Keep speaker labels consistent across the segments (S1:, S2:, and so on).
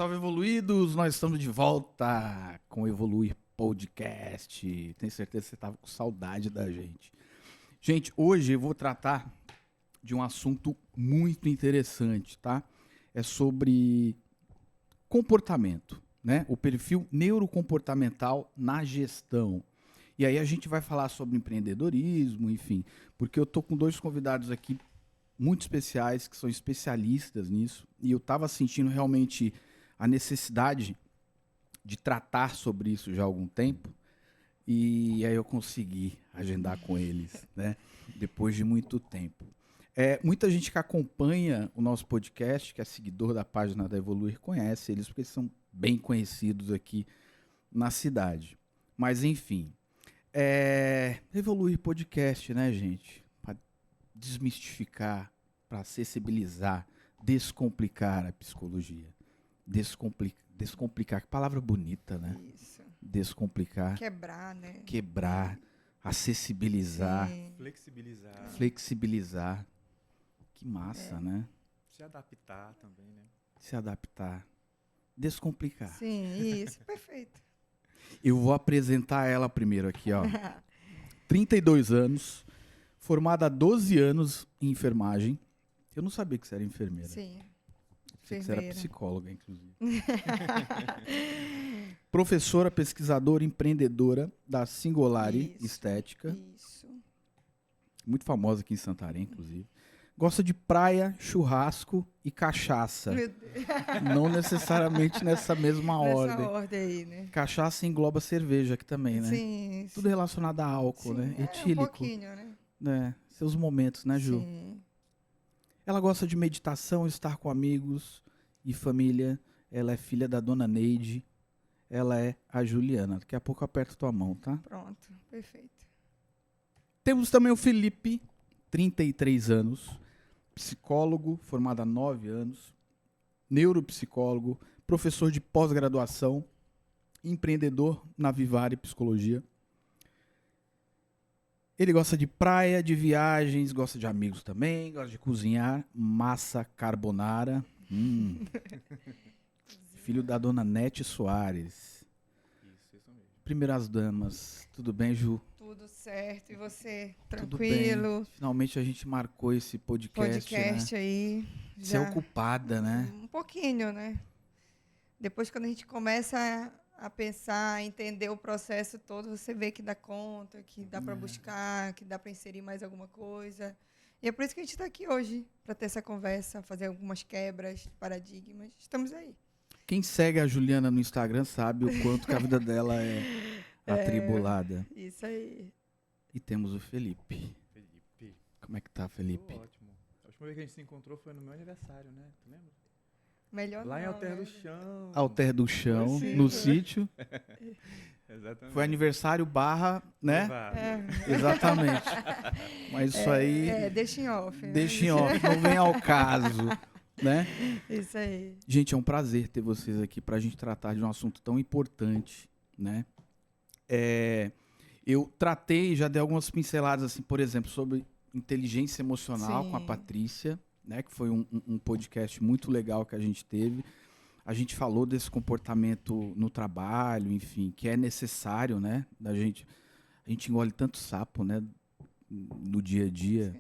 S1: salve, evoluídos! Nós estamos de volta com o Evoluir Podcast. Tenho certeza que você estava com saudade da gente. Gente, hoje eu vou tratar de um assunto muito interessante, tá? É sobre comportamento, né? O perfil neurocomportamental na gestão. E aí a gente vai falar sobre empreendedorismo, enfim, porque eu tô com dois convidados aqui muito especiais, que são especialistas nisso, e eu estava sentindo realmente a necessidade de tratar sobre isso já há algum tempo, e aí eu consegui agendar com eles, né? Depois de muito tempo. Muita gente que acompanha o nosso podcast, que é seguidor da página da Evoluir, conhece eles, porque eles são bem conhecidos aqui na cidade. Mas, enfim, Evoluir Podcast, né, gente? Para desmistificar, para acessibilizar, descomplicar a psicologia. Descomplicar, que palavra bonita, né?
S2: Isso.
S1: Descomplicar.
S2: Quebrar, né?
S1: Quebrar, acessibilizar,
S2: Sim.
S1: flexibilizar. Que massa, né?
S3: Se adaptar também, né?
S1: Se adaptar. Descomplicar.
S2: Sim, isso. Perfeito.
S1: Eu vou apresentar ela primeiro aqui, ó. 32 anos, formada há 12 anos em enfermagem. Eu não sabia que você era enfermeira.
S2: Sim.
S1: Pensei que você era
S2: Enfermeira.
S1: psicóloga, inclusive. Professora, pesquisadora, empreendedora da Singolari
S2: Isso.
S1: Estética.
S2: Isso.
S1: Muito famosa aqui em Santarém, inclusive. Gosta de praia, churrasco e cachaça.
S2: Meu Deus.
S1: Não necessariamente nessa mesma
S2: Nessa
S1: ordem.
S2: ordem aí, né?
S1: Cachaça engloba cerveja aqui também, né?
S2: Sim.
S1: Tudo relacionado a álcool,
S2: Sim,
S1: né?
S2: um
S1: Etílico.
S2: pouquinho, né?
S1: Né? Seus momentos, né, Ju?
S2: Sim.
S1: Ela gosta de meditação, estar com amigos e família. Ela é filha da dona Neide. Ela é a Juliana. Daqui a pouco eu aperto tua mão, tá?
S2: Pronto. Perfeito.
S1: Temos também o Felipe, 33 anos, psicólogo, formado há 9 anos, neuropsicólogo, professor de pós-graduação, empreendedor na Vivari Psicologia. Ele gosta de praia, de viagens, gosta de amigos também, gosta de cozinhar, massa carbonara. Filho da dona Nete Soares.
S3: Isso mesmo.
S1: Primeiras damas. Tudo bem, Ju?
S2: Tudo certo. E você?
S1: Tudo
S2: Tranquilo?
S1: bem. Finalmente a gente marcou esse podcast,
S2: Podcast
S1: né?
S2: aí.
S1: Você é ocupada, né?
S2: Um pouquinho, né? Depois, quando a gente começa a pensar, a entender o processo todo, você vê que dá conta, que dá para buscar, que dá para inserir mais alguma coisa. E é por isso que a gente está aqui hoje, para ter essa conversa, fazer algumas quebras, paradigmas. Estamos aí.
S1: Quem segue a Juliana no Instagram sabe o quanto que a vida dela é atribulada.
S2: Isso aí.
S1: E temos o Felipe.
S3: Felipe.
S1: Como é que tá, Felipe?
S3: Tô ótimo. A última vez que a gente se encontrou foi no meu aniversário, né? Tu lembra?
S2: Melhor
S3: Lá em
S2: não,
S3: Alter
S2: né?
S3: do Chão.
S1: Alter do Chão,
S3: Foi
S1: no
S3: sim.
S1: sítio.
S3: Exatamente.
S1: Foi aniversário barra, né?
S3: Levado.
S1: Exatamente. Mas isso aí,
S2: Deixa em off. né?
S1: deixa em off, não vem ao caso, né?
S2: Isso aí.
S1: Gente, é um prazer ter vocês aqui para a gente tratar de um assunto tão importante, né? Eu tratei, já dei algumas pinceladas, assim, por exemplo, sobre inteligência emocional com a
S2: Sim.
S1: Patrícia, né? Que foi um podcast muito legal que a gente teve. A gente falou desse comportamento no trabalho, enfim, que é necessário, né? A gente engole tanto sapo, né? No dia a dia,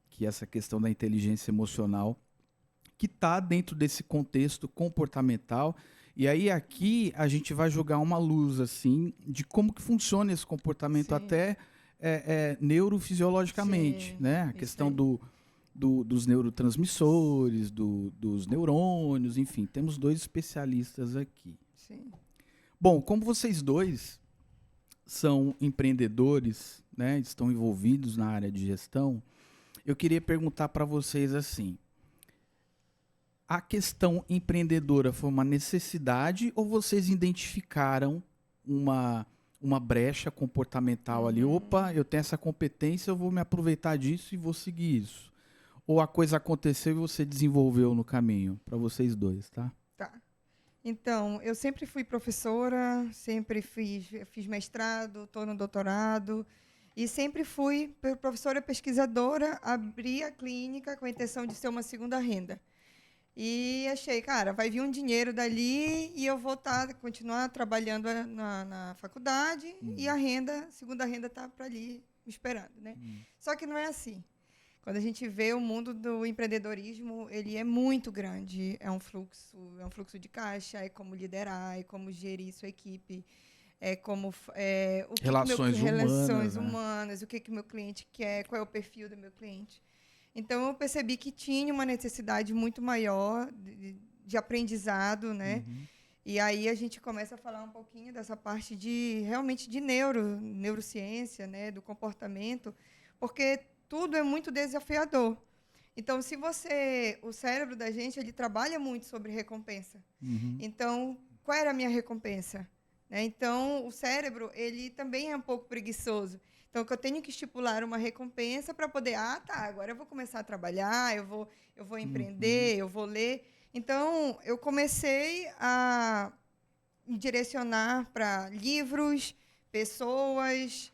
S1: que essa questão da inteligência emocional que está dentro desse contexto comportamental. E aí aqui a gente vai jogar uma luz assim de como que funciona esse comportamento
S2: Sim.
S1: até neurofisiologicamente,
S2: Sim,
S1: né? A
S2: isso
S1: questão
S2: aí.
S1: dos neurotransmissores, dos neurônios, enfim, temos dois especialistas aqui.
S2: Sim.
S1: Bom, como vocês dois são empreendedores, né? Estão envolvidos na área de gestão, eu queria perguntar para vocês assim: a questão empreendedora foi uma necessidade ou vocês identificaram uma brecha comportamental ali? Opa, eu tenho essa competência, eu vou me aproveitar disso e vou seguir isso. Ou a coisa aconteceu e você desenvolveu no caminho? Para vocês dois, tá?
S2: Tá. Então, eu sempre fui professora, sempre fiz mestrado, estou no doutorado, e sempre fui professora pesquisadora, abri a clínica com a intenção de ser uma segunda renda. E achei, cara, vai vir um dinheiro dali e eu vou continuar trabalhando na faculdade e a segunda renda tá para ali me esperando, né? Só que não é assim. Quando a gente vê o mundo do empreendedorismo, ele é muito grande. É um fluxo de caixa, é como liderar, é como gerir sua equipe, é como
S1: Relações
S2: relações
S1: humanas, né?
S2: humanas, o que meu cliente quer, qual é o perfil do meu cliente. Então, eu percebi que tinha uma necessidade muito maior de aprendizado, né? E aí a gente começa a falar um pouquinho dessa parte realmente de neurociência, né? Do comportamento, porque tudo é muito desafiador. Então, o cérebro da gente, ele trabalha muito sobre recompensa. Então, qual era a minha recompensa? Né? Então, o cérebro, ele também é um pouco preguiçoso. Então, que eu tenho que estipular uma recompensa para poder, agora eu vou começar a trabalhar, eu vou empreender, eu vou ler. Então, eu comecei a me direcionar para livros, pessoas,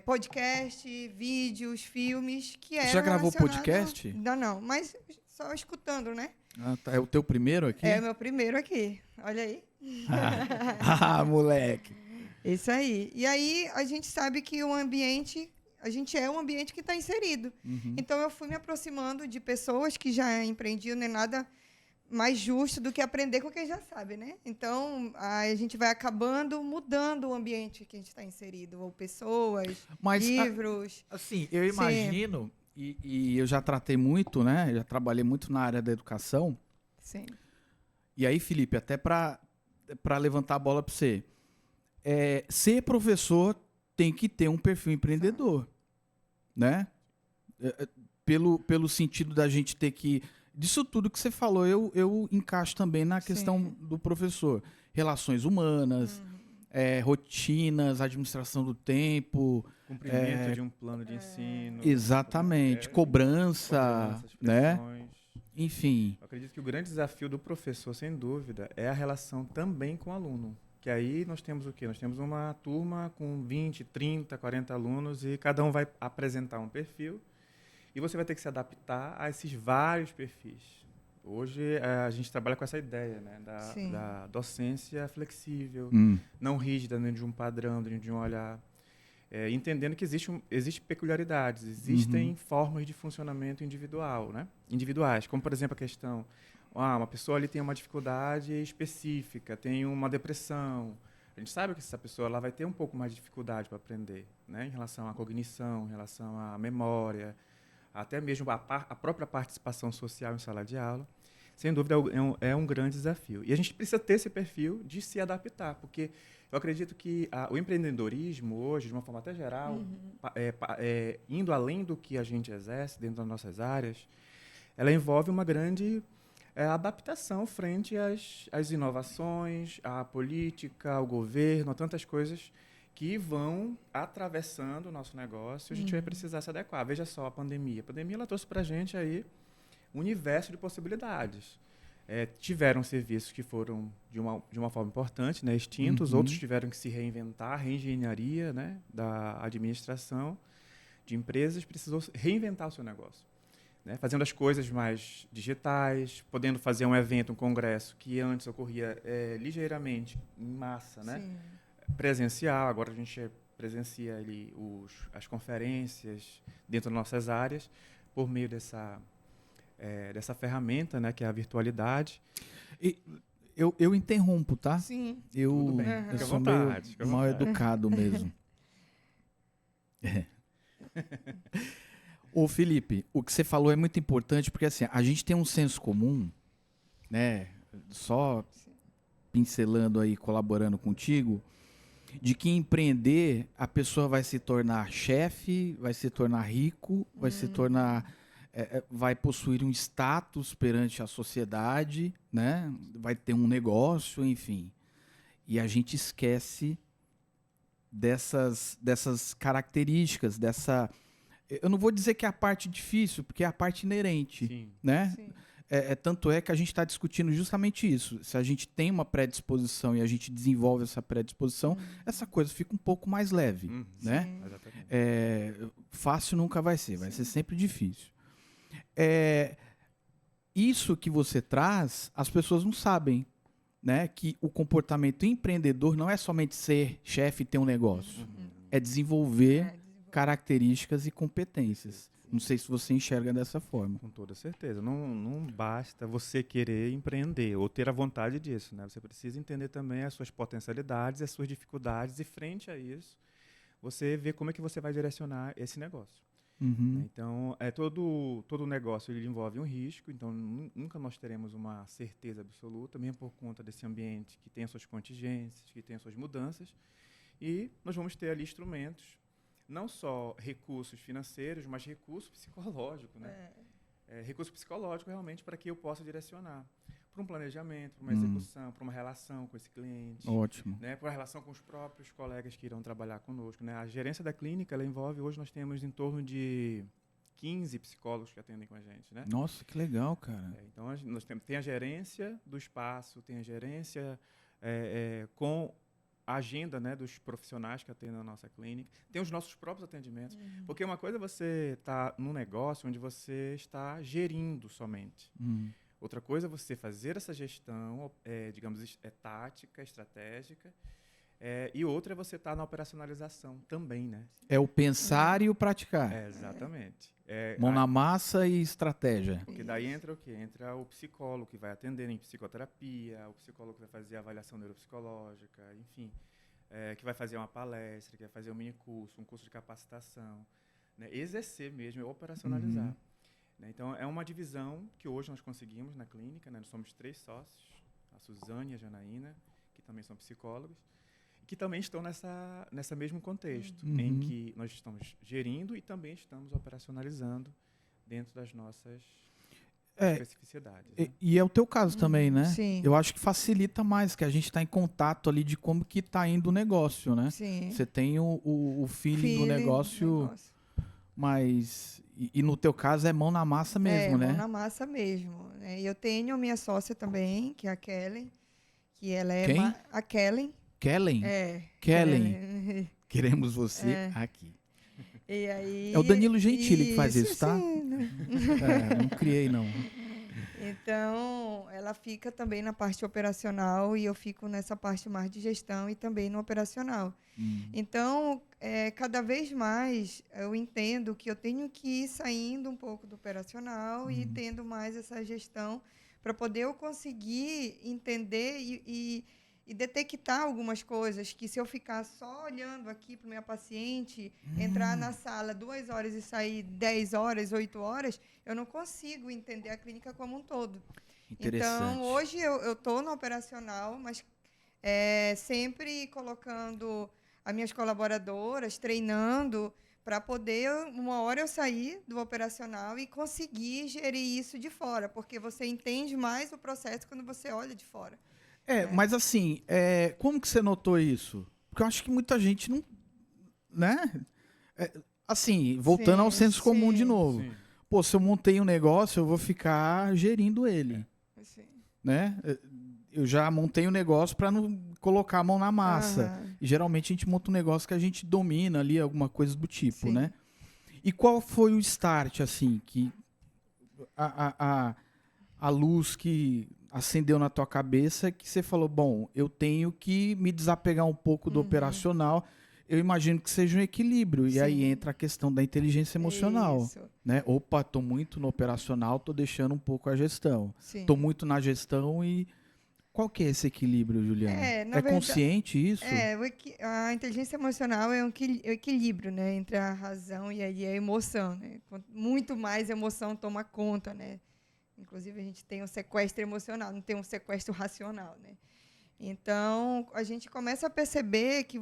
S2: podcast, vídeos, filmes, que eram
S1: Já gravou
S2: relacionados...
S1: podcast?
S2: Ainda não, mas só escutando, né?
S1: Ah, tá. É o teu primeiro aqui?
S2: É o meu primeiro aqui, olha aí.
S1: Moleque.
S2: Isso aí. E aí a gente sabe que a gente é um ambiente que está inserido. Então eu fui me aproximando de pessoas que já empreendiam, não é nada mais justo do que aprender com quem já sabe, né? Então a gente vai acabando mudando o ambiente que a gente está inserido, ou pessoas, livros.
S1: Assim, eu imagino, e eu já tratei muito, né? Já trabalhei muito na área da educação.
S2: Sim.
S1: E aí, Felipe, até para levantar a bola para você. Ser professor tem que ter um perfil empreendedor, né? Pelo sentido da gente ter que... Disso tudo que você falou, eu encaixo também na questão do professor. Relações humanas, rotinas, administração do tempo...
S3: Cumprimento de um plano de ensino.
S1: Exatamente. Cobrança, né? Enfim.
S3: Eu acredito que o grande desafio do professor, sem dúvida, é a relação também com o aluno. Que aí nós temos o quê? Nós temos uma turma com 20, 30, 40 alunos e cada um vai apresentar um perfil e você vai ter que se adaptar a esses vários perfis. Hoje a gente trabalha com essa ideia, né, da docência flexível, não rígida dentro de um padrão, dentro de um olhar, entendendo que existem peculiaridades, existem formas de funcionamento individual, né, individuais, como por exemplo a questão... uma pessoa ali tem uma dificuldade específica, tem uma depressão. A gente sabe que essa pessoa ela vai ter um pouco mais de dificuldade para aprender, né? Em relação à cognição, em relação à memória, até mesmo a própria participação social em sala de aula. Sem dúvida, é um grande desafio. E a gente precisa ter esse perfil de se adaptar, porque eu acredito que o empreendedorismo hoje, de uma forma até geral, indo além do que a gente exerce dentro das nossas áreas, ela envolve uma grande... adaptação frente às inovações, à política, ao governo, a tantas coisas que vão atravessando o nosso negócio. A gente vai precisar se adequar. Veja só a pandemia. A pandemia ela trouxe para a gente aí um universo de possibilidades. Tiveram serviços que foram, de uma forma importante, né, extintos, outros tiveram que se reinventar, reengenharia, né, da administração de empresas precisou reinventar o seu negócio. Né, fazendo as coisas mais digitais, podendo fazer um evento, um congresso, que antes ocorria ligeiramente em massa, né, presencial, agora a gente presencia ali as conferências dentro das nossas áreas, por meio dessa ferramenta, né, que é a virtualidade.
S1: E eu interrompo, tá?
S2: Sim.
S1: Eu sou meio mal educado mesmo. Ô, Felipe, o que você falou é muito importante, porque assim, a gente tem um senso comum, né? Só pincelando aí, colaborando contigo, de que empreender, a pessoa vai se tornar chefe, vai se tornar rico, vai se tornar... vai possuir um status perante a sociedade, né? Vai ter um negócio, enfim. E a gente esquece dessas características, dessa... Eu não vou dizer que é a parte difícil, porque é a parte inerente.
S3: Sim.
S1: Né?
S2: Sim.
S1: Tanto é que a gente está discutindo justamente isso. Se a gente tem uma predisposição e a gente desenvolve essa predisposição, essa coisa fica um pouco mais leve. Né?
S3: Exatamente.
S1: Fácil nunca vai ser, vai ser sempre difícil. isso que você traz, as pessoas não sabem, né? Que o comportamento empreendedor não é somente ser chefe e ter um negócio. É desenvolver características e competências. Não sei se você enxerga dessa forma.
S3: Com toda certeza. Não basta você querer empreender ou ter a vontade disso, né? Você precisa entender também as suas potencialidades, as suas dificuldades e, frente a isso, você vê como é que você vai direcionar esse negócio.
S1: Uhum.
S3: Então, todo negócio ele envolve um risco, então nunca nós teremos uma certeza absoluta, mesmo por conta desse ambiente que tem as suas contingências, que tem as suas mudanças, e nós vamos ter ali instrumentos, não só recursos financeiros, mas recurso psicológico, né? Recurso psicológico realmente para que eu possa direcionar para um planejamento, para uma execução, para uma relação com esse cliente.
S1: Ótimo.
S3: Né, para a relação com os próprios colegas que irão trabalhar conosco. Né? A gerência da clínica, ela envolve, hoje nós temos em torno de 15 psicólogos que atendem com a gente. Né?
S1: Nossa, que legal, cara.
S3: Então, nós tem a gerência do espaço, tem a gerência com a agenda, né, dos profissionais que atendem a nossa clínica, tem os nossos próprios atendimentos. Porque uma coisa é você estar num negócio onde você está gerindo somente. Outra coisa é você fazer essa gestão, digamos, tática, estratégica, e outra é você estar na operacionalização também, né?
S1: É o pensar e o praticar.
S3: Exatamente.
S1: Mão na massa e estratégia.
S3: Porque daí entra o quê? Entra o psicólogo que vai atender em psicoterapia, o psicólogo que vai fazer a avaliação neuropsicológica, enfim, que vai fazer uma palestra, que vai fazer um mini curso, um curso de capacitação, né? Exercer mesmo, operacionalizar. Então, é uma divisão que hoje nós conseguimos na clínica, né? Nós somos 3 sócios, a Suzane e a Janaína, que também são psicólogos, que também estão nessa mesmo contexto, em que nós estamos gerindo e também estamos operacionalizando dentro das nossas especificidades. Né?
S1: E é o teu caso também, né?
S2: Sim.
S1: Eu acho que facilita mais, que a gente está em contato ali de como que está indo o negócio, né?
S2: Sim.
S1: Você tem o feeling do negócio. Mas, e no teu caso é mão na massa mesmo, né?
S2: Mão na massa mesmo. Né? E eu tenho minha sócia também, que é a Kellen, que ela é...
S1: Quem?
S2: A Kellen.
S1: Kellen? Kellen. Queremos você aqui.
S2: E aí,
S1: é o Danilo Gentili que faz isso, tá?
S2: Sim, né?
S1: Não criei, não.
S2: Então, ela fica também na parte operacional e eu fico nessa parte mais de gestão e também no operacional. Então, cada vez mais eu entendo que eu tenho que ir saindo um pouco do operacional e tendo mais essa gestão para poder eu conseguir entender e detectar algumas coisas que, se eu ficar só olhando aqui para o meu paciente, entrar na sala 2 horas e sair 10 horas, 8 horas, eu não consigo entender a clínica como um todo. Então, hoje eu estou no operacional, mas sempre colocando as minhas colaboradoras, treinando, para poder, uma hora eu sair do operacional e conseguir gerir isso de fora, porque você entende mais o processo quando você olha de fora.
S1: Mas assim, como que você notou isso? Porque eu acho que muita gente não... Né? Assim, voltando ao senso comum de novo.
S3: Sim.
S1: Pô, se eu montei um negócio, eu vou ficar gerindo ele.
S2: Sim.
S1: Né? Eu já montei um negócio para não colocar a mão na massa. E geralmente a gente monta um negócio que a gente domina ali, alguma coisa do tipo, né? E qual foi o start, assim, que a luz que acendeu na tua cabeça, que você falou, bom, eu tenho que me desapegar um pouco do operacional. Eu imagino que seja um equilíbrio. E aí entra a questão da inteligência emocional. Né? Opa, estou muito no operacional, estou deixando um pouco a gestão. Estou muito na gestão e... Qual que é esse equilíbrio, Juliana?
S2: Verdade,
S1: consciente isso?
S2: A inteligência emocional é um equilíbrio, né, entre a razão e a emoção. Né? Muito mais emoção toma conta, né? Inclusive, a gente tem um sequestro emocional, não tem um sequestro racional, né? Então, a gente começa a perceber que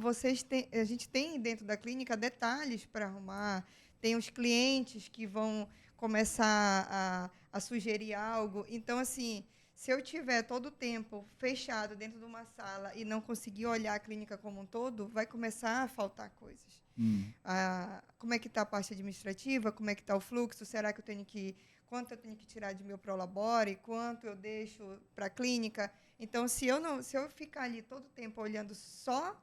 S2: a gente tem dentro da clínica detalhes para arrumar, tem os clientes que vão começar a sugerir algo. Então, assim, se eu tiver todo o tempo fechado dentro de uma sala e não conseguir olhar a clínica como um todo, vai começar a faltar coisas. Como é que está a parte administrativa? Como é que está o fluxo? Será que quanto eu tenho que tirar de meu Prolabore? Quanto eu deixo para a clínica? Então, se eu ficar ali todo o tempo olhando só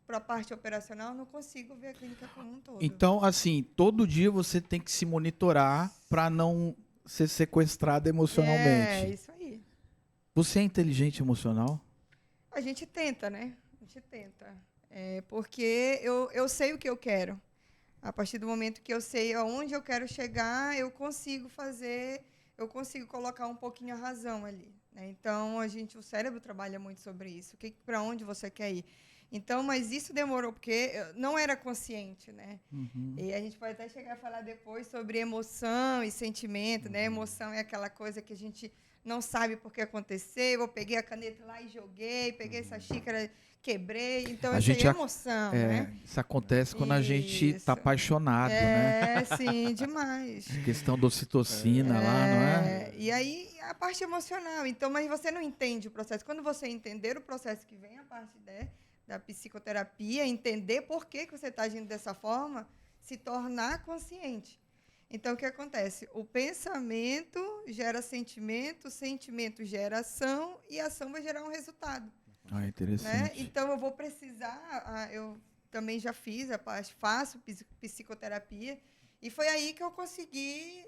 S2: para a parte operacional, eu não consigo ver a clínica como um todo.
S1: Então, assim, todo dia você tem que se monitorar para não ser sequestrada emocionalmente.
S2: É, isso aí.
S1: Você é inteligente emocional?
S2: A gente tenta, né? A gente tenta. Porque eu sei o que eu quero. A partir do momento que eu sei aonde eu quero chegar, eu consigo colocar um pouquinho a razão ali, né? Então, o cérebro trabalha muito sobre isso. Para onde você quer ir? Então, mas isso demorou, porque eu não era consciente, né?
S1: Uhum.
S2: E a gente pode até chegar a falar depois sobre emoção e sentimento, né? Emoção é aquela coisa que a gente não sabe por que aconteceu. Eu peguei a caneta lá e joguei, peguei essa xícara, quebrei. Então, isso aí é emoção, né?
S1: Isso acontece quando a gente tá apaixonado, né?
S2: Sim, demais.
S1: Questão da ocitocina lá, não é?
S2: E aí, a parte emocional. Então, mas você não entende o processo. Quando você entender o processo que vem a parte da psicoterapia, entender por que você está agindo dessa forma, se tornar consciente. Então, o que acontece? O pensamento gera sentimento, sentimento gera ação, e a ação vai gerar um resultado.
S1: Ah, interessante.
S2: Né? Então, eu vou precisar... Eu também já faço psicoterapia, e foi aí que eu consegui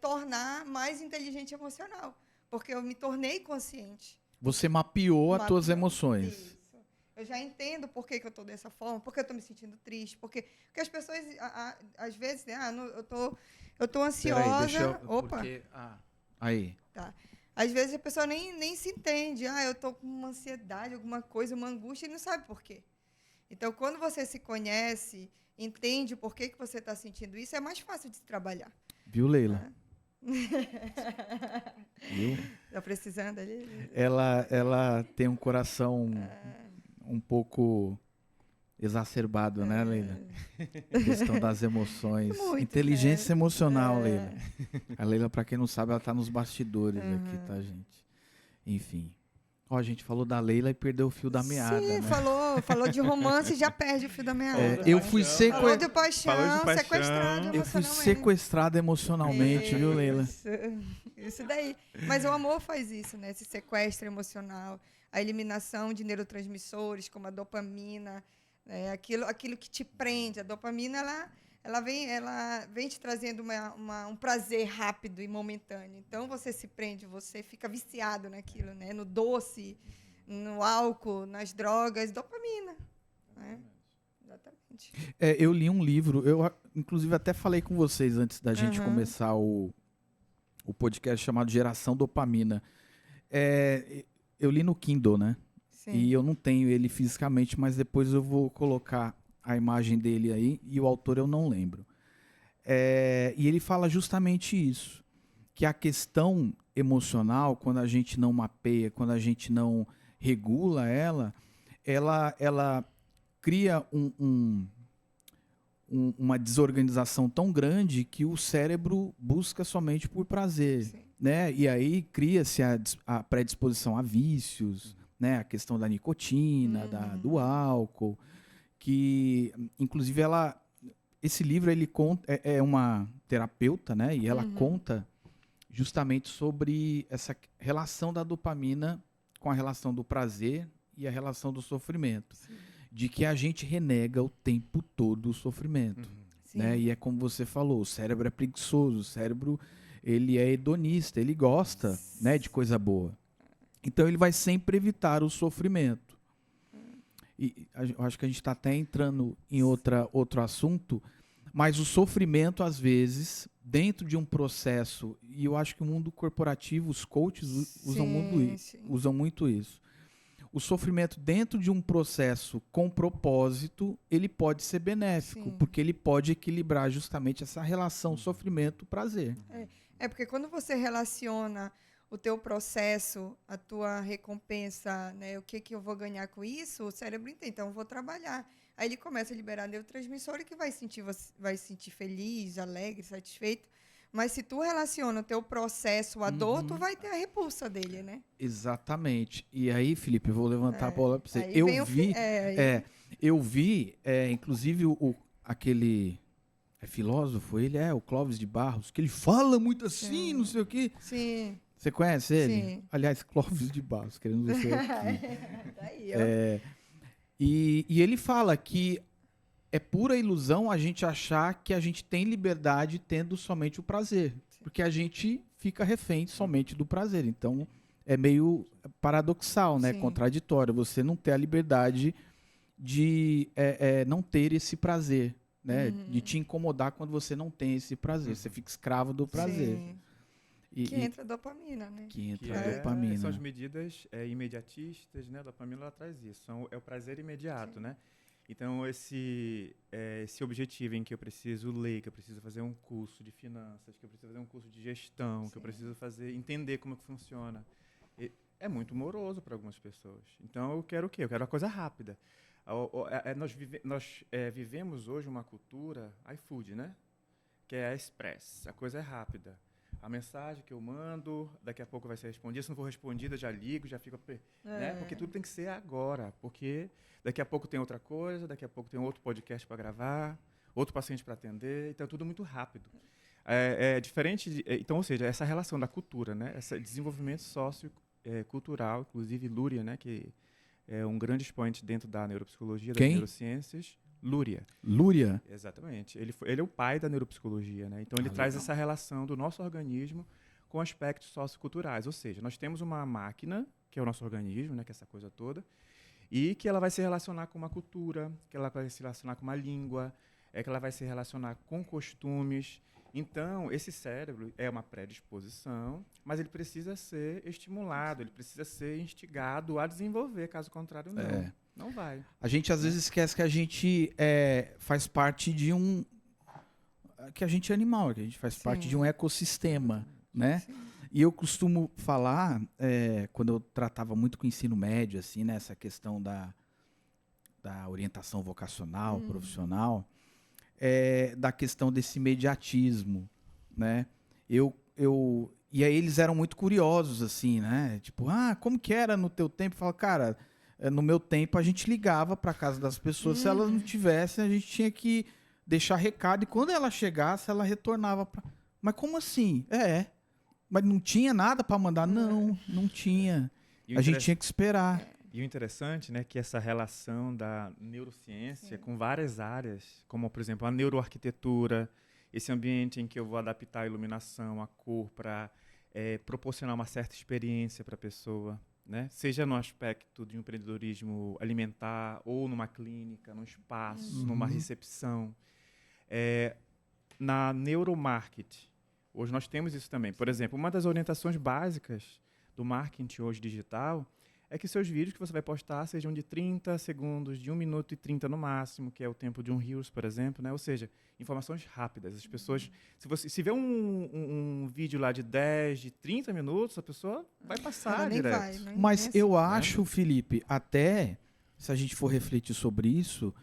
S2: tornar mais inteligente emocional, porque eu me tornei consciente.
S1: Você mapeou as tuas emoções.
S2: Isso. Eu já entendo por que eu estou dessa forma, por que eu estou me sentindo triste, porque as pessoas, às vezes, né, eu estou ansiosa. Opa!
S1: Aí.
S2: Tá. Às vezes a pessoa nem se entende. Eu estou com uma ansiedade, alguma coisa, uma angústia, e não sabe por quê. Então, quando você se conhece, entende por que você está sentindo isso, é mais fácil de se trabalhar.
S1: Viu, Leila? Viu?
S2: Está precisando ali?
S1: Ela tem um coração um pouco exacerbado, né, Leila? A questão das emoções.
S2: Muito,
S1: Inteligência emocional, Leila. A Leila, para quem não sabe, ela tá nos bastidores aqui, tá, gente? Enfim. Ó, a gente falou da Leila e perdeu o fio da meada,
S2: Sim,
S1: né?
S2: falou de romance e já perde o fio da meada.
S1: Eu fui
S2: Falou de paixão,
S3: Falou de paixão.
S2: sequestrado
S1: Eu fui
S2: emocionalmente.
S1: sequestrado emocionalmente, viu, Leila?
S2: Isso daí. Mas o amor faz isso, né? Esse sequestro emocional, a eliminação de neurotransmissores, como a dopamina, né? Aquilo que te prende. A dopamina, ela vem te trazendo um prazer rápido e momentâneo. Então, você se prende, você fica viciado naquilo, né? No doce, no álcool, nas drogas, dopamina. Né? Exatamente.
S1: Eu li um livro, eu inclusive até falei com vocês antes da gente começar o podcast chamado Geração Dopamina. Eu li no Kindle, né?
S2: Sim.
S1: E eu não tenho ele fisicamente, mas depois eu vou colocar a imagem dele aí, e o autor eu não lembro. E ele fala justamente isso, que a questão emocional, quando a gente não mapeia, quando a gente não regula ela cria uma desorganização tão grande que o cérebro busca somente por prazer, né? E aí cria-se a predisposição a vícios, né? A questão da nicotina, do álcool, que inclusive esse livro ele conta, é uma terapeuta, né? E ela conta justamente sobre essa relação da dopamina com a relação do prazer e a relação do sofrimento. Sim. De que a gente renega o tempo todo o sofrimento. Né? E é como você falou, o cérebro é preguiçoso, o cérebro ele é hedonista, ele gosta, né, de coisa boa. Então ele vai sempre evitar o sofrimento. E eu acho que a gente está até entrando em outro assunto, mas o sofrimento, às vezes, dentro de um processo, e eu acho que o mundo corporativo, os coaches usam muito isso. O sofrimento dentro de um processo com propósito, ele pode ser benéfico, porque ele pode equilibrar justamente essa relação sofrimento-prazer.
S2: Porque quando você relaciona o teu processo, a tua recompensa, né, o que eu vou ganhar com isso, o cérebro entende, então eu vou trabalhar. Aí ele começa a liberar neurotransmissor que vai sentir feliz, alegre, satisfeito. Mas se tu relaciona o teu processo à dor, tu vai ter a repulsa dele, né?
S1: Exatamente. E aí, Felipe, eu vou levantar a bola para você. Eu vi, inclusive, aquele filósofo, ele o Clóvis de Barros, que ele fala muito assim, não sei o quê.
S2: Sim.
S1: Você conhece ele?
S2: Sim.
S1: Aliás, Clóvis de Barros, querendo dizer aqui.
S2: Tá aí, ó.
S1: E ele fala que é pura ilusão a gente achar que a gente tem liberdade tendo somente o prazer. Porque a gente fica refém somente do prazer. Então, é meio paradoxal, né?
S2: Sim.
S1: Contraditório. Você não ter a liberdade de não ter esse prazer, né? De te incomodar quando você não tem esse prazer. Você fica escravo do prazer.
S2: Sim.
S1: E,
S2: Que entra a dopamina, né?
S1: que entra
S3: Que
S1: a dopamina.
S3: são as medidas imediatistas, né? A dopamina ela traz isso. É o prazer imediato, né? Então, esse objetivo em que eu preciso ler, que eu preciso fazer um curso de finanças, que eu preciso fazer um curso de gestão, que eu preciso entender como que funciona, é muito moroso para algumas pessoas. Então, eu quero o quê? Eu quero uma coisa rápida. Nós vivemos hoje uma cultura iFood, né? Que é a express. A coisa é rápida. A mensagem que eu mando, daqui a pouco vai ser respondida. Se não for respondida, já ligo, já fico... Né? Porque tudo tem que ser agora. Porque daqui a pouco tem outra coisa, daqui a pouco tem outro podcast para gravar, outro paciente para atender. Então, é tudo muito rápido. É diferente... Então, ou seja, essa relação da cultura, né? Esse desenvolvimento sociocultural, inclusive Luria, né? Que é um grande expoente dentro da neuropsicologia, das neurociências. Luria.
S1: Luria?
S3: Exatamente. Ele é o pai da neuropsicologia, né? Então, ele traz essa relação do nosso organismo com aspectos socioculturais. Ou seja, nós temos uma máquina, que é o nosso organismo, né? Que é essa coisa toda, e que ela vai se relacionar com uma cultura, que ela vai se relacionar com uma língua, que ela vai se relacionar com costumes. Então, esse cérebro é uma predisposição, mas ele precisa ser estimulado, ele precisa ser instigado a desenvolver, caso contrário, não. Não vai.
S1: A gente às vezes esquece que a gente faz parte de que a gente é animal, que a gente faz parte de um ecossistema, né? Sim. E eu costumo falar, quando eu tratava muito com o ensino médio, assim, né, essa questão da orientação vocacional, profissional, da questão desse imediatismo, né? E aí eles eram muito curiosos, assim, né? Tipo, como que era no teu tempo? Fala, cara, no meu tempo a gente ligava para casa das pessoas, se elas não tivessem, a gente tinha que deixar recado, e quando ela chegasse, ela retornava para... Mas como assim? Mas não tinha nada para mandar? Não tinha. A gente tinha que esperar.
S3: E o interessante, né, que essa relação da neurociência com várias áreas, como, por exemplo, a neuroarquitetura, esse ambiente em que eu vou adaptar a iluminação, a cor, para proporcionar uma certa experiência para a pessoa, né? Seja no aspecto de um empreendedorismo alimentar, ou numa clínica, num espaço, numa recepção. Na neuromarketing, hoje nós temos isso também. Por exemplo, uma das orientações básicas do marketing hoje digital é que seus vídeos que você vai postar sejam de 30 segundos, de 1 minuto e 30 no máximo, que é o tempo de um Reels, por exemplo, né? Ou seja, informações rápidas. As pessoas, se vê um vídeo lá de 10, de 30 minutos, a pessoa vai passar direto.
S2: Vai, né?
S1: Mas eu acho, Felipe, até se a gente for refletir sobre isso,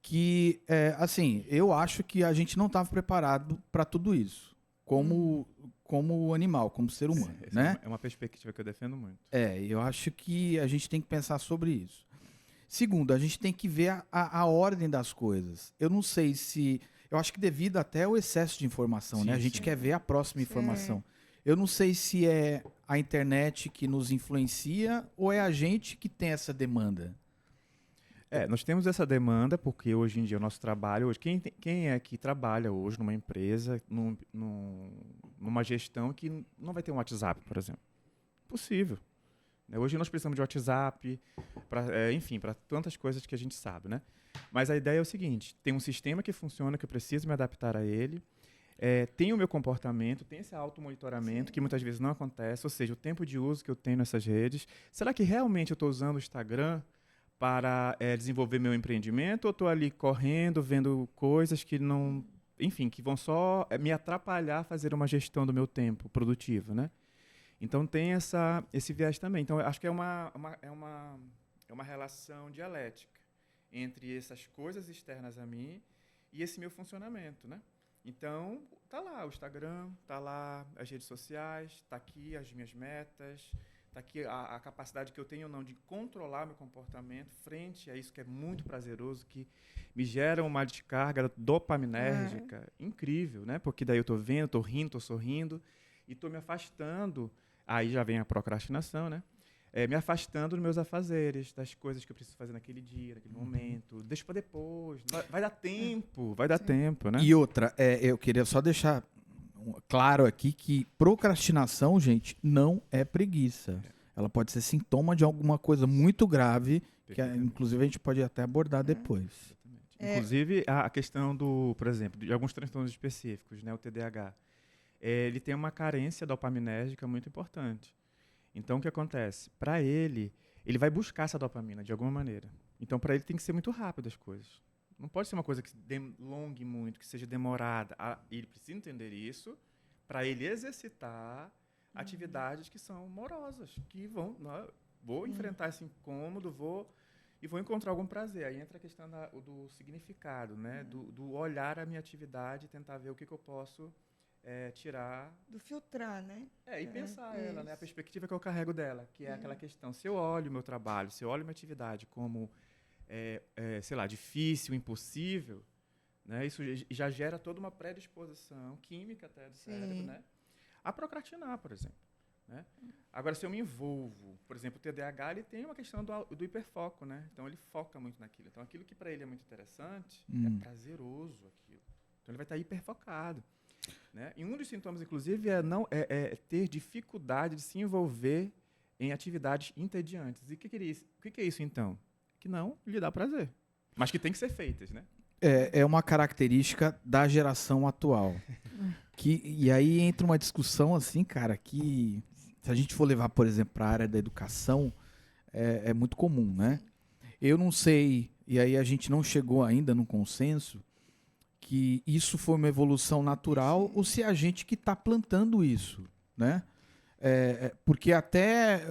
S1: que, assim, eu acho que a gente não estava preparado para tudo isso, como animal, como ser humano, né?
S3: É uma perspectiva que eu defendo muito.
S1: Eu acho que a gente tem que pensar sobre isso. Segundo, a gente tem que ver a ordem das coisas. Eu não sei se... Eu acho que devido até ao excesso de informação, né? A gente quer ver a próxima informação. Eu não sei se é a internet que nos influencia ou é a gente que tem essa demanda.
S3: Nós temos essa demanda porque hoje em dia o nosso trabalho, hoje, quem é que trabalha hoje numa empresa, numa gestão que não vai ter um WhatsApp, por exemplo? Impossível. Hoje nós precisamos de WhatsApp, enfim, para tantas coisas que a gente sabe, né? Mas a ideia é o seguinte, tem um sistema que funciona, que eu preciso me adaptar a ele, tem o meu comportamento, tem esse automonitoramento que muitas vezes não acontece, ou seja, o tempo de uso que eu tenho nessas redes. Será que realmente eu estou usando o Instagram para desenvolver meu empreendimento, ou estou ali correndo, vendo coisas que não, enfim, que vão só me atrapalhar a fazer uma gestão do meu tempo produtivo, né? Então tem esse viés também. Então eu acho que é uma relação dialética entre essas coisas externas a mim e esse meu funcionamento, né? Então tá lá o Instagram, tá lá as redes sociais, tá aqui as minhas metas. Está aqui a capacidade que eu tenho ou não de controlar meu comportamento frente a isso que é muito prazeroso, que me gera uma descarga dopaminérgica incrível, né? Porque daí eu estou vendo, estou rindo, estou sorrindo e estou me afastando. Aí já vem a procrastinação, né? me afastando dos meus afazeres, das coisas que eu preciso fazer naquele dia, naquele momento. Deixa para depois. Vai dar tempo, né?
S1: E outra, eu queria só deixar claro aqui que procrastinação, gente, não é preguiça. Ela pode ser sintoma de alguma coisa muito grave, que inclusive a gente pode até abordar depois.
S3: Inclusive, a questão por exemplo, de alguns transtornos específicos, né, o TDAH, ele tem uma carência dopaminérgica muito importante. Então, o que acontece? Para ele vai buscar essa dopamina de alguma maneira. Então, para ele tem que ser muito rápido as coisas. Não pode ser uma coisa que se delongue muito, que seja demorada. Ele precisa entender isso para ele exercitar atividades que são morosas, que vou enfrentar esse incômodo, vou encontrar algum prazer. Aí entra a questão do significado, né? Do olhar a minha atividade e tentar ver o que eu posso tirar.
S2: Do filtrar, né?
S3: E pensar ela, né? A perspectiva que eu carrego dela, que é aquela questão. Se eu olho o meu trabalho, se eu olho a minha atividade como, sei lá, difícil, impossível, né? Isso já gera toda uma predisposição química até do cérebro, né? A procrastinar, por exemplo. Né? Agora, se eu me envolvo, por exemplo, o TDAH, ele tem uma questão do hiperfoco, né? Então, ele foca muito naquilo. Então, aquilo que para ele é muito interessante, é prazeroso aquilo. Então, ele vai estar hiperfocado. Né? E um dos sintomas, inclusive, é ter dificuldade de se envolver em atividades entediantes. E o que é isso, então? Que não lhe dá prazer, mas que tem que ser feitas, né?
S1: É uma característica da geração atual. E aí entra uma discussão assim, cara, que se a gente for levar, por exemplo, para a área da educação, é muito comum, né? Eu não sei, e aí a gente não chegou ainda num consenso, que isso foi uma evolução natural ou se é a gente que está plantando isso, né? Porque até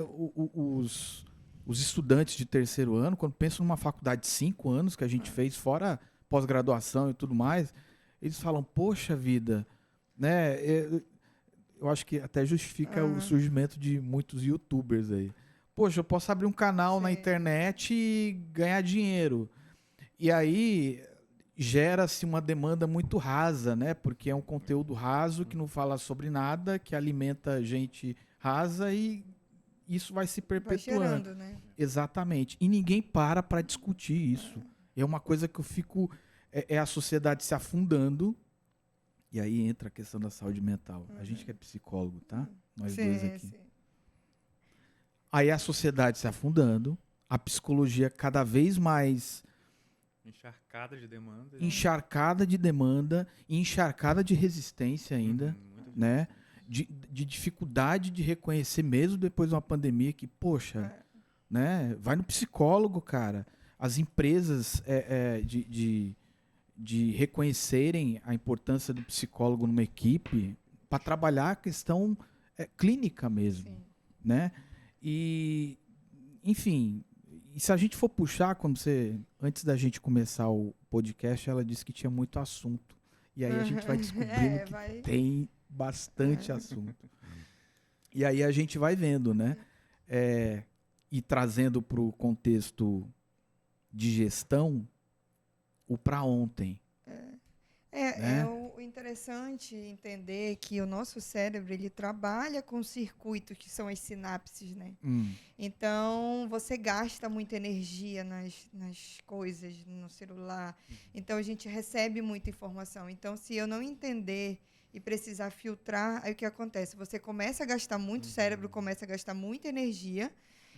S1: os estudantes de terceiro ano, quando pensam numa faculdade de 5 anos que a gente fez, fora pós-graduação e tudo mais, eles falam, poxa vida, né? Eu acho que até justifica o surgimento de muitos youtubers aí. Poxa, eu posso abrir um canal na internet e ganhar dinheiro. E aí gera-se uma demanda muito rasa, né? Porque é um conteúdo raso que não fala sobre nada, que alimenta gente rasa e isso vai se perpetuando.
S2: Vai gerando, né?
S1: Exatamente. E ninguém para discutir isso. É uma coisa que eu fico... É a sociedade se afundando. E aí entra a questão da saúde mental. A gente que é psicólogo, tá? Nós dois aqui. Sim. Aí a sociedade se afundando. A psicologia cada vez mais...
S3: Encharcada de demanda.
S1: Encharcada de demanda. E encharcada de resistência ainda. Né? De dificuldade de reconhecer mesmo depois de uma pandemia que, poxa... Né? Vai no psicólogo, cara. As empresas de reconhecerem a importância do psicólogo numa equipe para trabalhar a questão clínica mesmo, né? E, enfim, e se a gente for puxar, antes da gente começar o podcast, ela disse que tinha muito assunto. E aí a gente vai descobrindo que tem bastante assunto. E aí a gente vai vendo, né? E trazendo para o contexto de gestão, o para ontem.
S2: É o interessante entender que o nosso cérebro ele trabalha com circuitos que são as sinapses, né? Então, você gasta muita energia nas coisas, no celular. Então, a gente recebe muita informação. Então, se eu não entender e precisar filtrar, aí o que acontece? Você começa a gastar muito, o cérebro começa a gastar muita energia.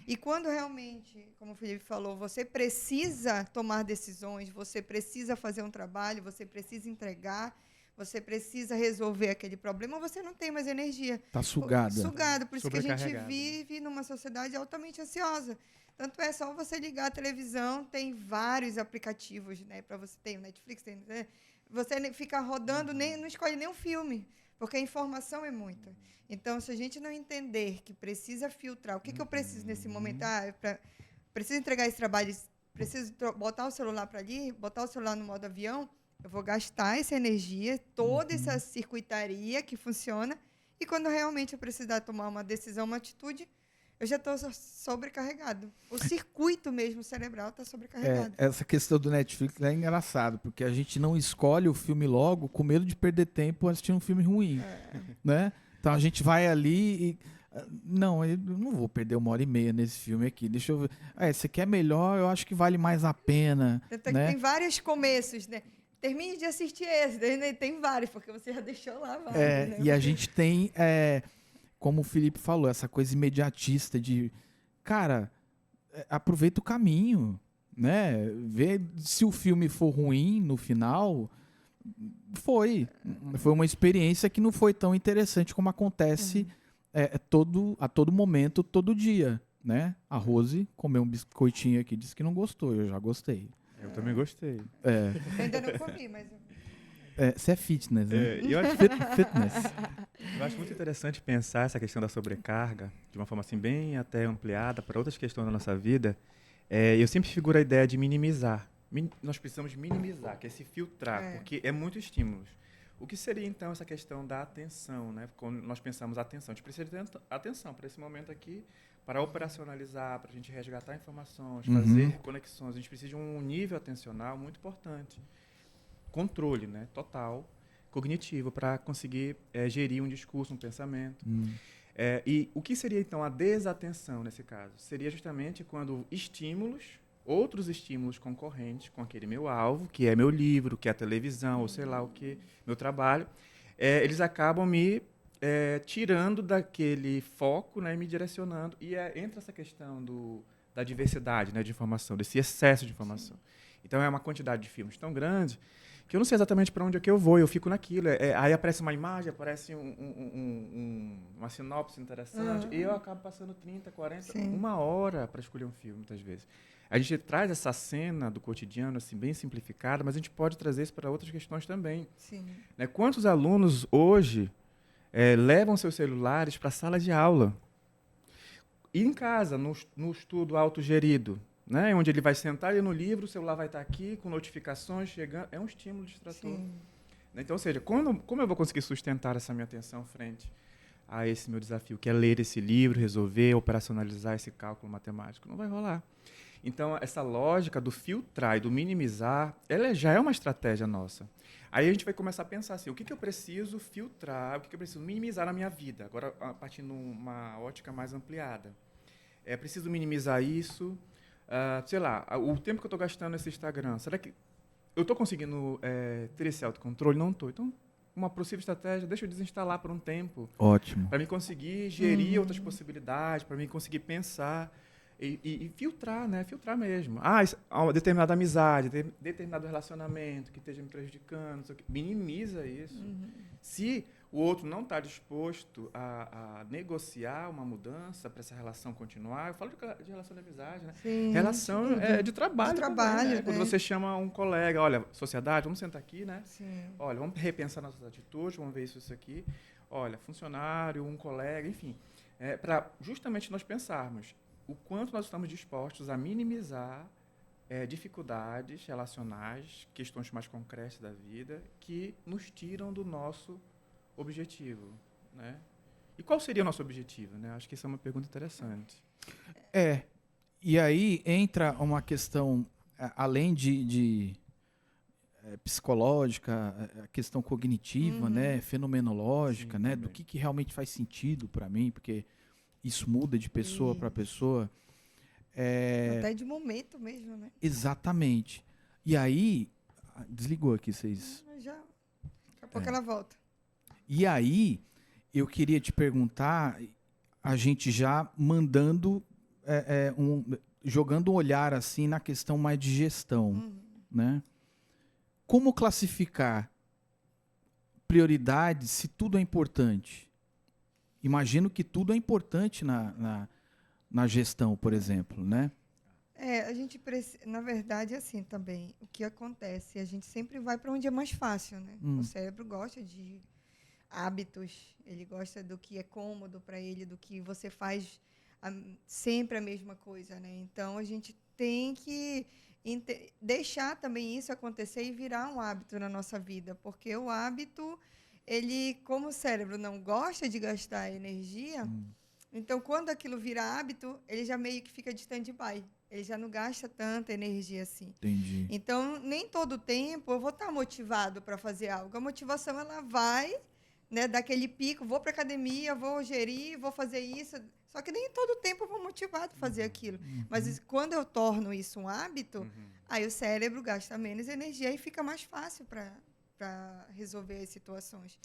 S2: E quando realmente, como o Felipe falou, você precisa tomar decisões, você precisa fazer um trabalho, você precisa entregar, você precisa resolver aquele problema, você não tem mais energia.
S1: Está sugada.
S2: Sugado. Por isso que a gente vive numa sociedade altamente ansiosa. Tanto é só você ligar a televisão, tem vários aplicativos, né? Para você ter o Netflix, você fica rodando, não escolhe nenhum filme, porque a informação é muita. Então, se a gente não entender que precisa filtrar, o que eu preciso nesse momento? Preciso entregar esse trabalho, preciso botar o celular para ali, botar o celular no modo avião, eu vou gastar essa energia, toda essa circuitaria que funciona, e quando realmente eu precisar tomar uma decisão, uma atitude, eu já estou sobrecarregado. O circuito mesmo cerebral está sobrecarregado.
S1: Essa questão do Netflix é engraçado, porque a gente não escolhe o filme logo com medo de perder tempo assistindo um filme ruim. Né? Então a gente vai ali e Não, eu não vou perder 1h30 nesse filme aqui. Deixa eu ver. Esse aqui é melhor, eu acho que vale mais a pena.
S2: Tanto é que
S1: Né?
S2: tem vários começos, né? Termine de assistir esse, daí tem vários, porque você já deixou lá vários, né?
S1: E a gente tem, como o Felipe falou, essa coisa imediatista de, cara, aproveita o caminho, né? Vê se o filme for ruim no final, foi uma experiência que não foi tão interessante como acontece a todo momento, todo dia, né? A Rose comeu um biscoitinho aqui, disse que não gostou, eu já gostei.
S3: Eu também gostei.
S2: Eu ainda não comi, mas...
S1: Você é fitness, né?
S3: Eu acho
S1: Fitness.
S3: Eu acho muito interessante pensar essa questão da sobrecarga de uma forma assim bem até ampliada para outras questões da nossa vida. Eu sempre figuro a ideia de minimizar. Nós precisamos minimizar, que é se filtrar, porque é muito estímulos. O que seria então essa questão da atenção, né? Quando nós pensamos atenção, a gente precisa ter atenção para esse momento aqui, para operacionalizar, para a gente resgatar informações, fazer conexões. A gente precisa de um nível atencional muito importante. Controle, né, total, cognitivo, para conseguir gerir um discurso, um pensamento. E o que seria, então, a desatenção nesse caso? Seria justamente quando outros estímulos concorrentes com aquele meu alvo, que é meu livro, que é a televisão, ou sei lá o que, meu trabalho, eles acabam me tirando daquele foco, né, e me direcionando. E entra essa questão da diversidade, né, de informação, desse excesso de informação. Então, é uma quantidade de filmes tão grande que eu não sei exatamente para onde é que eu vou, eu fico naquilo. Aí aparece uma imagem, aparece uma sinopse interessante, e eu acabo passando 30, 40, uma hora para escolher um filme, muitas vezes. A gente traz essa cena do cotidiano assim, bem simplificada, mas a gente pode trazer isso para outras questões também.
S2: Sim.
S3: Né? Quantos alunos hoje levam seus celulares para a sala de aula? E em casa, no estudo autogerido, né? Onde ele vai sentar ali no livro, o celular vai estar aqui, com notificações chegando. É um estímulo distrator. Então, ou seja, como eu vou conseguir sustentar essa minha atenção frente a esse meu desafio, que é ler esse livro, resolver, operacionalizar esse cálculo matemático? Não vai rolar. Então, essa lógica do filtrar e do minimizar, ela já é uma estratégia nossa. Aí a gente vai começar a pensar assim, o que eu preciso filtrar, o que eu preciso minimizar na minha vida? Agora, a partir de uma ótica mais ampliada. Preciso minimizar isso, sei lá, o tempo que eu estou gastando nesse Instagram, será que eu estou conseguindo ter esse autocontrole? Não estou. Então, uma possível estratégia, deixa eu desinstalar por um tempo.
S1: Ótimo.
S3: Para mim conseguir gerir outras possibilidades, para mim conseguir pensar e filtrar, né? Filtrar mesmo. Uma determinada amizade, determinado relacionamento que esteja me prejudicando, minimiza isso. Se o outro não está disposto a negociar uma mudança para essa relação continuar, eu falo de relação de amizade, né?
S2: Sim,
S3: relação de trabalho.
S2: De trabalho,
S3: também, né?
S2: né?
S3: Quando você chama um colega, olha, sociedade, vamos sentar aqui, né?
S2: Sim.
S3: Olha, vamos repensar nossas atitudes, vamos ver isso aqui. Olha, funcionário, um colega, enfim. Para justamente nós pensarmos o quanto nós estamos dispostos a minimizar dificuldades relacionais, questões mais concretas da vida, que nos tiram do nosso objetivo, né? E qual seria o nosso objetivo, né? Acho que isso é uma pergunta interessante.
S1: E aí entra uma questão, além de psicológica, a questão cognitiva, né, fenomenológica, né, do que realmente faz sentido para mim, porque isso muda de pessoa para pessoa.
S2: Até de momento mesmo, né?
S1: Exatamente. E aí, desligou aqui, vocês...
S2: Daqui a pouco ela volta.
S1: E aí, eu queria te perguntar, a gente já mandando, jogando um olhar assim na questão mais de gestão, né? Como classificar prioridades se tudo é importante? Imagino que tudo é importante na gestão, por exemplo, né?
S2: A gente na verdade, assim também, o que acontece, a gente sempre vai para onde é mais fácil, né? O cérebro gosta de hábitos, ele gosta do que é cômodo para ele, do que você faz sempre a mesma coisa, né? Então, a gente tem que deixar também isso acontecer e virar um hábito na nossa vida, porque o hábito, ele, como o cérebro não gosta de gastar energia, então, quando aquilo vira hábito, ele já meio que fica de stand-by. Ele já não gasta tanta energia assim.
S1: Entendi.
S2: Então, nem todo tempo eu vou estar motivado para fazer algo. A motivação, ela vai, né, daquele pico, vou para academia, vou gerir, vou fazer isso. Só que nem todo tempo eu vou motivado a fazer aquilo. Mas quando eu torno isso um hábito, aí o cérebro gasta menos energia e fica mais fácil para resolver as situações.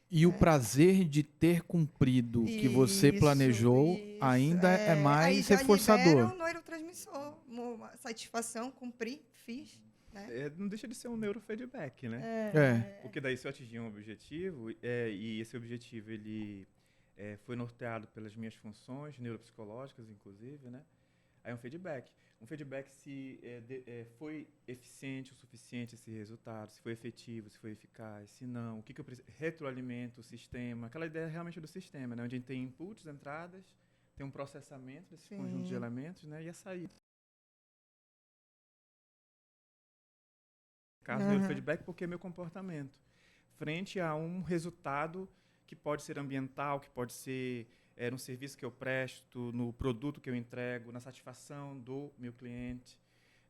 S1: E o prazer de ter cumprido o que você planejou ainda é mais
S2: aí já
S1: reforçador.
S2: libera um neurotransmissor, uma satisfação, cumpri, fiz. Né?
S3: Não deixa de ser um neurofeedback, né? Porque daí se eu atingir um objetivo, e esse objetivo ele foi norteado pelas minhas funções neuropsicológicas, inclusive, né? Aí é um feedback. Um feedback se foi eficiente o suficiente esse resultado, se foi efetivo, se foi eficaz, se não, o que eu preciso, retroalimento o sistema, aquela ideia realmente do sistema, né? Onde a gente tem inputs, entradas, tem um processamento desse conjunto de elementos, né? E a saída. Caso do feedback, porque é meu comportamento. Frente a um resultado que pode ser ambiental, que pode ser no serviço que eu presto, no produto que eu entrego, na satisfação do meu cliente,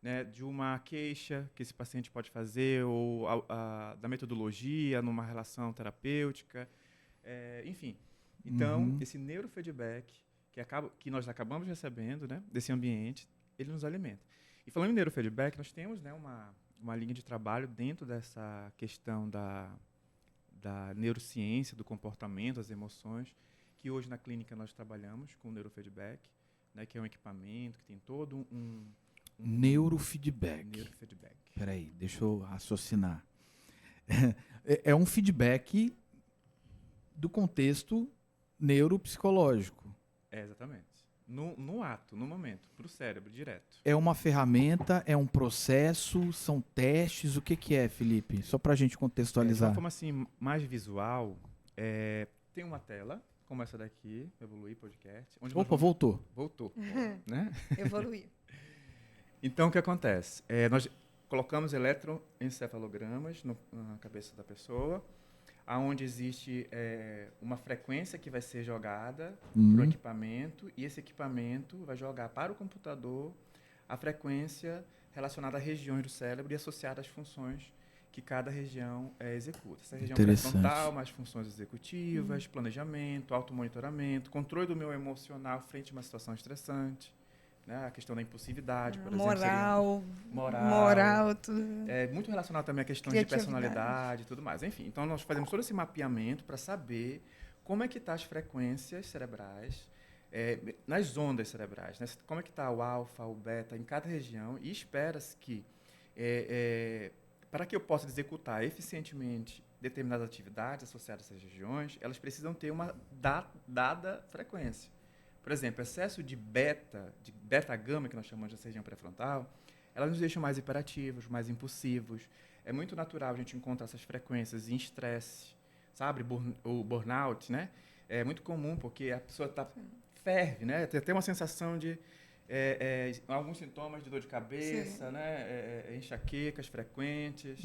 S3: né, de uma queixa que esse paciente pode fazer, ou da metodologia numa relação terapêutica, enfim. Então, esse neurofeedback que nós acabamos recebendo, né, desse ambiente, ele nos alimenta. E falando em neurofeedback, nós temos, né, uma linha de trabalho dentro dessa questão da neurociência, do comportamento, das emoções, que hoje na clínica nós trabalhamos com o neurofeedback, né, que é um equipamento que tem todo um
S1: Neurofeedback.
S3: Neurofeedback.
S1: Peraí, deixa eu raciocinar. É um feedback do contexto neuropsicológico.
S3: Exatamente. No ato, no momento, para o cérebro, direto.
S1: É uma ferramenta, é um processo, são testes, o que é, Felipe? Só para a gente contextualizar.
S3: De uma forma assim, mais visual, tem uma tela, como essa daqui, Evoluir Podcast.
S1: Opa, voltou.
S3: Voltou, né?
S2: Evoluir.
S3: Então, o que acontece? Nós colocamos eletroencefalogramas na cabeça da pessoa, onde existe uma frequência que vai ser jogada para o equipamento, e esse equipamento vai jogar para o computador a frequência relacionada a regiões do cérebro e associada às funções que cada região executa. Essa região pré-frontal, mais funções executivas, planejamento, automonitoramento, controle do meu emocional frente a uma situação estressante, né? A questão da impulsividade, por exemplo.
S2: Moral, tudo.
S3: Muito relacionado também à questão de personalidade e tudo mais. Enfim, então nós fazemos todo esse mapeamento para saber como é que estão as frequências cerebrais, nas ondas cerebrais, né? Como é que está o alfa, o beta em cada região, e espera-se que para que eu possa executar eficientemente determinadas atividades associadas a essas regiões, elas precisam ter uma dada frequência. Por exemplo, excesso de beta-gama, que nós chamamos dessa região pré-frontal, elas nos deixam mais hiperativos, mais impulsivos. É muito natural a gente encontrar essas frequências em estresse, sabe? O burnout, né? É muito comum, porque a pessoa ferve, né? Tem uma sensação de alguns sintomas de dor de cabeça, né? Enxaquecas frequentes,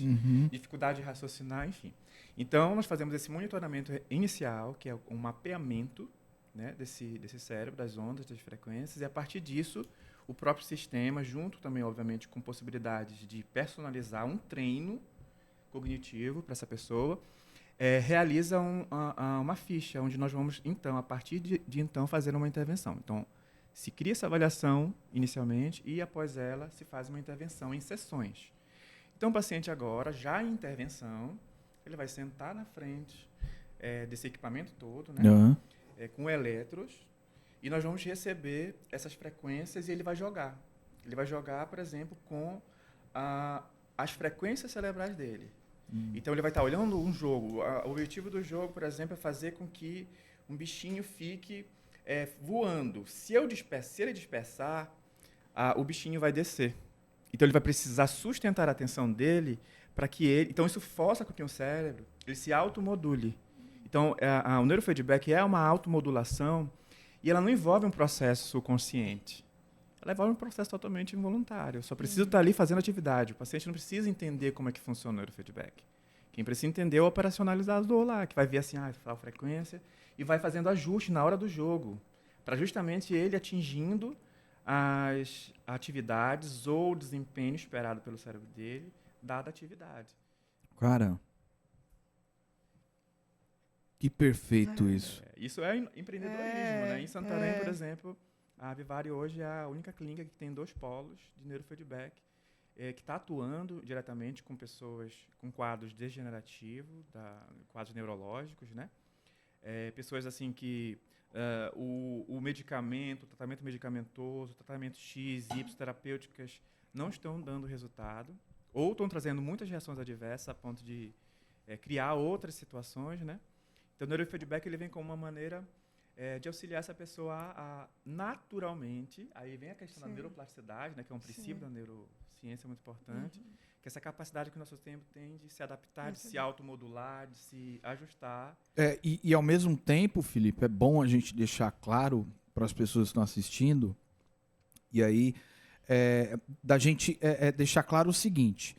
S3: dificuldade de raciocinar, enfim. Então, nós fazemos esse monitoramento inicial, que é um mapeamento, né, desse cérebro, das ondas, das frequências, e a partir disso, o próprio sistema, junto também, obviamente, com possibilidades de personalizar um treino cognitivo para essa pessoa, realiza uma ficha, onde nós vamos, então, a partir de então, fazer uma intervenção. Então, se cria essa avaliação inicialmente e, após ela, se faz uma intervenção em sessões. Então, o paciente agora, já em intervenção, ele vai sentar na frente desse equipamento todo, né? Com elétrons, e nós vamos receber essas frequências e ele vai jogar. Ele vai jogar, por exemplo, com as frequências cerebrais dele. Então, ele vai estar olhando um jogo. O objetivo do jogo, por exemplo, é fazer com que um bichinho fique voando. Se ele dispersar, o bichinho vai descer. Então, ele vai precisar sustentar a atenção dele para que ele... Então, isso força com que o cérebro ele se automodule. Então, o neurofeedback é uma automodulação e ela não envolve um processo consciente. Ela envolve um processo totalmente involuntário. Eu só preciso estar ali fazendo atividade. O paciente não precisa entender como é que funciona o neurofeedback. Quem precisa entender é o operacionalizador lá, que vai ver assim, tal frequência, e vai fazendo ajuste na hora do jogo, para justamente ele atingindo as atividades ou o desempenho esperado pelo cérebro dele, dada a atividade.
S1: Cara, Que perfeito isso.
S3: Isso é empreendedorismo, né? Em Santarém, por exemplo, a Vivari hoje é a única clínica que tem 2 polos de neurofeedback, que está atuando diretamente com pessoas com quadros degenerativos, quadros neurológicos, né? Pessoas assim que o medicamento, o tratamento medicamentoso, o tratamento X, Y, terapêuticas não estão dando resultado, ou estão trazendo muitas reações adversas a ponto de criar outras situações, né? Então, o neurofeedback ele vem como uma maneira de auxiliar essa pessoa a naturalmente, aí vem a questão da neuroplasticidade, né, que é um princípio da neurociência muito importante, que é essa capacidade que o nosso tempo tem de se adaptar, de se automodular, de se ajustar.
S1: E ao mesmo tempo, Felipe, é bom a gente deixar claro para as pessoas que estão assistindo, e aí, da gente deixar claro o seguinte,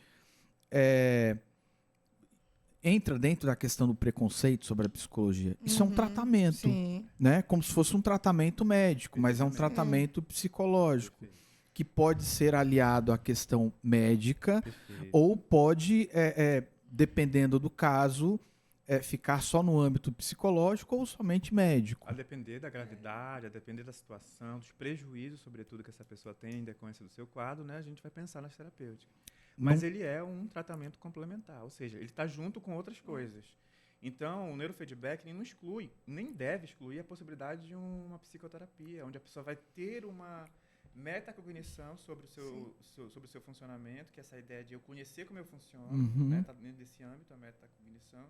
S1: entra dentro da questão do preconceito sobre a psicologia. Isso é um tratamento, né? Como se fosse um tratamento médico, mas é um tratamento psicológico, que pode ser aliado à questão médica, ou pode, dependendo do caso, ficar só no âmbito psicológico ou somente médico.
S3: A depender da gravidade, a depender da situação, dos prejuízos, sobretudo, que essa pessoa tem em decorrência do seu quadro, né? A gente vai pensar nas terapêuticas. Mas ele é um tratamento complementar, ou seja, ele está junto com outras coisas. Então, o neurofeedback ele não exclui, nem deve excluir a possibilidade de uma psicoterapia, onde a pessoa vai ter uma metacognição sobre o seu funcionamento, que é essa ideia de eu conhecer como eu funciono, né? Tá dentro desse âmbito, a metacognição.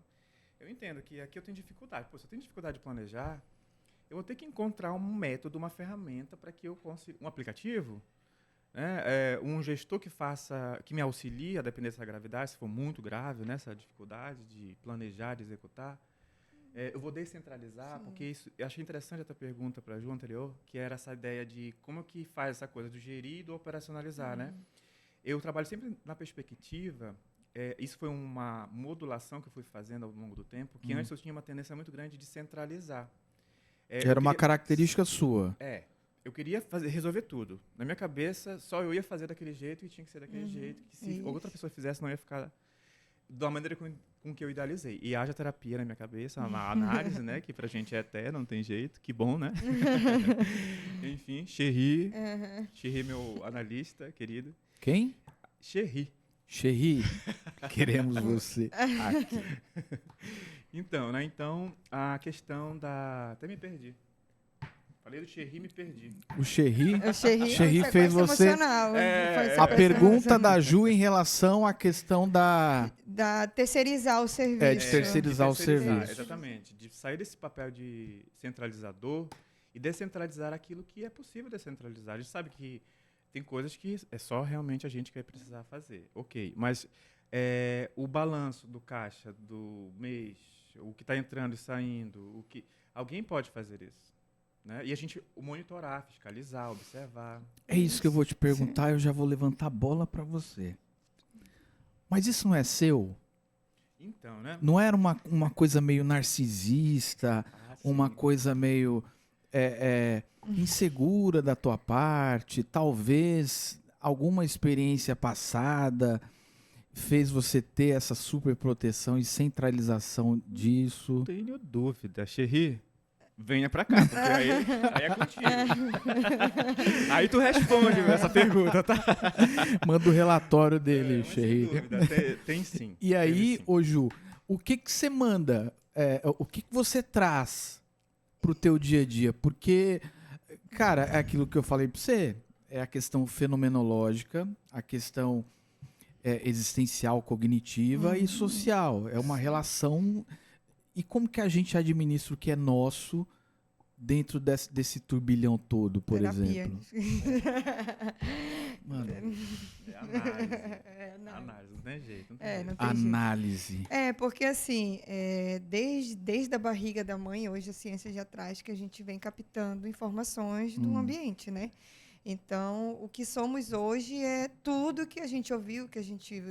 S3: Eu entendo que aqui eu tenho dificuldade. Se eu tenho dificuldade de planejar, eu vou ter que encontrar um método, uma ferramenta para que eu consiga... Um aplicativo... um gestor que me auxilie a depender dessa gravidade, se for muito grave, né, essa dificuldade de planejar, de executar. Eu vou descentralizar, porque isso, eu achei interessante a tua pergunta para a Ju anterior, que era essa ideia de como que faz essa coisa do gerir e do operacionalizar. Né? Eu trabalho sempre na perspectiva, isso foi uma modulação que eu fui fazendo ao longo do tempo, que antes eu tinha uma tendência muito grande de centralizar.
S1: Era uma característica sua.
S3: Eu queria resolver tudo. Na minha cabeça, só eu ia fazer daquele jeito e tinha que ser daquele jeito. Que se outra pessoa fizesse, não ia ficar da maneira com que eu idealizei. E haja terapia na minha cabeça, uma análise, né? Que pra gente é eterna, não tem jeito. Que bom, né? Enfim, Xerri, meu analista querido.
S1: Quem?
S3: Xerri.
S1: Xerri, queremos você aqui.
S3: Então, né? Então, a questão da... Até me perdi. Falei do Xerri e me perdi.
S1: O Xerri fez você...
S2: Emocional,
S1: a pergunta da Ju em relação à questão da
S2: terceirizar o serviço.
S1: De terceirizar o serviço.
S3: Exatamente. De sair desse papel de centralizador e descentralizar aquilo que é possível descentralizar. A gente sabe que tem coisas que é só realmente a gente que vai precisar fazer. Ok, mas o balanço do caixa do mês, o que está entrando e saindo, alguém pode fazer isso. Né? E a gente monitorar, fiscalizar, observar.
S1: É isso que eu vou te perguntar, eu já vou levantar a bola para você. Mas isso não é seu?
S3: Então, né?
S1: Não era uma coisa meio narcisista, uma coisa meio insegura da tua parte? Talvez alguma experiência passada fez você ter essa super proteção e centralização disso?
S3: Não tenho dúvida, Xerri. Venha pra cá, porque aí é contigo. Aí tu responde essa pergunta, tá?
S1: Manda o relatório dele, Xerri.
S3: Sem dúvida, tem sim.
S1: E aí, ô Ju, o que você manda? O que você traz pro teu dia a dia? Porque, cara, é aquilo que eu falei pra você, é a questão fenomenológica, a questão existencial, cognitiva e social. É uma relação... E como que a gente administra o que é nosso dentro desse turbilhão todo, por exemplo? Mano.
S3: Análise, não tem jeito.
S1: Análise.
S2: Porque assim, desde a barriga da mãe, hoje a ciência já traz que a gente vem captando informações do ambiente, né? Então, o que somos hoje é tudo que a gente ouviu, que a gente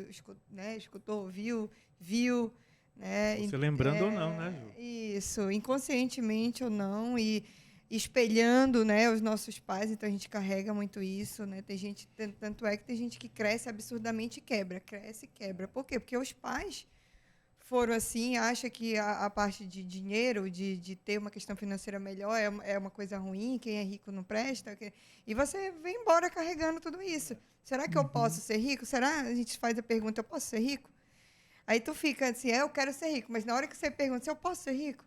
S2: escutou, ouviu, viu, né?
S3: Você lembrando ou não, né, Ju?
S2: Isso, inconscientemente ou não, e espelhando, né, os nossos pais, então a gente carrega muito isso, né? Tem gente, tanto é que tem gente que cresce absurdamente e quebra, cresce e quebra. Por quê? Porque os pais foram assim, acham que a parte de dinheiro, de ter uma questão financeira melhor é uma coisa ruim, quem é rico não presta. E você vem embora carregando tudo isso. Será que eu posso ser rico? Será? A gente faz a pergunta, eu posso ser rico? Aí tu fica assim, eu quero ser rico, mas na hora que você pergunta se eu posso ser rico,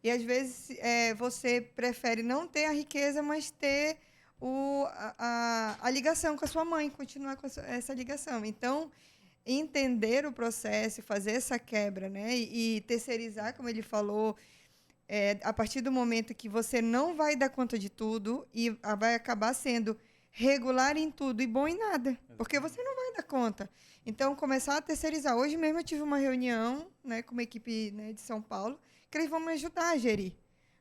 S2: e às vezes você prefere não ter a riqueza, mas ter a ligação com a sua mãe, continuar com essa ligação. Então, entender o processo, fazer essa quebra, né? E terceirizar, como ele falou, a partir do momento que você não vai dar conta de tudo e vai acabar sendo regular em tudo e bom em nada, porque você não vai dar conta. Então, começar a terceirizar. Hoje mesmo eu tive uma reunião, né, com uma equipe, né, de São Paulo, que eles vão me ajudar a gerir.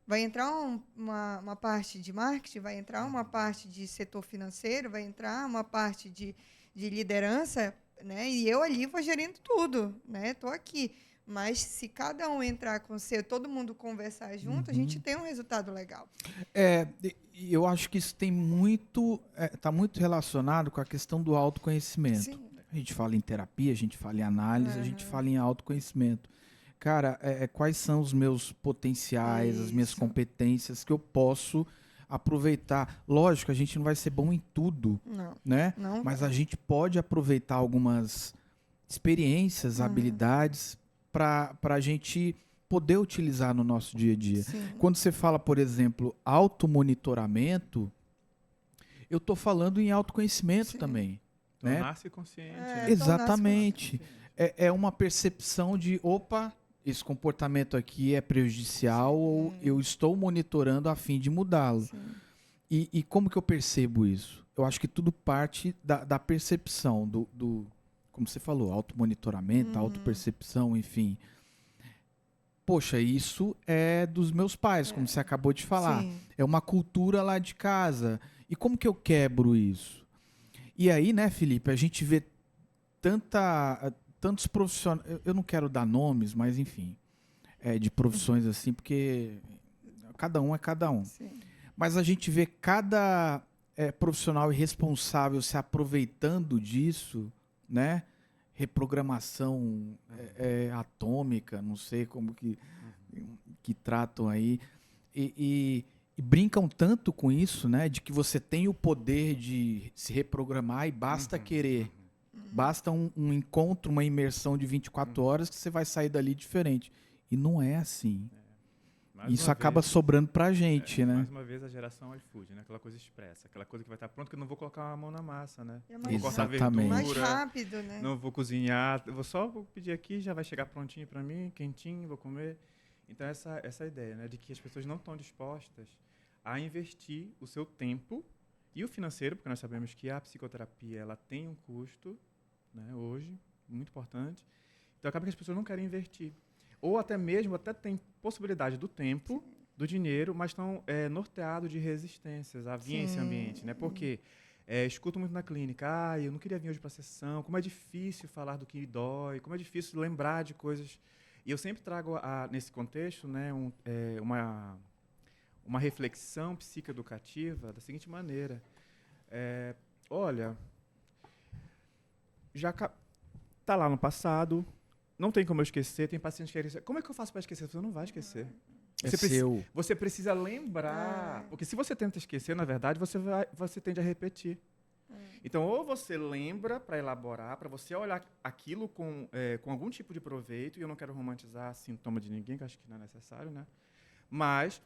S2: Vai entrar uma parte de marketing, vai entrar uma parte de setor financeiro, vai entrar uma parte de liderança, né? E eu ali vou gerindo tudo, né? Estou aqui. Mas se cada um entrar com o seu, todo mundo conversar junto, a gente tem um resultado legal.
S1: Eu acho que isso tem muito, está muito relacionado com a questão do autoconhecimento.
S2: Sim.
S1: A gente fala em terapia, a gente fala em análise, a gente fala em autoconhecimento. Cara, quais são os meus potenciais, as minhas competências que eu posso aproveitar? Lógico, a gente não vai ser bom em tudo, né?
S2: Não.
S1: Mas a gente pode aproveitar algumas experiências, habilidades para a gente poder utilizar no nosso dia a dia.
S2: Sim.
S1: Quando você fala, por exemplo, automonitoramento, eu estou falando em autoconhecimento também. Né?
S3: Tornar-se consciente.
S1: Exatamente. É uma percepção de, opa, esse comportamento aqui é prejudicial ou eu estou monitorando a fim de mudá-lo. E como que eu percebo isso? Eu acho que tudo parte da percepção, do como você falou, automonitoramento, autopercepção, enfim. Poxa, isso é dos meus pais, como você acabou de falar.
S2: Sim.
S1: É uma cultura lá de casa. E como que eu quebro isso? E aí, né, Felipe, a gente vê tantos profissionais, eu não quero dar nomes, mas enfim, de profissões assim, porque cada um é cada um.
S2: Sim.
S1: Mas a gente vê cada profissional irresponsável se aproveitando disso, né? Reprogramação atômica, não sei como que tratam aí, e brincam tanto com isso, né? De que você tem o poder de se reprogramar e basta querer. Basta um encontro, uma imersão de 24 horas que você vai sair dali diferente. E não é assim. Isso acaba sobrando pra gente, né?
S3: Mais uma vez a geração iFood, né? Aquela coisa expressa, aquela coisa que vai estar pronta que eu não vou colocar a mão na massa, né?
S2: Mais
S3: vou cortar
S1: Exatamente.
S3: verdura,
S2: mais rápido, né?
S3: não vou cozinhar, vou pedir aqui, já vai chegar prontinho para mim, quentinho, vou comer. Então essa ideia, né, de que as pessoas não estão dispostas a investir o seu tempo e o financeiro, porque nós sabemos que a psicoterapia ela tem um custo, né, hoje, muito importante. Então acaba que as pessoas não querem investir. Ou até mesmo tem possibilidade do tempo, do dinheiro, mas estão norteados de resistências a vir a esse ambiente. Né? Porque escuto muito na clínica, eu não queria vir hoje para a sessão, como é difícil falar do que dói, como é difícil lembrar de coisas. E eu sempre trago, nesse contexto, né, uma reflexão psicoeducativa da seguinte maneira. Olha, já está lá no passado, não tem como eu esquecer, tem pacientes que querem esquecer. Como é que eu faço para esquecer? Você não vai esquecer. Você precisa lembrar. Porque se você tenta esquecer, na verdade, você tende a repetir. Então, ou você lembra para elaborar, para você olhar aquilo com algum tipo de proveito, e eu não quero romantizar sintoma de ninguém, que eu acho que não é necessário, né? Mas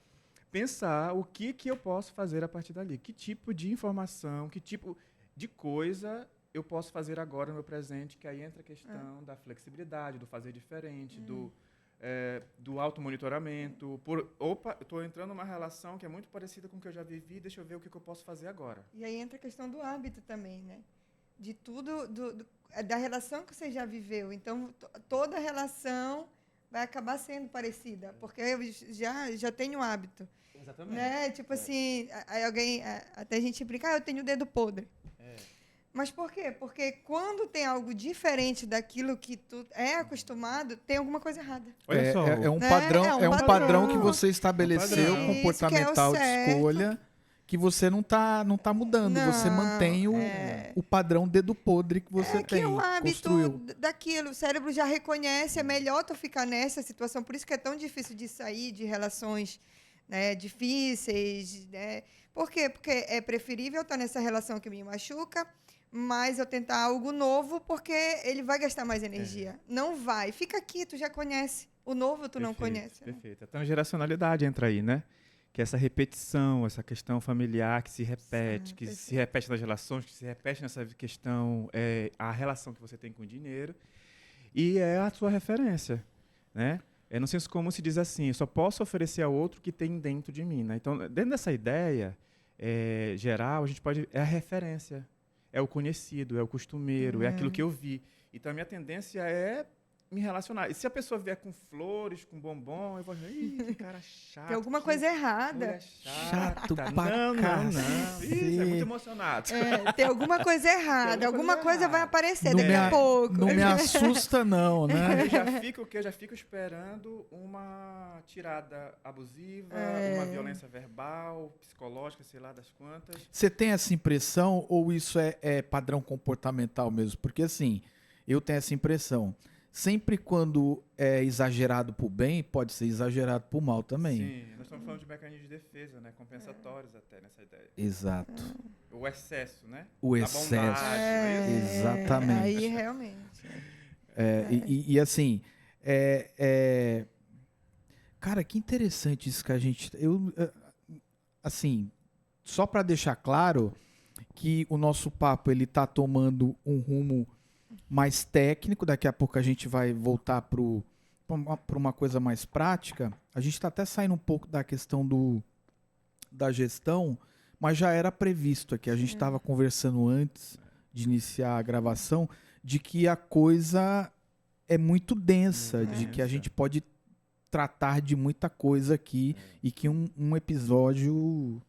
S3: pensar o que eu posso fazer a partir dali. Que tipo de informação, que tipo de coisa eu posso fazer agora no meu presente, que aí entra a questão da flexibilidade, do fazer diferente, do automonitoramento. Opa, eu estou entrando numa relação que é muito parecida com o que eu já vivi, deixa eu ver o que eu posso fazer agora.
S2: E aí entra a questão do hábito também, né? De tudo, da relação que você já viveu. Então, toda relação vai acabar sendo parecida, porque eu já tenho hábito.
S3: Exatamente.
S2: Né? Tipo assim, aí até a gente brinca, eu tenho o dedo podre. Mas por quê? Porque quando tem algo diferente daquilo que tu é acostumado, tem alguma coisa errada.
S3: Olha só,
S1: um padrão que você estabeleceu,
S2: Isso,
S1: comportamental
S2: que é o
S1: de escolha, que você não tá mudando, você
S2: Não,
S1: mantém o padrão dedo podre que você
S2: que
S1: tem,
S2: é um hábito
S1: construiu.
S2: daquilo, o cérebro já reconhece, é melhor tu ficar nessa situação, por isso que é tão difícil de sair de relações, né, difíceis, né? Por quê? Porque é preferível estar nessa relação que me machuca, mas eu tentar algo novo, porque ele vai gastar mais energia. Não vai, fica aqui, tu já conhece. O novo tu não conhece. Né?
S3: Perfeito. Até a geracionalidade entra aí, né? Que é essa repetição, essa questão familiar que se repete, que se repete nas relações, que se repete nessa questão, a relação que você tem com o dinheiro, e é a sua referência, né? No senso comum se diz assim, eu só posso oferecer ao outro o que tem dentro de mim, né? Então, dentro dessa ideia geral, a gente pode... É a referência, é o conhecido, é o costumeiro, é aquilo que eu vi. Então, a minha tendência é me relacionar. E se a pessoa vier com flores, com bombom, eu vou dizer, ih, que cara chato.
S2: Tem alguma coisa errada.
S1: Chato pra
S3: não.
S1: cacete.
S3: Ih, é muito emocionado.
S2: Tem alguma coisa errada. Alguma coisa vai aparecer daqui a pouco.
S1: Não me assusta, não, né?
S3: Eu já fico esperando uma tirada abusiva, uma violência verbal, psicológica, sei lá das quantas.
S1: Você tem essa impressão ou isso é padrão comportamental mesmo? Porque assim, eu tenho essa impressão. Sempre quando é exagerado pro bem, pode ser exagerado pro mal também.
S3: Sim, nós estamos falando de mecanismos de defesa, né? Compensatórios até nessa ideia.
S1: Exato.
S3: O excesso, né?
S1: O
S3: A
S1: excesso.
S3: bondade,
S1: exatamente.
S2: Aí realmente.
S1: E assim, cara, que interessante isso que a gente... assim, só para deixar claro que o nosso papo ele tá tomando um rumo mais técnico, daqui a pouco a gente vai voltar para uma coisa mais prática. A gente está até saindo um pouco da questão da gestão, mas já era previsto aqui. A gente estava conversando antes de iniciar a gravação de que a coisa é muito densa, de que a gente pode tratar de muita coisa aqui e que um episódio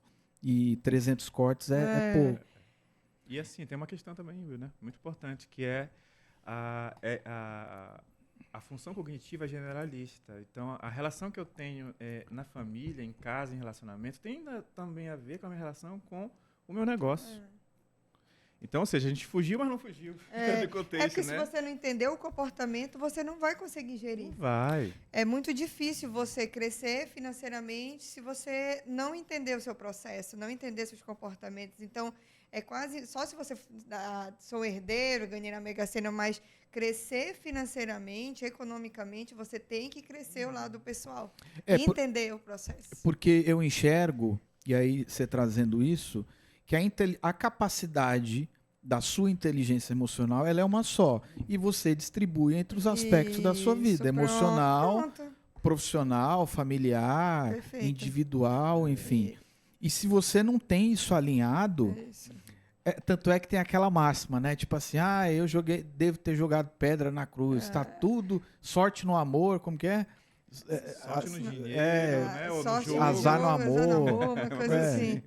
S1: e 300 cortes é pouco.
S3: E assim, tem uma questão também, né, muito importante, que é a função cognitiva generalista. Então, a relação que eu tenho na família, em casa, em relacionamento, tem também a ver com a minha relação com o meu negócio. Então, ou seja, a gente fugiu, mas não fugiu do contexto,
S2: porque
S3: né?
S2: se você não entender o comportamento, você não vai conseguir gerir.
S3: Não vai.
S2: É muito difícil você crescer financeiramente se você não entender o seu processo, não entender seus comportamentos. Então, é quase... Só se você sou herdeiro, ganhei na Mega Sena, mas crescer financeiramente, economicamente, você tem que crescer o lado pessoal. E entender o processo.
S1: Porque eu enxergo, e aí você trazendo isso, que a capacidade da sua inteligência emocional ela é uma só. E você distribui entre os aspectos da sua vida. Emocional, profissional, familiar, individual, enfim. E se você não tem isso alinhado... tanto é que tem aquela máxima, né? Tipo assim, eu devo ter jogado pedra na cruz. Tá tudo... Sorte no amor, como que é?
S3: Sorte no dinheiro, né? Ou no jogo.
S1: Azar no amor.
S2: Uma coisa assim.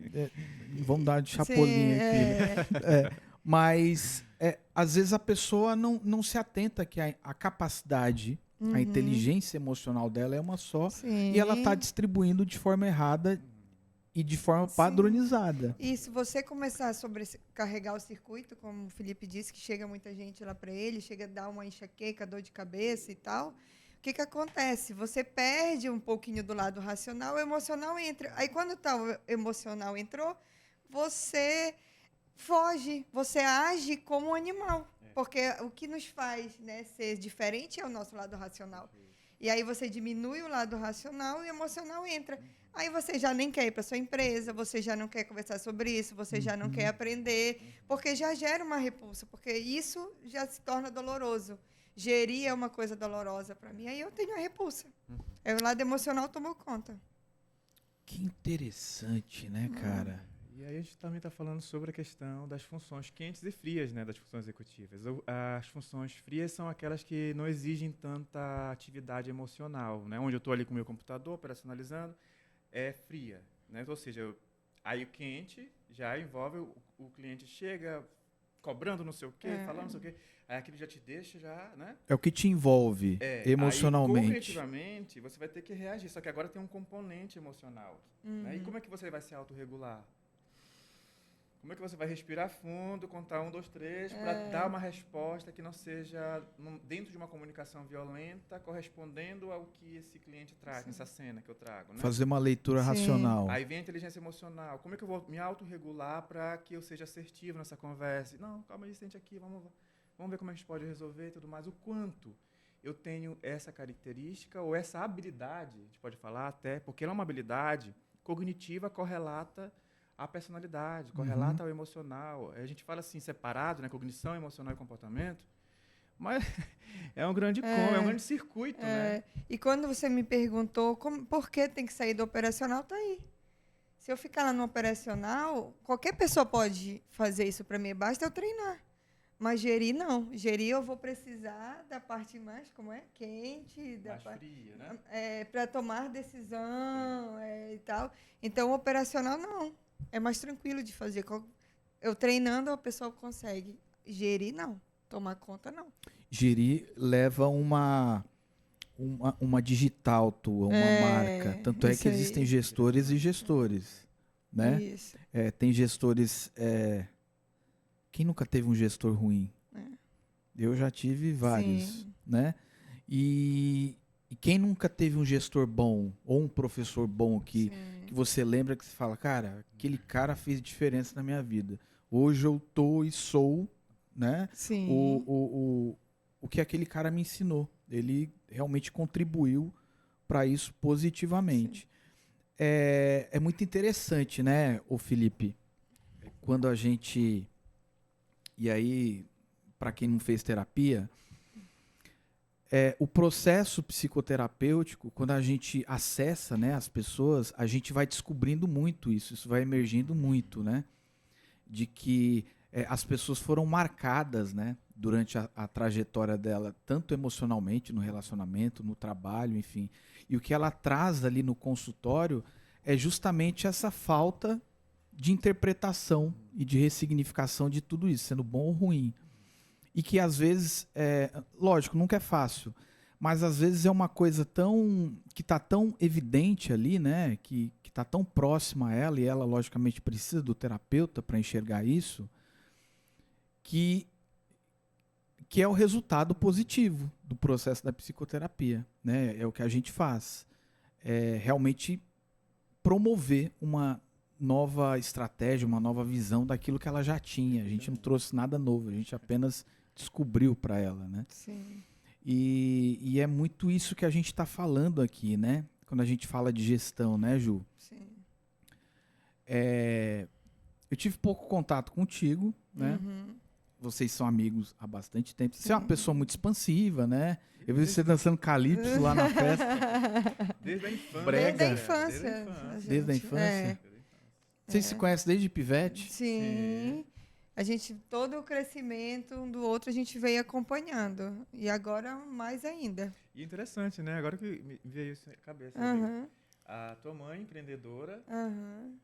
S1: Vamos dar de chapolim aqui. Mas, às vezes, a pessoa não se atenta que a capacidade, a inteligência emocional dela é uma só.
S2: Sim.
S1: E ela está distribuindo de forma errada e de forma padronizada.
S2: E se você começar a sobrecarregar o circuito, como o Felipe disse, que chega muita gente lá para ele, chega a dar uma enxaqueca, dor de cabeça e tal, o que acontece? Você perde um pouquinho do lado racional, o emocional entra. Aí, quando o emocional entrou, você foge, você age como um animal. Porque o que nos faz, né, ser diferente é o nosso lado racional. E aí você diminui o lado racional e o emocional entra. Aí você já nem quer ir para sua empresa, você já não quer conversar sobre isso, você já não quer aprender, porque já gera uma repulsa, porque isso já se torna doloroso. Gerir é uma coisa dolorosa para mim, aí eu tenho a repulsa. Aí o lado emocional tomou conta.
S1: Que interessante, né, cara?
S3: E aí a gente também está falando sobre a questão das funções quentes e frias, né, das funções executivas. As funções frias são aquelas que não exigem tanta atividade emocional, né? Onde eu estou ali com o meu computador, operacionalizando, é fria, né? Ou seja, aí o quente já envolve o cliente chega cobrando não sei o quê, falando não sei o quê, aí aquilo já te deixa já, né?
S1: É o que te envolve emocionalmente.
S3: Aí, cognitivamente, você vai ter que reagir, só que agora tem um componente emocional. Né? E como é que você vai se autorregular? Como é que você vai respirar fundo, contar 1, 2, 3, para dar uma resposta que não seja dentro de uma comunicação violenta, correspondendo ao que esse cliente traz, nessa cena que eu trago, né?
S1: Fazer uma leitura racional.
S3: Aí vem a inteligência emocional. Como é que eu vou me autorregular para que eu seja assertivo nessa conversa? Não, calma aí, sente aqui, vamos ver como a gente pode resolver e tudo mais. O quanto eu tenho essa característica ou essa habilidade, a gente pode falar até, porque ela é uma habilidade cognitiva correlata à personalidade, correlata ao emocional. A gente fala assim, separado, né, cognição, emocional e comportamento, mas é um grande é um grande circuito, né?
S2: E quando você me perguntou por que tem que sair do operacional, tá aí. Se eu ficar lá no operacional, qualquer pessoa pode fazer isso para mim, basta eu treinar. Mas gerir, não. Gerir, eu vou precisar da parte mais, quente.
S3: Mais fria, né?
S2: Para tomar decisão e tal. Então, o operacional, não. É mais tranquilo de fazer. Eu treinando, a pessoa consegue. Gerir, não. Tomar conta, não.
S1: Gerir leva uma digital tua, uma marca. Tanto é que existem gestores e gestores, né?
S2: Isso.
S1: Tem gestores... Quem nunca teve um gestor ruim? Eu já tive vários, né? E quem nunca teve um gestor bom ou um professor bom que você lembra que você fala, cara, aquele cara fez diferença na minha vida. Hoje eu tô e sou, né?
S2: Sim.
S1: O que aquele cara me ensinou. Ele realmente contribuiu para isso positivamente. É muito interessante, né, o Felipe? Quando a gente... E aí, para quem não fez terapia, o processo psicoterapêutico, quando a gente acessa, né, as pessoas, a gente vai descobrindo muito isso vai emergindo muito, né? De que as pessoas foram marcadas, né, durante a trajetória dela, tanto emocionalmente, no relacionamento, no trabalho, enfim. E o que ela traz ali no consultório é justamente essa falta de interpretação e de ressignificação de tudo isso, sendo bom ou ruim. E que às vezes, lógico, nunca é fácil, mas às vezes é uma coisa que está tão evidente ali, né, que está tão próxima a ela, e ela logicamente precisa do terapeuta para enxergar isso, que é o resultado positivo do processo da psicoterapia, né? É o que a gente faz. É realmente promover uma nova estratégia, uma nova visão daquilo que ela já tinha. A gente não trouxe nada novo, a gente apenas descobriu para ela, né?
S2: Sim.
S1: E é muito isso que a gente está falando aqui, né? Quando a gente fala de gestão, né, Ju?
S2: Sim.
S1: Eu tive pouco contato contigo, né? Vocês são amigos há bastante tempo. Você é uma pessoa muito expansiva, né? Eu vi você dançando calypso lá na festa.
S3: Desde a infância.
S1: Brega.
S2: Desde a infância.
S1: Desde a infância? Vocês se conhecem desde pivete?
S2: Sim. A gente, todo o crescimento um do outro, a gente veio acompanhando. E agora, mais ainda.
S3: E interessante, né? Agora que me veio isso na cabeça. A tua mãe, empreendedora,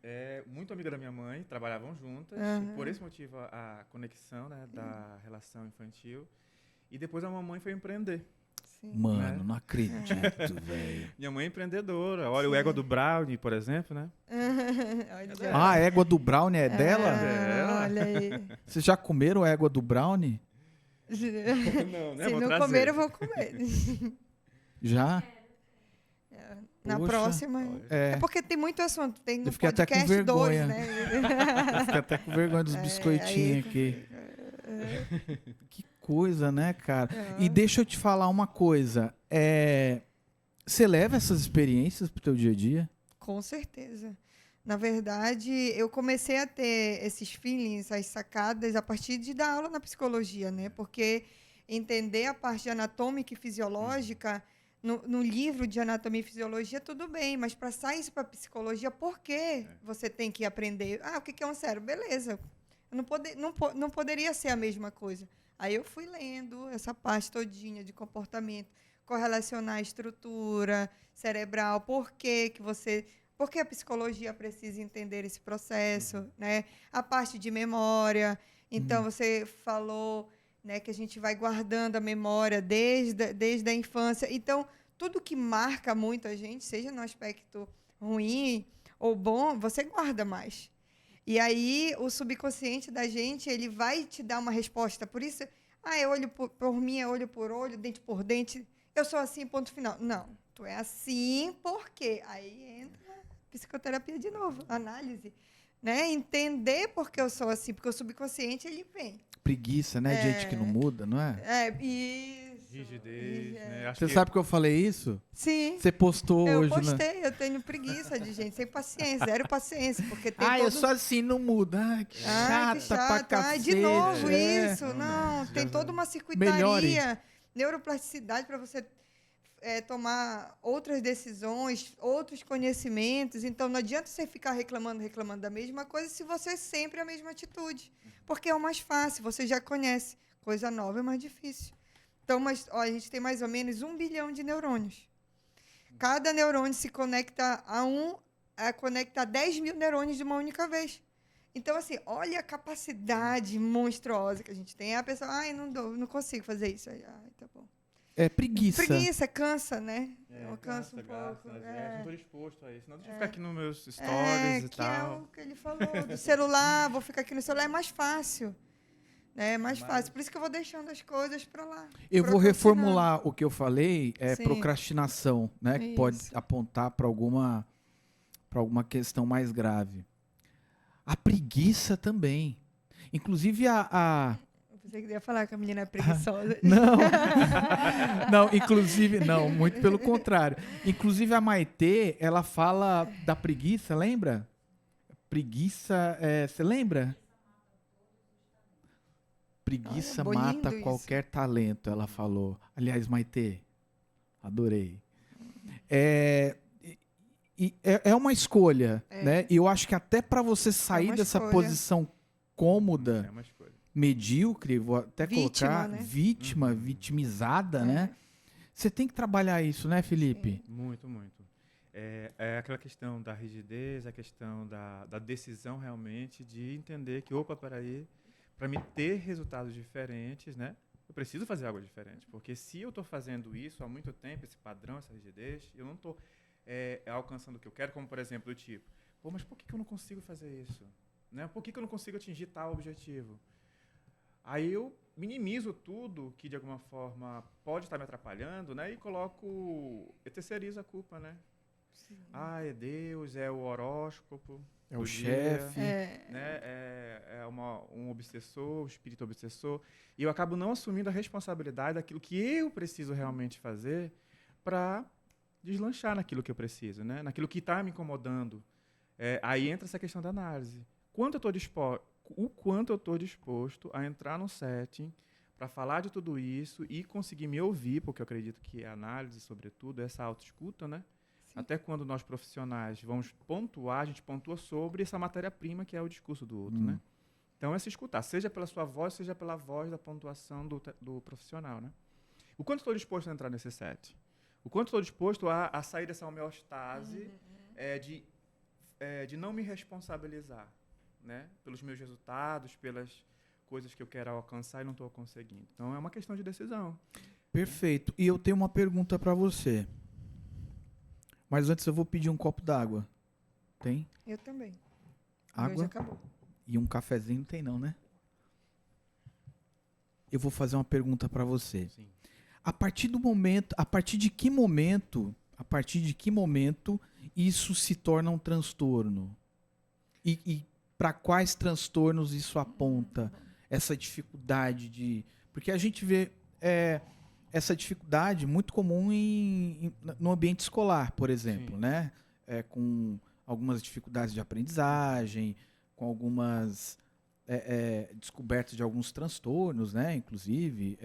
S3: é muito amiga da minha mãe, trabalhavam juntas. Por esse motivo, a conexão, né, da relação infantil. E depois a mamãe foi empreender.
S2: Sim.
S1: Mano,
S3: né?
S1: não acredito, velho.
S3: Minha mãe é empreendedora. Olha o égua do Brownie, por exemplo, né?
S1: A égua do Brownie é dela?
S2: Olha aí.
S1: Vocês já comeram a égua do Brownie?
S3: Não, né?
S2: Se
S3: Vou
S2: não
S3: trazer.
S2: comer, eu vou comer.
S1: Já?
S2: Na
S1: Poxa,
S2: próxima. É porque tem muito assunto. Tem no
S1: Eu fiquei até com
S2: podcast
S1: vergonha.
S2: 2, né?
S1: Eu fiquei até com vergonha dos biscoitinhos aqui. Que coisa, né, cara? E deixa eu te falar uma coisa. Você leva essas experiências pro teu dia a dia?
S2: Com certeza. Na verdade, eu comecei a ter esses feelings, as sacadas, a partir de dar aula na psicologia, né? Porque entender a parte anatômica e fisiológica, no livro de anatomia e fisiologia, tudo bem, mas para sair isso para psicologia, por que você tem que aprender? O que é um cérebro? Beleza. Não poderia ser a mesma coisa. Aí eu fui lendo essa parte todinha de comportamento, correlacionar a estrutura cerebral, por que a psicologia precisa entender esse processo, né? A parte de memória. Então, você falou, né, que a gente vai guardando a memória desde a infância. Então, tudo que marca muito a gente, seja no aspecto ruim ou bom, você guarda mais. E aí, o subconsciente da gente, ele vai te dar uma resposta. Por isso, é olho por mim, é olho por olho, dente por dente. Eu sou assim, ponto final. Não, tu é assim porque... Aí entra a psicoterapia de novo, análise. Né? Entender por que eu sou assim, porque o subconsciente, ele vem.
S1: Preguiça, né? Gente que não muda, não é?
S2: Isso.
S3: Rigidez, né? Acho
S1: Você
S3: que
S1: sabe que eu falei isso?
S2: Sim.
S1: Você postou
S2: Eu
S1: hoje, né?
S2: postei, eu tenho preguiça de gente, sem paciência, zero paciência, porque tem
S1: Eu
S2: todo...
S1: sou assim, não muda. Ai, que chata,
S2: Ai, que chato.
S1: pra cacete.
S2: Ai, de novo isso.
S3: Não,
S2: Tem toda uma
S1: Melhore.
S2: circuitaria, neuroplasticidade para você tomar outras decisões, outros conhecimentos. Então, não adianta você ficar reclamando da mesma coisa se você sempre a mesma atitude. Porque é o mais fácil, você já conhece. Coisa nova é mais difícil. Então, a gente tem mais ou menos 1 bilhão de neurônios. Cada neurônio se conecta conecta 10 mil neurônios de uma única vez. Então, assim, olha a capacidade monstruosa que a gente tem. A pessoa, não consigo fazer isso. Tá bom.
S1: É preguiça.
S2: Preguiça, cansa, né?
S3: Cansa
S2: um pouco.
S3: Não estou disposto a isso. Não, deixa eu ficar aqui nos meus stories e tal.
S2: É o que ele falou, do celular, vou ficar aqui no celular, é mais fácil. É mais fácil. Por isso que eu vou deixando as coisas para lá.
S1: Eu vou reformular o que eu falei,
S2: Sim.
S1: procrastinação, né? Que pode apontar para alguma questão mais grave. A preguiça também. Inclusive
S2: Você queria falar que a menina é preguiçosa.
S1: Não. Não, inclusive, não, muito pelo contrário. Inclusive a Maitê, ela fala da preguiça, lembra? Preguiça, você lembra? Preguiça mata qualquer talento, ela falou. Aliás, Maitê, adorei. É uma escolha, né? E eu acho que até para você sair dessa posição cômoda, medíocre, vou até colocar,
S2: né?
S1: vitimizada, né? Você tem que trabalhar isso, né, Felipe?
S3: Muito, muito. É aquela questão da rigidez, a questão da decisão realmente de entender que, peraí, para me ter resultados diferentes, né? Eu preciso fazer algo diferente, porque se eu estou fazendo isso há muito tempo, esse padrão, essa rigidez, eu não estou alcançando o que eu quero, como, por exemplo, o tipo, mas por que eu não consigo fazer isso? Né? Por que eu não consigo atingir tal objetivo? Aí eu minimizo tudo que, de alguma forma, pode estar me atrapalhando, né? E terceirizo a culpa, né? Sim. É Deus, é o horóscopo,
S1: é o chefe,
S3: né? Um obsessor, um espírito obsessor. E eu acabo não assumindo a responsabilidade daquilo que eu preciso realmente fazer para deslanchar naquilo que eu preciso, né? Naquilo que está me incomodando. Aí entra essa questão da análise. O quanto eu estou disposto a entrar no setting para falar de tudo isso e conseguir me ouvir, porque eu acredito que a análise, sobretudo, é essa autoescuta, né? Sim. Até quando nós profissionais vamos pontuar, a gente pontua sobre essa matéria-prima que é o discurso do outro, né? Então é se escutar, seja pela sua voz, seja pela voz da pontuação do profissional, né? O quanto estou disposto a entrar nesse set? O quanto estou disposto a sair dessa homeostase de não me responsabilizar, né? Pelos meus resultados, pelas coisas que eu quero alcançar e não estou conseguindo. Então é uma questão de decisão.
S1: Perfeito. E eu tenho uma pergunta para você. Mas antes eu vou pedir um copo d'água. Tem?
S2: Eu também.
S1: Água?
S2: Já acabou.
S1: E um cafezinho não tem não, né? Eu vou fazer uma pergunta para você.
S3: Sim.
S1: A partir de que momento isso se torna um transtorno? E para quais transtornos isso aponta? Essa dificuldade de... Porque a gente vê essa dificuldade muito comum no ambiente escolar, por exemplo, né? Com algumas dificuldades de aprendizagem, com algumas descobertas de alguns transtornos, né? Inclusive,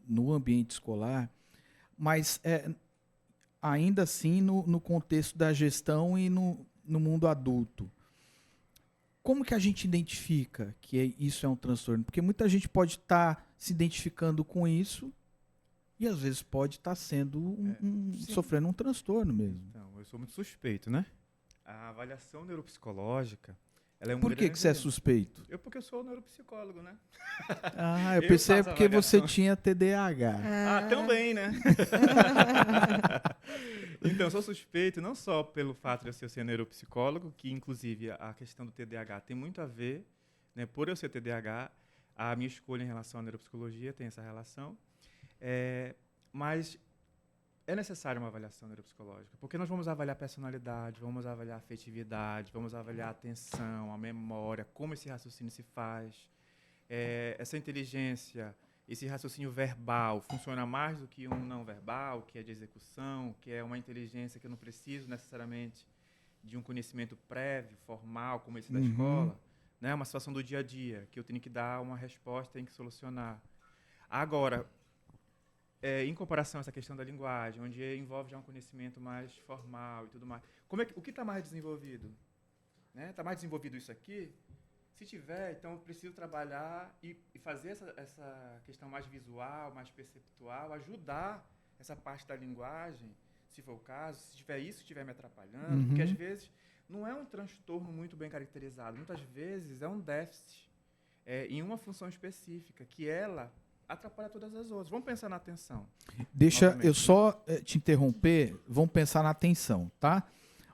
S1: no ambiente escolar. Mas, ainda assim, no contexto da gestão e no mundo adulto. Como que a gente identifica que isso é um transtorno? Porque muita gente pode estar se identificando com isso e às vezes pode estar sofrendo um transtorno mesmo.
S3: Então, eu sou muito suspeito, né? A avaliação neuropsicológica, Ela é um
S1: Por que você é
S3: grande-
S1: suspeito?
S3: Porque eu sou neuropsicólogo, né?
S1: Ah, eu
S3: Eu
S1: pensei
S3: faço
S1: porque você
S3: avaliação.
S1: tinha TDAH.
S3: Também, né? Então, sou suspeito não só pelo fato de eu ser neuropsicólogo, que inclusive a questão do TDAH tem muito a ver, né? Por eu ser TDAH, a minha escolha em relação à neuropsicologia tem essa relação. Mas é necessária uma avaliação neuropsicológica, porque nós vamos avaliar personalidade, vamos avaliar afetividade, vamos avaliar a atenção, a memória, como esse raciocínio se faz. Essa inteligência, esse raciocínio verbal funciona mais do que um não verbal, que é de execução, que é uma inteligência que eu não preciso necessariamente de um conhecimento prévio, formal, como esse da escola, né? Uma situação do dia a dia, que eu tenho que dar uma resposta, tenho que solucionar. Agora, em comparação a essa questão da linguagem, onde envolve já um conhecimento mais formal e tudo mais, o que está mais desenvolvido? Está mais desenvolvido isso aqui? Se tiver, então eu preciso trabalhar e fazer essa questão mais visual, mais perceptual, ajudar essa parte da linguagem, se for o caso, se tiver isso, estiver me atrapalhando, porque às vezes não é um transtorno muito bem caracterizado, muitas vezes é um déficit em uma função específica, que ela atrapalha todas as outras. Vamos pensar na atenção.
S1: Deixa
S3: Novamente,
S1: eu só te interromper, vamos pensar na atenção, tá?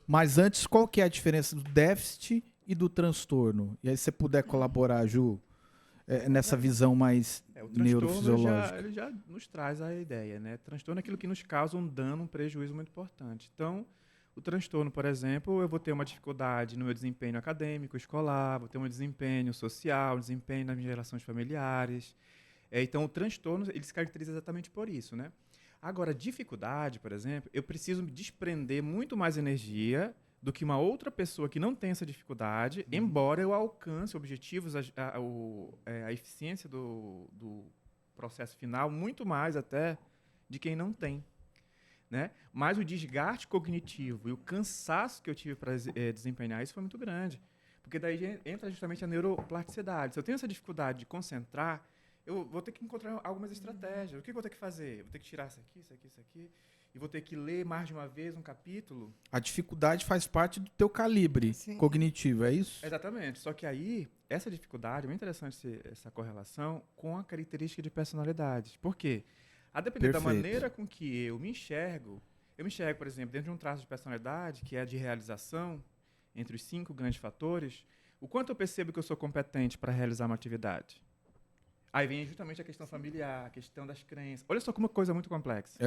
S1: Mas antes, qual que é a diferença do déficit e do transtorno? E aí, se você puder colaborar, Ju, nessa visão mais
S3: o transtorno
S1: neurofisiológica.
S3: ele já nos traz a ideia, né? Transtorno é aquilo que nos causa um dano, um prejuízo muito importante. Então, o transtorno, por exemplo, eu vou ter uma dificuldade no meu desempenho acadêmico, escolar, vou ter um desempenho social, um desempenho nas minhas relações familiares. Então, o transtorno ele se caracteriza exatamente por isso, né? Agora, dificuldade, por exemplo, eu preciso me desprender muito mais energia do que uma outra pessoa que não tem essa dificuldade, embora eu alcance objetivos, a eficiência do processo final, muito mais até de quem não tem. Né? Mas o desgaste cognitivo e o cansaço que eu tive para desempenhar isso foi muito grande. Porque daí entra justamente a neuroplasticidade. Se eu tenho essa dificuldade de concentrar, eu vou ter que encontrar algumas estratégias. O que eu vou ter que fazer? Eu vou ter que tirar isso aqui, isso aqui, isso aqui. E vou ter que ler mais de uma vez um capítulo.
S1: A dificuldade faz parte do teu calibre cognitivo, é isso?
S3: Exatamente. Só que aí, essa dificuldade, é muito interessante essa correlação com a característica de personalidade. Por quê? A depender da maneira com que eu me enxergo, por exemplo, dentro de um traço de personalidade, que é de realização, entre os 5 grandes fatores, o quanto eu percebo que eu sou competente para realizar uma atividade. Aí vem justamente a questão familiar, a questão das crenças. Olha só como uma coisa muito complexa.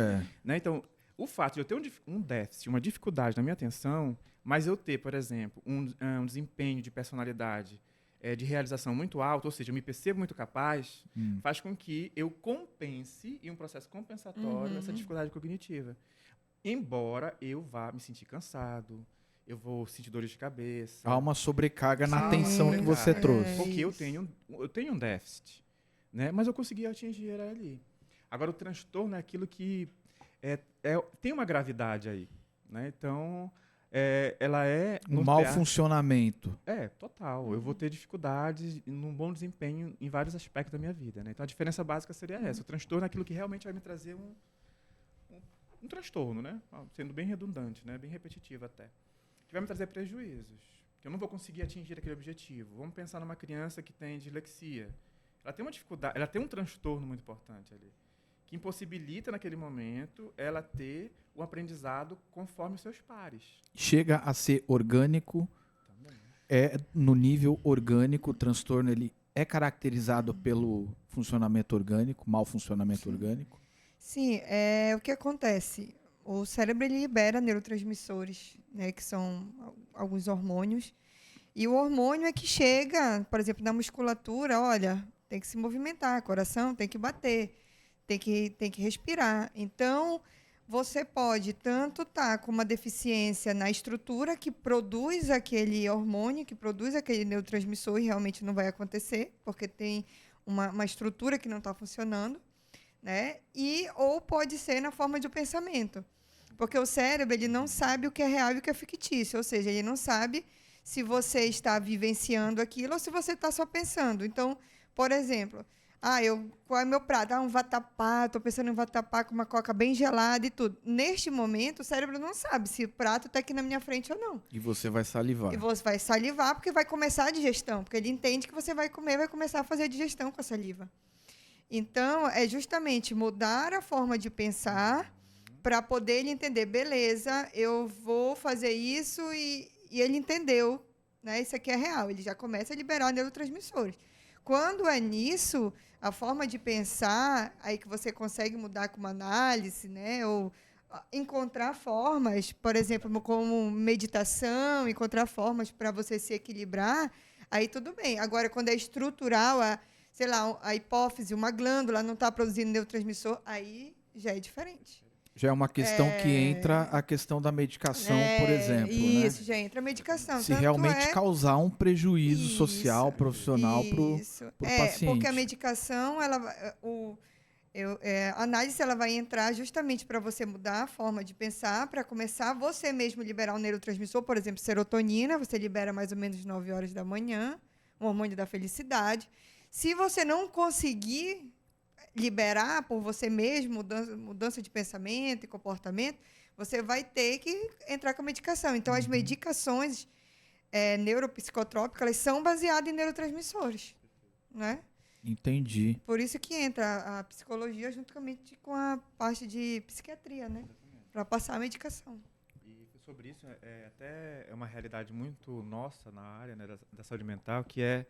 S3: Né? Então, o fato de eu ter um déficit, uma dificuldade na minha atenção, mas eu ter, por exemplo, um desempenho de personalidade, de realização muito alto, ou seja, eu me percebo muito capaz, faz com que eu compense, em um processo compensatório, essa dificuldade cognitiva. Embora eu vá me sentir cansado, eu vou sentir dores de cabeça.
S1: Há uma sobrecarga na atenção que você trouxe.
S3: Porque eu tenho um déficit, né? Mas eu consegui atingir ele ali. Agora, o transtorno é aquilo que tem uma gravidade aí. Né? Então, ela é...
S1: Um mau funcionamento.
S3: Total. Eu vou ter dificuldades num bom desempenho em vários aspectos da minha vida. Né? Então, a diferença básica seria essa. O transtorno é aquilo que realmente vai me trazer um transtorno, né? Sendo bem redundante, né? Bem repetitivo até. Que vai me trazer prejuízos. Que eu não vou conseguir atingir aquele objetivo. Vamos pensar numa criança que tem dislexia. Ela tem uma dificuldade, ela tem um transtorno muito importante ali, que impossibilita, naquele momento, ela ter um aprendizado conforme os seus pares.
S1: Chega a ser orgânico, no nível orgânico, o transtorno ele é caracterizado pelo funcionamento orgânico, mau funcionamento orgânico?
S2: Sim, o que acontece? O cérebro ele libera neurotransmissores, né, que são alguns hormônios, e o hormônio é que chega, por exemplo, na musculatura, olha, tem que se movimentar, coração tem que bater, tem que respirar. Então, você pode tanto estar com uma deficiência na estrutura que produz aquele hormônio, que produz aquele neurotransmissor, e realmente não vai acontecer, porque tem uma estrutura que não está funcionando, né? Ou pode ser na forma de um pensamento. Porque o cérebro ele não sabe o que é real e o que é fictício, ou seja, ele não sabe se você está vivenciando aquilo ou se você está só pensando. Então, por exemplo, Qual é meu prato? Um vatapá, tô pensando em um vatapá com uma coca bem gelada e tudo. Neste momento, o cérebro não sabe se o prato tá aqui na minha frente ou não.
S1: E você vai salivar.
S2: E você vai salivar porque vai começar a digestão, porque ele entende que você vai comer, vai começar a fazer a digestão com a saliva. Então, é justamente mudar a forma de pensar para poder ele entender, beleza, eu vou fazer isso e ele entendeu, né? Isso aqui é real. Ele já começa a liberar neurotransmissores. Quando é nisso, a forma de pensar, aí que você consegue mudar com uma análise, né? Ou encontrar formas, por exemplo, como meditação, encontrar formas para você se equilibrar, aí tudo bem. Agora, quando é estrutural, sei lá, a hipófise, uma glândula não está produzindo neurotransmissor, aí já é diferente.
S1: Já é uma questão que entra a questão da medicação, por exemplo.
S2: Isso,
S1: né?
S2: já entra a medicação.
S1: Se realmente causar um prejuízo social, profissional para o paciente.
S2: Porque a medicação, a análise ela vai entrar justamente para você mudar a forma de pensar, para começar você mesmo liberar um neurotransmissor, por exemplo, serotonina, você libera mais ou menos 9 horas da manhã, o hormônio da felicidade. Se você não conseguir liberar por você mesmo, mudança de pensamento e comportamento, você vai ter que entrar com a medicação. Então, as medicações neuropsicotrópicas, elas são baseadas em neurotransmissores, né?
S1: Entendi.
S2: Por isso que entra a psicologia juntamente com a parte de psiquiatria, né? Para passar a medicação.
S3: E sobre isso, até uma realidade muito nossa na área, né, da saúde mental, que é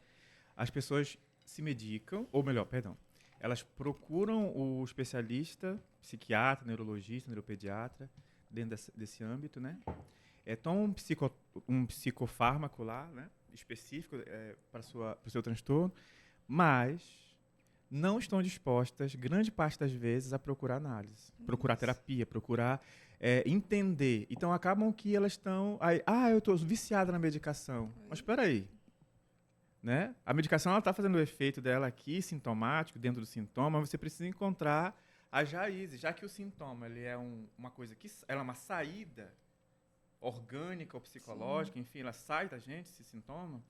S3: as pessoas se medicam, ou melhor, perdão, elas procuram o especialista, psiquiatra, neurologista, neuropediatra, dentro desse âmbito, né? Tomam um psicofármaco lá, né? Específico para o seu transtorno, mas não estão dispostas, grande parte das vezes, a procurar análise, procurar terapia, procurar entender. Então, acabam que elas estão... eu estou viciada na medicação. Mas espera aí. Né? A medicação está fazendo o efeito dela aqui, sintomático, dentro do sintoma, mas você precisa encontrar as raízes, já que o sintoma ele é uma coisa que ela é uma saída orgânica ou psicológica, enfim, ela sai da gente, esse sintoma,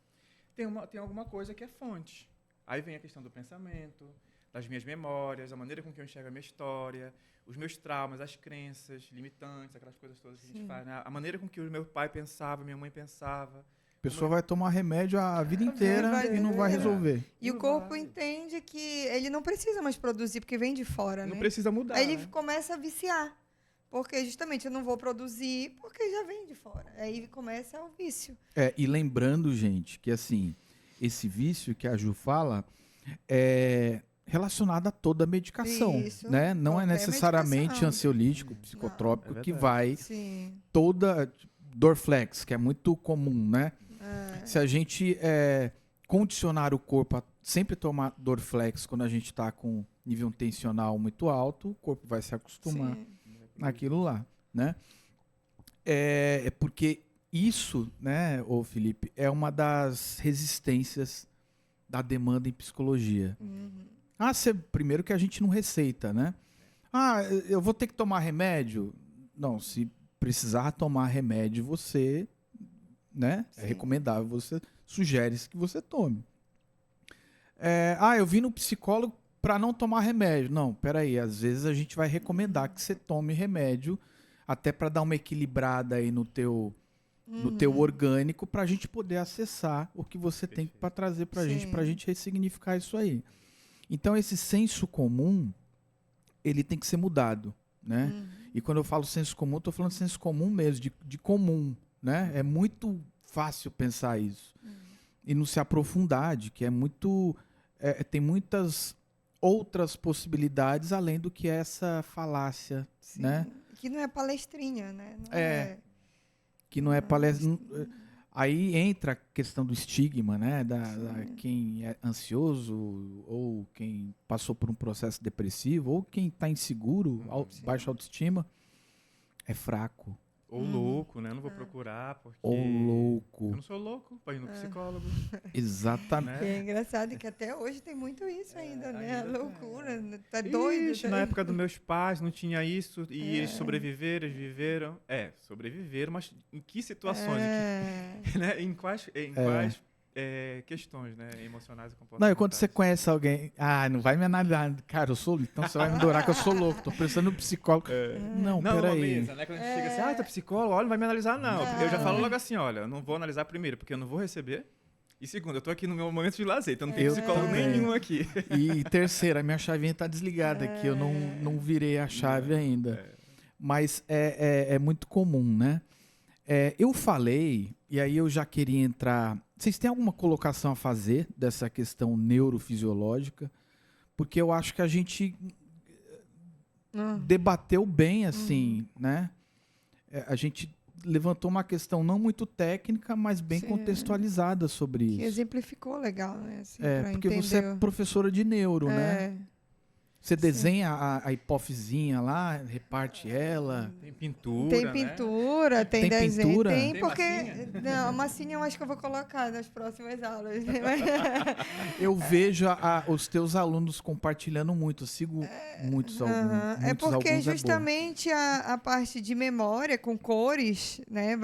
S3: tem alguma coisa que é fonte. Aí vem a questão do pensamento, das minhas memórias, a maneira com que eu enxergo a minha história, os meus traumas, as crenças limitantes, aquelas coisas todas que a gente faz, né? A maneira com que o meu pai pensava, minha mãe pensava. A
S1: pessoa vai tomar remédio a vida inteira e não vai resolver.
S2: E o corpo entende que ele não precisa mais produzir, porque vem de fora,
S3: não
S2: né?
S3: Precisa mudar.
S2: Aí ele começa a viciar. Porque justamente eu não vou produzir, porque já vem de fora. Aí começa o vício.
S1: E lembrando, gente, que assim, esse vício que a Ju fala é relacionado a toda a medicação.
S2: Isso,
S1: né? Não é necessariamente
S2: medicação.
S1: Ansiolítico, psicotrópico que vai
S2: Sim.
S1: toda... Dorflex, que é muito comum, né? Se a gente condicionar o corpo a sempre tomar Dorflex quando a gente está com nível tensional muito alto, o corpo vai se acostumar naquilo lá, né? Porque isso, né, ô Felipe, é uma das resistências da demanda em psicologia. Primeiro que a gente não receita, né? Eu vou ter que tomar remédio? Não, se precisar tomar remédio, você... né? É recomendável, você sugere que você tome. Eu vim no psicólogo para não tomar remédio. Não, peraí, às vezes a gente vai recomendar que você tome remédio até para dar uma equilibrada aí no teu orgânico, para a gente poder acessar o que você tem para trazer para a gente ressignificar isso aí. Então, esse senso comum, ele tem que ser mudado, né? E quando eu falo senso comum, estou falando senso comum mesmo, de comum, né? É muito fácil pensar isso. E não se aprofundar, de que é muito... tem muitas outras possibilidades além do que essa falácia, né?
S2: Que não é palestrinha, né?
S1: Que não é palestra... Aí entra a questão do estigma, né? Da quem é ansioso, ou quem passou por um processo depressivo, ou quem está inseguro, baixa autoestima, é fraco.
S3: Ou louco, né? Eu não vou procurar porque...
S1: Ou louco.
S3: Eu não sou louco para ir no psicólogo.
S1: Exatamente.
S2: É engraçado que até hoje tem muito isso ainda, né? A loucura, tá doido.
S3: Ixi, na época dos meus pais não tinha isso e eles sobreviveram, eles viveram. Sobreviveram, mas em que situações? Né? Em quais questões, né, emocionais e comportamentais.
S1: Não, e quando você conhece alguém, não vai me analisar, cara, eu sou, então você vai me adorar que eu sou louco, tô pensando no psicólogo. Não,
S3: Não,
S1: peraí.
S3: mesa, né? Quando a gente chega assim, tá psicólogo, olha, não vai me analisar, não. Eu já falo logo assim, olha, eu não vou analisar primeiro, porque eu não vou receber. E segundo, eu tô aqui no meu momento de lazer, então não tem psicólogo nenhum aqui.
S1: E terceira, a minha chavinha tá desligada aqui, eu não virei a chave ainda. Mas é muito comum, né? Eu falei, e aí eu já queria entrar... Vocês têm alguma colocação a fazer dessa questão neurofisiológica? Porque eu acho que a gente debateu bem, assim, né? A gente levantou uma questão não muito técnica, mas bem contextualizada sobre isso.
S2: Que exemplificou legal, né? Assim,
S1: porque você é professora de neuro, né? Você desenha a hipófisezinha lá, reparte ela.
S3: Tem pintura,
S2: Tem pintura,
S3: né?
S2: Tem desenho.
S1: Pintura?
S2: Tem porque...
S3: massinha?
S2: Não, a massinha eu acho que eu vou colocar nas próximas aulas. Né?
S1: Eu vejo os teus alunos compartilhando muito, eu sigo muitos alunos.
S2: É porque justamente a parte de memória com cores, né?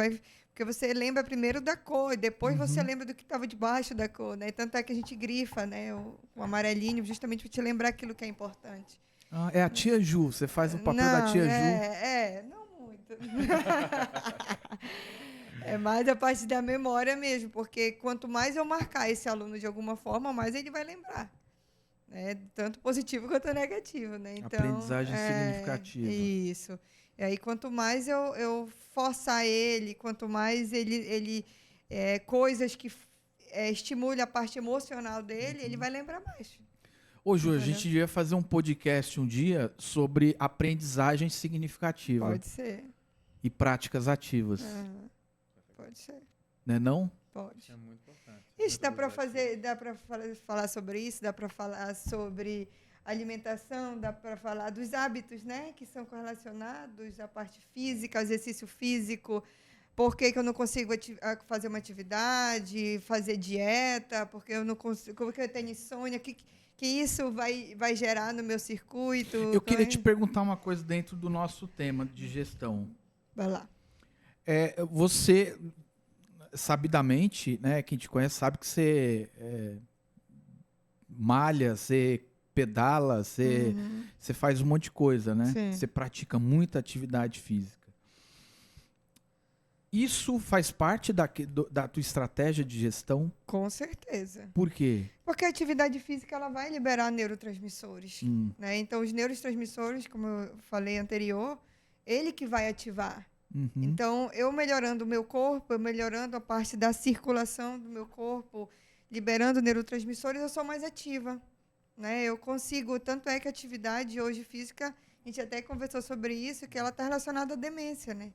S2: Porque você lembra primeiro da cor, depois você lembra do que estava debaixo da cor, né? Tanto é que a gente grifa, né? O amarelinho, justamente para te lembrar aquilo que é importante.
S1: É a tia Ju, você faz o papel da tia Ju.
S2: Não muito. É mais a parte da memória mesmo, porque quanto mais eu marcar esse aluno de alguma forma, mais ele vai lembrar. Né? Tanto positivo quanto negativo, né? Então,
S1: aprendizagem significativa.
S2: Isso. E aí, quanto mais eu forçar ele, quanto mais ele coisas que estimule a parte emocional dele, ele vai lembrar mais.
S1: Ô, Ju, a gente devia fazer um podcast um dia sobre aprendizagem significativa.
S2: Pode ser.
S1: E práticas ativas.
S2: Pode ser.
S1: Né, não?
S2: Pode.
S3: Isso é muito importante.
S2: Isso, dá para falar sobre isso, dá para falar sobre alimentação, dá para falar dos hábitos, né, que são correlacionados à parte física, exercício físico, por que eu não consigo fazer uma atividade, fazer dieta, porque eu não consigo, porque eu tenho insônia, que isso vai gerar no meu circuito.
S1: Eu queria te perguntar uma coisa dentro do nosso tema de gestão.
S2: Vai lá.
S1: Você, sabidamente, né, quem te conhece sabe que você malha, você pedala, você faz um monte de coisa, né?
S2: Sim.
S1: Você pratica muita atividade física. Isso faz parte da tua estratégia de gestão?
S2: Com certeza.
S1: Por quê?
S2: Porque a atividade física ela vai liberar neurotransmissores. Né? Então, os neurotransmissores, como eu falei anterior, ele que vai ativar. Então, eu melhorando o meu corpo, eu melhorando a parte da circulação do meu corpo, liberando neurotransmissores, eu sou mais ativa. Né? Eu consigo, tanto é que a atividade hoje física, a gente até conversou sobre isso, que ela está relacionada à demência, né?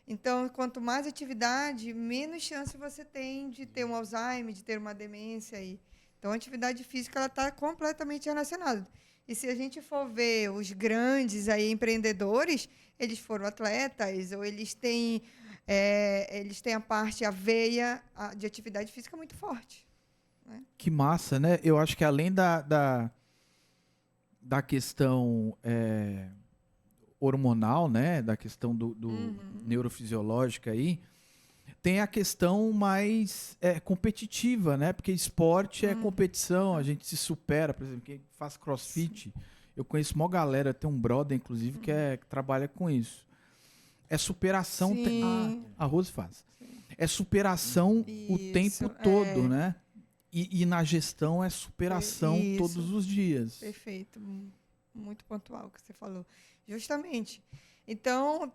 S2: Então, quanto mais atividade, menos chance você tem de ter um Alzheimer, de ter uma demência aí. Então, a atividade física ela está completamente relacionada. E se a gente for ver os grandes aí empreendedores, eles foram atletas ou eles têm a parte, a veia de atividade física muito forte. Né?
S1: Que massa, né? Eu acho que além da questão hormonal, né? Da questão do neurofisiológica aí, tem a questão mais competitiva, né? Porque esporte é competição, a gente se supera. Por exemplo, quem faz crossfit, eu conheço uma galera, tem um brother, inclusive, que trabalha com isso. É superação. A Rose faz. Sim. É superação o tempo todo, né? E na gestão é superação todos os dias.
S2: Perfeito. Muito pontual o que você falou. Justamente. Então,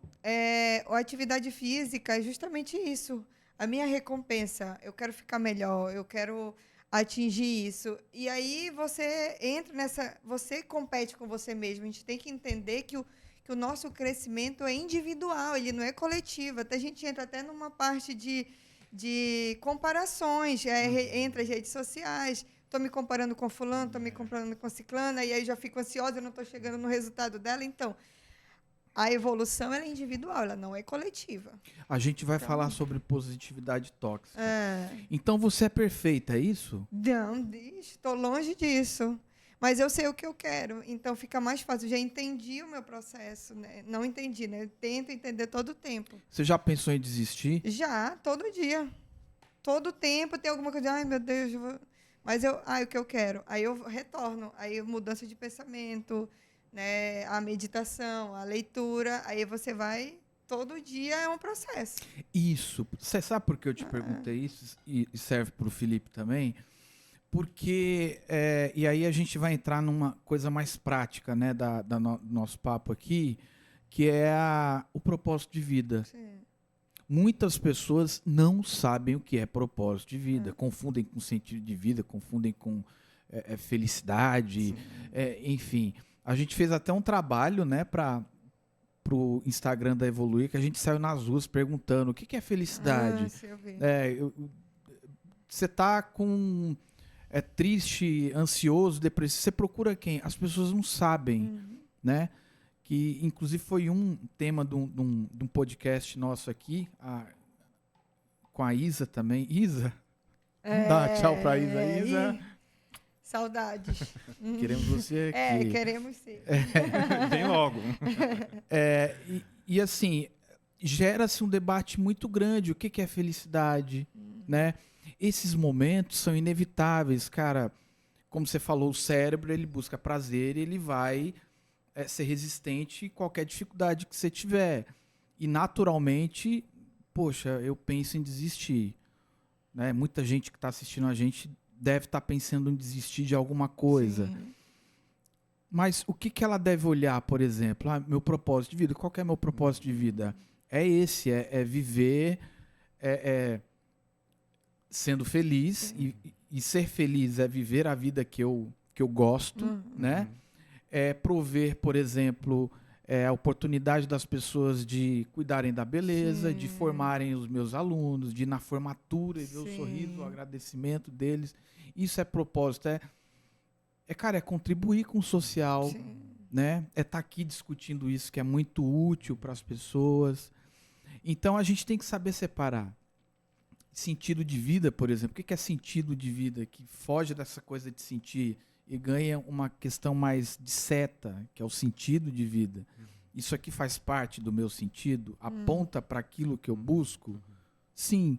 S2: a atividade física é justamente isso. A minha recompensa. Eu quero ficar melhor, eu quero atingir isso. E aí você entra você compete com você mesmo. A gente tem que entender que o nosso crescimento é individual, ele não é coletivo. Até a gente entra até numa parte de comparações entre as redes sociais. Estou me comparando com fulano, estou me comparando com ciclana, e aí já fico ansiosa, eu não estou chegando no resultado dela. Então, a evolução ela é individual, ela não é coletiva.
S1: A gente vai falar sobre positividade tóxica. Então, você é perfeita, é isso?
S2: Não, estou longe disso. Mas eu sei o que eu quero, então fica mais fácil. Eu já entendi o meu processo, né? Não entendi, né? Eu tento entender todo o tempo.
S1: Você já pensou em desistir?
S2: Já, todo dia. todo tempo tem alguma coisa, ai meu Deus, mas o que eu quero? Aí eu retorno, aí mudança de pensamento, né, a meditação, a leitura, aí você vai, todo dia é um processo.
S1: Isso. Você sabe por que eu te perguntei isso? E serve para o Felipe também? Porque, e aí a gente vai entrar numa coisa mais prática, né, do nosso papo aqui, que é o propósito de vida.
S2: Sim.
S1: Muitas pessoas não sabem o que é propósito de vida, confundem com sentido de vida, confundem com felicidade, enfim. A gente fez até um trabalho, né, para o Instagram da Evoluir, que a gente saiu nas ruas perguntando o que é felicidade.
S2: Sim, eu vi.
S1: Você tá com triste, ansioso, depressivo, você procura quem? As pessoas não sabem, né? Que inclusive foi um tema de um podcast nosso aqui, com a Isa também. Isa? Dá tchau pra Isa. Isa,
S2: saudades.
S1: queremos você aqui.
S2: Queremos sim.
S3: Vem logo.
S1: E assim, gera-se um debate muito grande. O que é felicidade, né? Esses momentos são inevitáveis, cara. Como você falou, o cérebro, ele busca prazer e ele vai ser resistente a qualquer dificuldade que você tiver. E, naturalmente, poxa, eu penso em desistir. Né? Muita gente que está assistindo a gente deve estar pensando em desistir de alguma coisa.
S2: Sim.
S1: Mas o que ela deve olhar, por exemplo? Meu propósito de vida. Qual que é meu propósito de vida? É esse, é viver sendo feliz. E ser feliz é viver a vida que eu gosto, né? É prover, por exemplo, a oportunidade das pessoas de cuidarem da beleza, de formarem os meus alunos, de ir na formatura e ver o sorriso, o agradecimento deles. Isso é propósito. Cara, é contribuir com o social, né? É estar aqui discutindo isso, que é muito útil para as pessoas. Então, a gente tem que saber separar. Sentido de vida, por exemplo. O que é sentido de vida? Que foge dessa coisa de sentir e ganha uma questão mais de seta, que é o sentido de vida. Isso aqui faz parte do meu sentido? Aponta para aquilo que eu busco? Sim.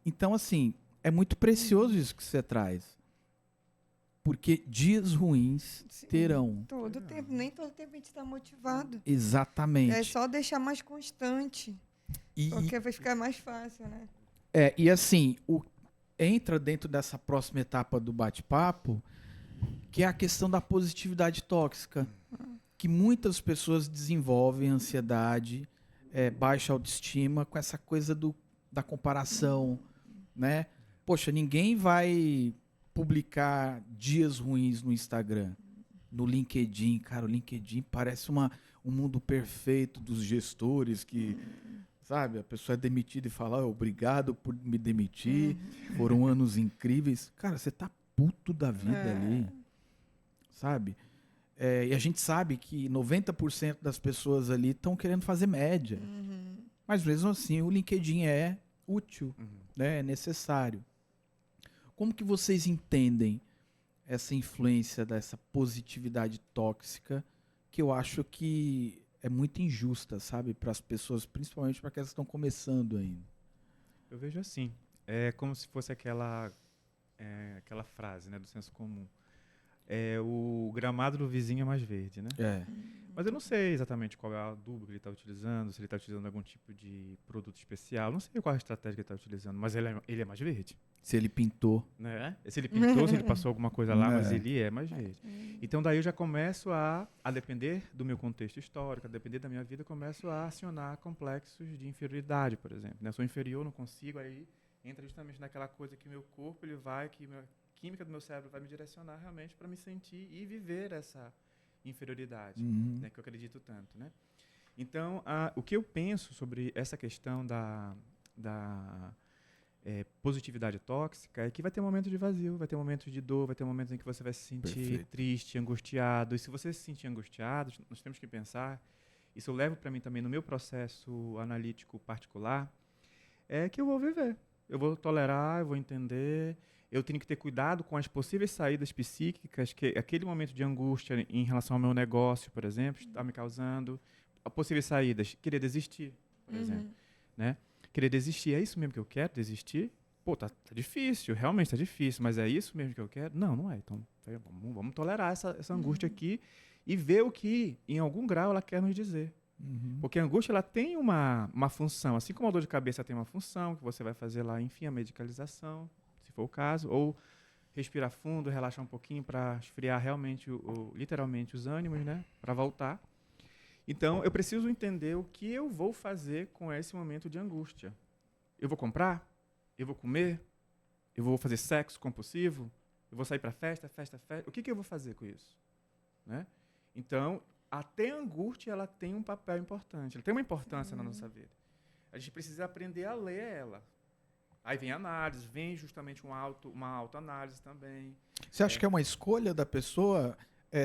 S1: Então, assim, é muito precioso isso que você traz. Porque dias ruins terão.
S2: Todo tempo, nem todo tempo a gente está motivado.
S1: Exatamente.
S2: É só deixar mais constante. Porque vai ficar mais fácil, né?
S1: E assim, entra dentro dessa próxima etapa do bate-papo, que é a questão da positividade tóxica, que muitas pessoas desenvolvem ansiedade, baixa autoestima, com essa coisa da comparação, né? Poxa, ninguém vai publicar dias ruins no Instagram, no LinkedIn. Cara, o LinkedIn parece um mundo perfeito dos gestores que... Sabe, a pessoa é demitida e fala, obrigado por me demitir, foram anos incríveis. Cara, você tá puto da vida ali, sabe? E a gente sabe que 90% das pessoas ali estão querendo fazer média. Mas mesmo assim, o LinkedIn é útil, né? É necessário. Como que vocês entendem essa influência dessa positividade tóxica, que eu acho que é muito injusta, sabe, para as pessoas, principalmente para aquelas que estão começando ainda?
S3: Eu vejo assim, é como se fosse aquela frase, né, do senso comum. O gramado do vizinho é mais verde, né? Mas eu não sei exatamente qual é o adubo que ele está utilizando, se ele está utilizando algum tipo de produto especial, não sei qual é a estratégia que ele está utilizando, mas ele é mais verde.
S1: Se ele pintou.
S3: Né? Se ele pintou, se ele passou alguma coisa lá, mas ele é mais verde. Então daí eu já começo a depender do meu contexto histórico, a depender da minha vida, eu começo a acionar complexos de inferioridade, por exemplo. Né? Eu sou inferior, não consigo, aí entra justamente naquela coisa que meu corpo, a química do meu cérebro vai me direcionar realmente para me sentir e viver essa inferioridade, né, que eu acredito tanto, né? Então, o que eu penso sobre essa questão da positividade tóxica é que vai ter momentos de vazio, vai ter momentos de dor, vai ter momentos em que você vai se sentir triste, angustiado. E se você se sentir angustiado, nós temos que pensar, isso eu levo para mim também no meu processo analítico particular, é que eu vou viver. Eu vou tolerar, eu vou entender. Eu tenho que ter cuidado com as possíveis saídas psíquicas que aquele momento de angústia em relação ao meu negócio, por exemplo, está me causando. Possíveis saídas, querer desistir, por exemplo. Né? Querer desistir, é isso mesmo que eu quero, desistir? pô, tá difícil, realmente tá difícil, mas é isso mesmo que eu quero? Não, não é. Então, vamos tolerar essa angústia aqui e ver o que, em algum grau, ela quer nos dizer. Porque a angústia, ela tem uma função, assim como a dor de cabeça tem uma função, que você vai fazer lá, enfim, a medicalização, se for o caso, ou respirar fundo, relaxar um pouquinho para esfriar realmente, literalmente, os ânimos, né, para voltar. Então, eu preciso entender o que eu vou fazer com esse momento de angústia. Eu vou comprar? Eu vou comer? Eu vou fazer sexo compulsivo? Eu vou sair para festa? O que eu vou fazer com isso? Né? Então, até a angústia, ela tem um papel importante. Ela tem uma importância na nossa vida. A gente precisa aprender a ler ela. Aí vem a análise, vem justamente uma autoanálise também.
S1: Você acha que é uma escolha da pessoa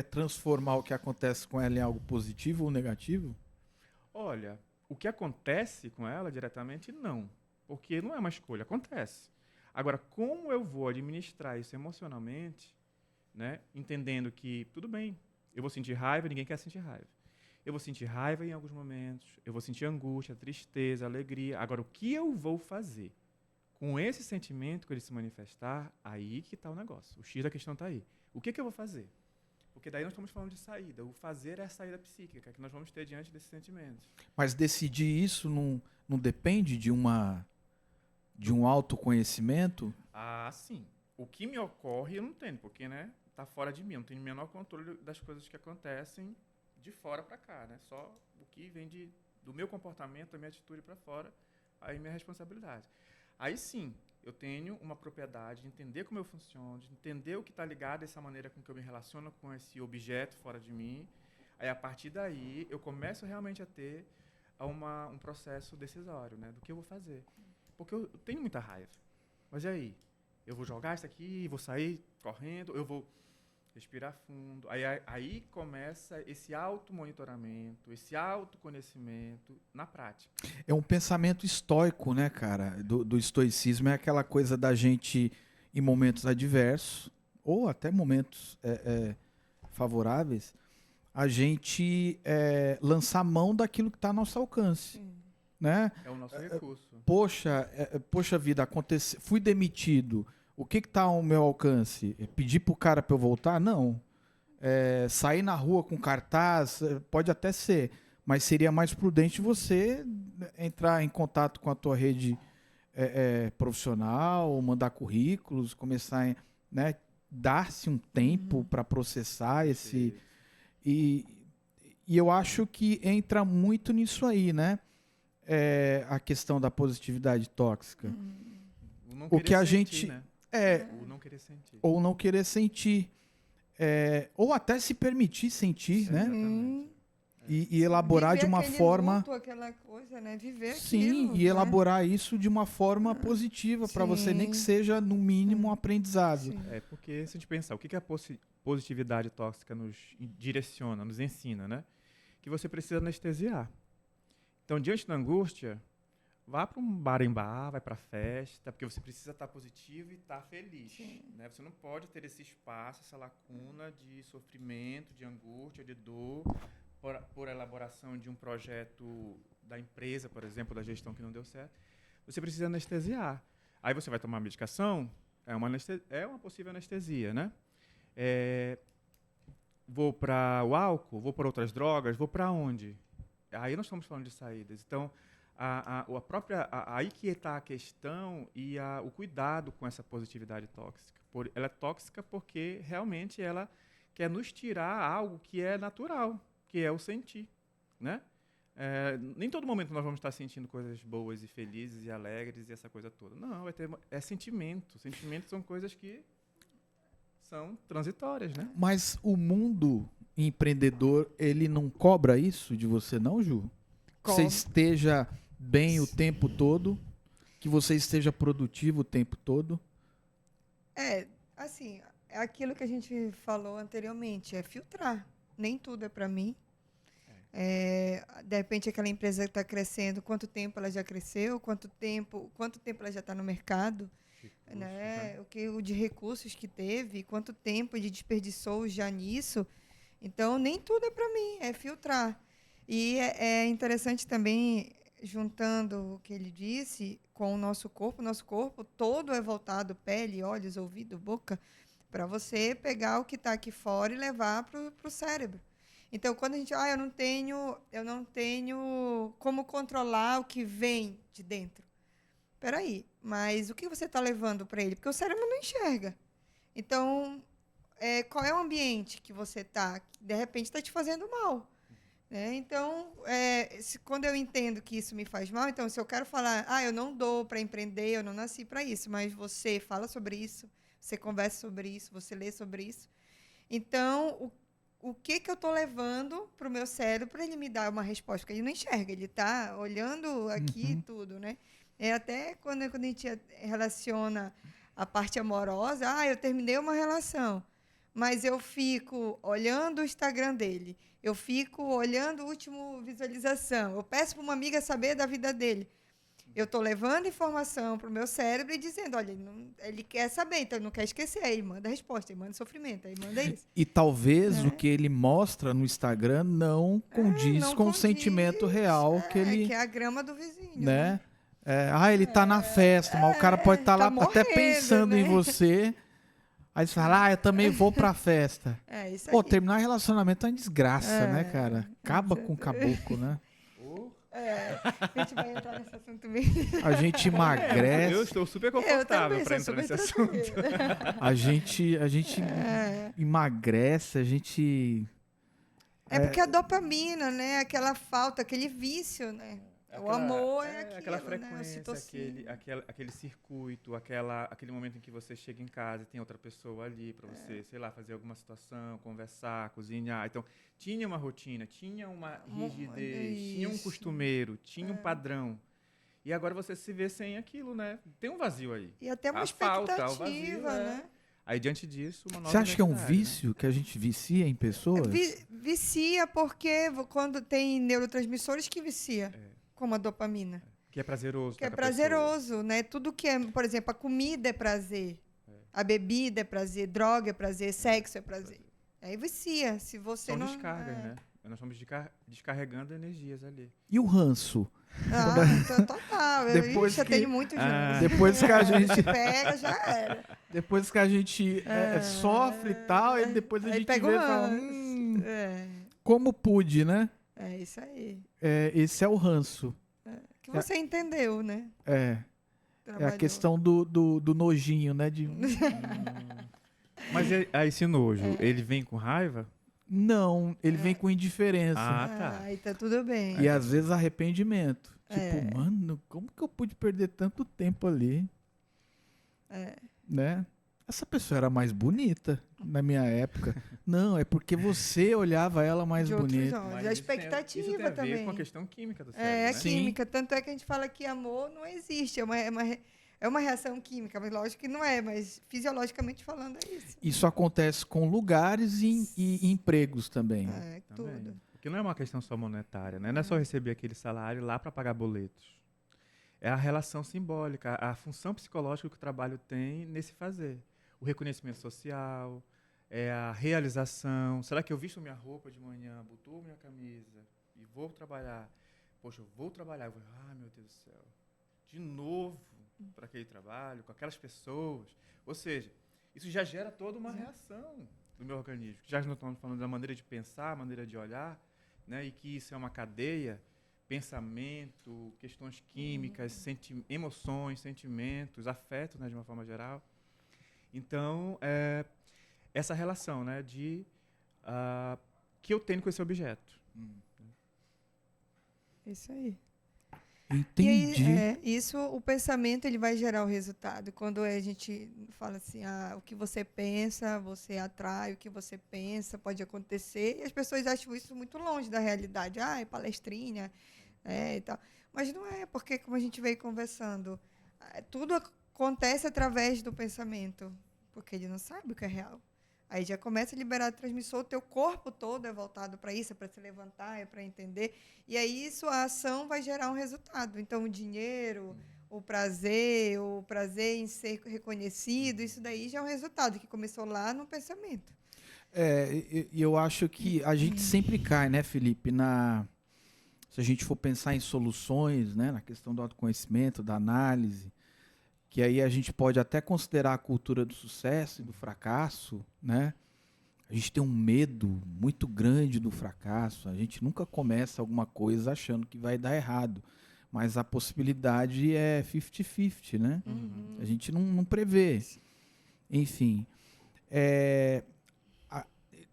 S1: transformar o que acontece com ela em algo positivo ou negativo?
S3: Olha, o que acontece com ela diretamente, não. Porque não é uma escolha, acontece. Agora, como eu vou administrar isso emocionalmente, né, entendendo que, tudo bem, eu vou sentir raiva, ninguém quer sentir raiva. Eu vou sentir raiva em alguns momentos, eu vou sentir angústia, tristeza, alegria. Agora, o que eu vou fazer com esse sentimento que ele se manifestar, aí que está o negócio. O X da questão está aí. O que eu vou fazer? Porque daí nós estamos falando de saída. O fazer é a saída psíquica que nós vamos ter diante desses sentimentos.
S1: Mas decidir isso não depende de um autoconhecimento?
S3: Ah, sim. O que me ocorre eu não tenho, porque, né, tá fora de mim. Eu não tenho o menor controle das coisas que acontecem de fora para cá, né? Só o que vem do meu comportamento, da minha atitude para fora, aí minha responsabilidade. Aí sim, eu tenho uma propriedade de entender como eu funciono, de entender o que está ligado a essa maneira com que eu me relaciono com esse objeto fora de mim. Aí, a partir daí, eu começo realmente a ter um processo decisório, né, do que eu vou fazer. Porque eu tenho muita raiva. Mas e aí? Eu vou jogar isso aqui, vou sair correndo, eu vou respirar fundo. Aí começa esse automonitoramento, esse autoconhecimento na prática.
S1: É um pensamento estoico, né, cara? Do estoicismo é aquela coisa da gente, em momentos adversos, ou até momentos favoráveis, a gente lançar mão daquilo que está ao nosso alcance. Né?
S3: É o nosso recurso.
S1: Poxa vida, fui demitido. O que está ao meu alcance? Pedir pro cara para eu voltar? Não. Sair na rua com cartaz, pode até ser, mas seria mais prudente você entrar em contato com a tua rede profissional, mandar currículos, começar a, né, dar-se um tempo para processar esse... E eu acho que entra muito nisso aí, né? A questão da positividade tóxica. O que a gente...
S3: Né? Ou não querer sentir.
S1: Ou não querer sentir. Ou até se permitir sentir,
S3: Sim,
S1: né?
S3: exatamente.
S1: E elaborar
S2: Viver
S1: de uma
S2: aquele
S1: forma...
S2: luto, aquela coisa, né? Viver
S1: Sim,
S2: aquilo,
S1: e
S2: né?
S1: elaborar isso de uma forma positiva, para você, nem que seja, no mínimo, um aprendizado.
S2: Sim.
S3: Porque se a gente pensar, o que a positividade tóxica nos direciona, nos ensina, né? Que você precisa anestesiar. Então, diante da angústia, vá para um bar em bar, vai para festa, porque você precisa estar positivo e estar feliz. Né? Você não pode ter esse espaço, essa lacuna de sofrimento, de angústia, de dor, por elaboração de um projeto da empresa, por exemplo, da gestão que não deu certo. Você precisa anestesiar. Aí você vai tomar medicação, é uma possível anestesia, né? Vou para o álcool, vou para outras drogas, vou para onde? Aí nós estamos falando de saídas. Então, aí que está a questão e o cuidado com essa positividade tóxica. Ela é tóxica porque realmente ela quer nos tirar algo que é natural, que é o sentir, né? Nem todo momento nós vamos estar sentindo coisas boas e felizes e alegres e essa coisa toda. Não, é sentimento. Sentimentos são coisas que são transitórias, né?
S1: Mas o mundo empreendedor, ele não cobra isso de você, não, Ju? Que você esteja bem o tempo todo, que você esteja produtivo o tempo todo?
S2: Assim, é aquilo que a gente falou anteriormente, é filtrar. Nem tudo é para mim. De repente, aquela empresa está crescendo, quanto tempo ela já cresceu, quanto tempo ela já está no mercado, né? O de recursos que teve, quanto tempo de desperdiçou já nisso. Então, nem tudo é para mim, é filtrar. E é interessante também juntando o que ele disse com o nosso corpo todo é voltado, pele, olhos, ouvido, boca, para você pegar o que está aqui fora e levar para o cérebro. Então, quando a gente, eu não tenho como controlar o que vem de dentro. Peraí, mas o que você está levando para ele? Porque o cérebro não enxerga. Então, qual é o ambiente que você está? Que de repente está te fazendo mal. Né? Então, quando eu entendo que isso me faz mal, então, se eu quero falar, eu não dou para empreender, eu não nasci para isso, mas você fala sobre isso, você conversa sobre isso, você lê sobre isso. Então, o que eu estou levando para o meu cérebro para ele me dar uma resposta? Porque ele não enxerga, ele está olhando aqui tudo, né? Até quando a gente relaciona a parte amorosa, eu terminei uma relação, mas eu fico olhando o Instagram dele, eu fico olhando a última visualização, eu peço para uma amiga saber da vida dele. Eu estou levando informação para o meu cérebro e dizendo, olha, ele quer saber, então ele não quer esquecer. Aí manda a resposta, aí manda sofrimento, aí manda isso.
S1: E talvez o que ele mostra no Instagram não condiz com o sentimento real que ele...
S2: Que é a grama do vizinho.
S1: Né? Ele tá na festa, mas o cara pode estar lá morrendo, até pensando em você. Aí você fala, eu também vou pra festa.
S2: Isso aí.
S1: Terminar relacionamento é uma desgraça, né, cara? Acaba com o caboclo, né?
S2: A gente vai entrar nesse assunto mesmo.
S1: A gente emagrece.
S3: Eu estou super confortável para entrar nesse assunto.
S1: A gente emagrece, a gente...
S2: porque a dopamina, né? Aquela falta, aquele vício, né? O amor
S3: aquela
S2: aquilo,
S3: frequência,
S2: né?
S3: aquele circuito, aquele momento em que você chega em casa e tem outra pessoa ali para você, sei lá, fazer alguma situação, conversar, cozinhar. Então, tinha uma rotina, tinha uma rigidez, tinha um costumeiro, tinha um padrão. E agora você se vê sem aquilo, né? Tem um vazio aí.
S2: E até uma expectativa, né?
S3: Aí, diante disso, uma nova
S1: Você acha que é um
S3: identidade,
S1: vício, né? Que a gente vicia em pessoas?
S2: Vicia porque quando tem neurotransmissores que vicia. Como a dopamina.
S3: Que é prazeroso.
S2: Que é prazeroso, né? Tudo que é, por exemplo, a comida é prazer, a bebida é prazer, droga é prazer, sexo é prazer. Aí vicia, se você
S3: São
S2: não...
S3: descargas, né? Nós estamos descarregando energias ali.
S1: E o ranço?
S2: Então, total. Eu tenho muito já.
S1: Depois que a gente...
S2: pega, já era.
S1: Depois que a gente sofre e tal, e depois a gente vê e fala... Como pude, né?
S2: É isso aí.
S1: Esse é o ranço.
S2: Que você entendeu, né?
S1: É a questão do nojinho, né?
S3: Mas esse nojo, ele vem com raiva?
S1: Não, ele vem com indiferença.
S3: Tá.
S2: Aí tá tudo bem.
S1: E às vezes arrependimento. Tipo, mano, como que eu pude perder tanto tempo ali? Né? Essa pessoa era mais bonita na minha época. Não, é porque você olhava ela mais bonita.
S2: Mas a expectativa
S3: isso tem a ver
S2: também.
S3: com a questão química do cérebro, né?
S2: A química. Tanto é que a gente fala que amor não existe. É uma reação química, mas lógico que não é. Mas fisiologicamente falando é isso.
S1: Isso acontece com lugares e empregos também.
S2: Tudo.
S3: Porque não é uma questão só monetária, né? Não é só receber aquele salário lá para pagar boletos. É a relação simbólica, a função psicológica que o trabalho tem nesse fazer. O reconhecimento social, a realização. Será que eu visto minha roupa de manhã, botou minha camisa e vou trabalhar? Poxa, eu vou trabalhar. Eu vou, meu Deus do céu, de novo para aquele trabalho, com aquelas pessoas. Ou seja, isso já gera toda uma reação do meu organismo. Já que nós estamos falando da maneira de pensar, maneira de olhar, né, e que isso é uma cadeia, pensamento, questões químicas, emoções, sentimentos, afetos, né, de uma forma geral. Então, essa relação, né, que eu tenho com esse objeto.
S2: Isso aí.
S1: Entendi.
S2: E aí, o pensamento ele vai gerar o resultado. Quando a gente fala assim, o que você pensa, você atrai, o que você pensa pode acontecer. E as pessoas acham isso muito longe da realidade. É palestrinha, e tal. Mas não é, porque como a gente veio conversando, tudo acontece através do pensamento, porque ele não sabe o que é real. Aí já começa a liberar transmissor, o teu corpo todo é voltado para isso, é para se levantar, é para entender. E aí a ação vai gerar um resultado. Então, o dinheiro, o prazer em ser reconhecido, isso daí já é um resultado que começou lá no pensamento.
S1: E eu acho que a gente sempre cai, né, Felipe, se a gente for pensar em soluções, né, na questão do autoconhecimento, da análise, que aí a gente pode até considerar a cultura do sucesso e do fracasso, né? A gente tem um medo muito grande do fracasso. A gente nunca começa alguma coisa achando que vai dar errado. Mas a possibilidade é 50-50, né? A gente não prevê. Enfim,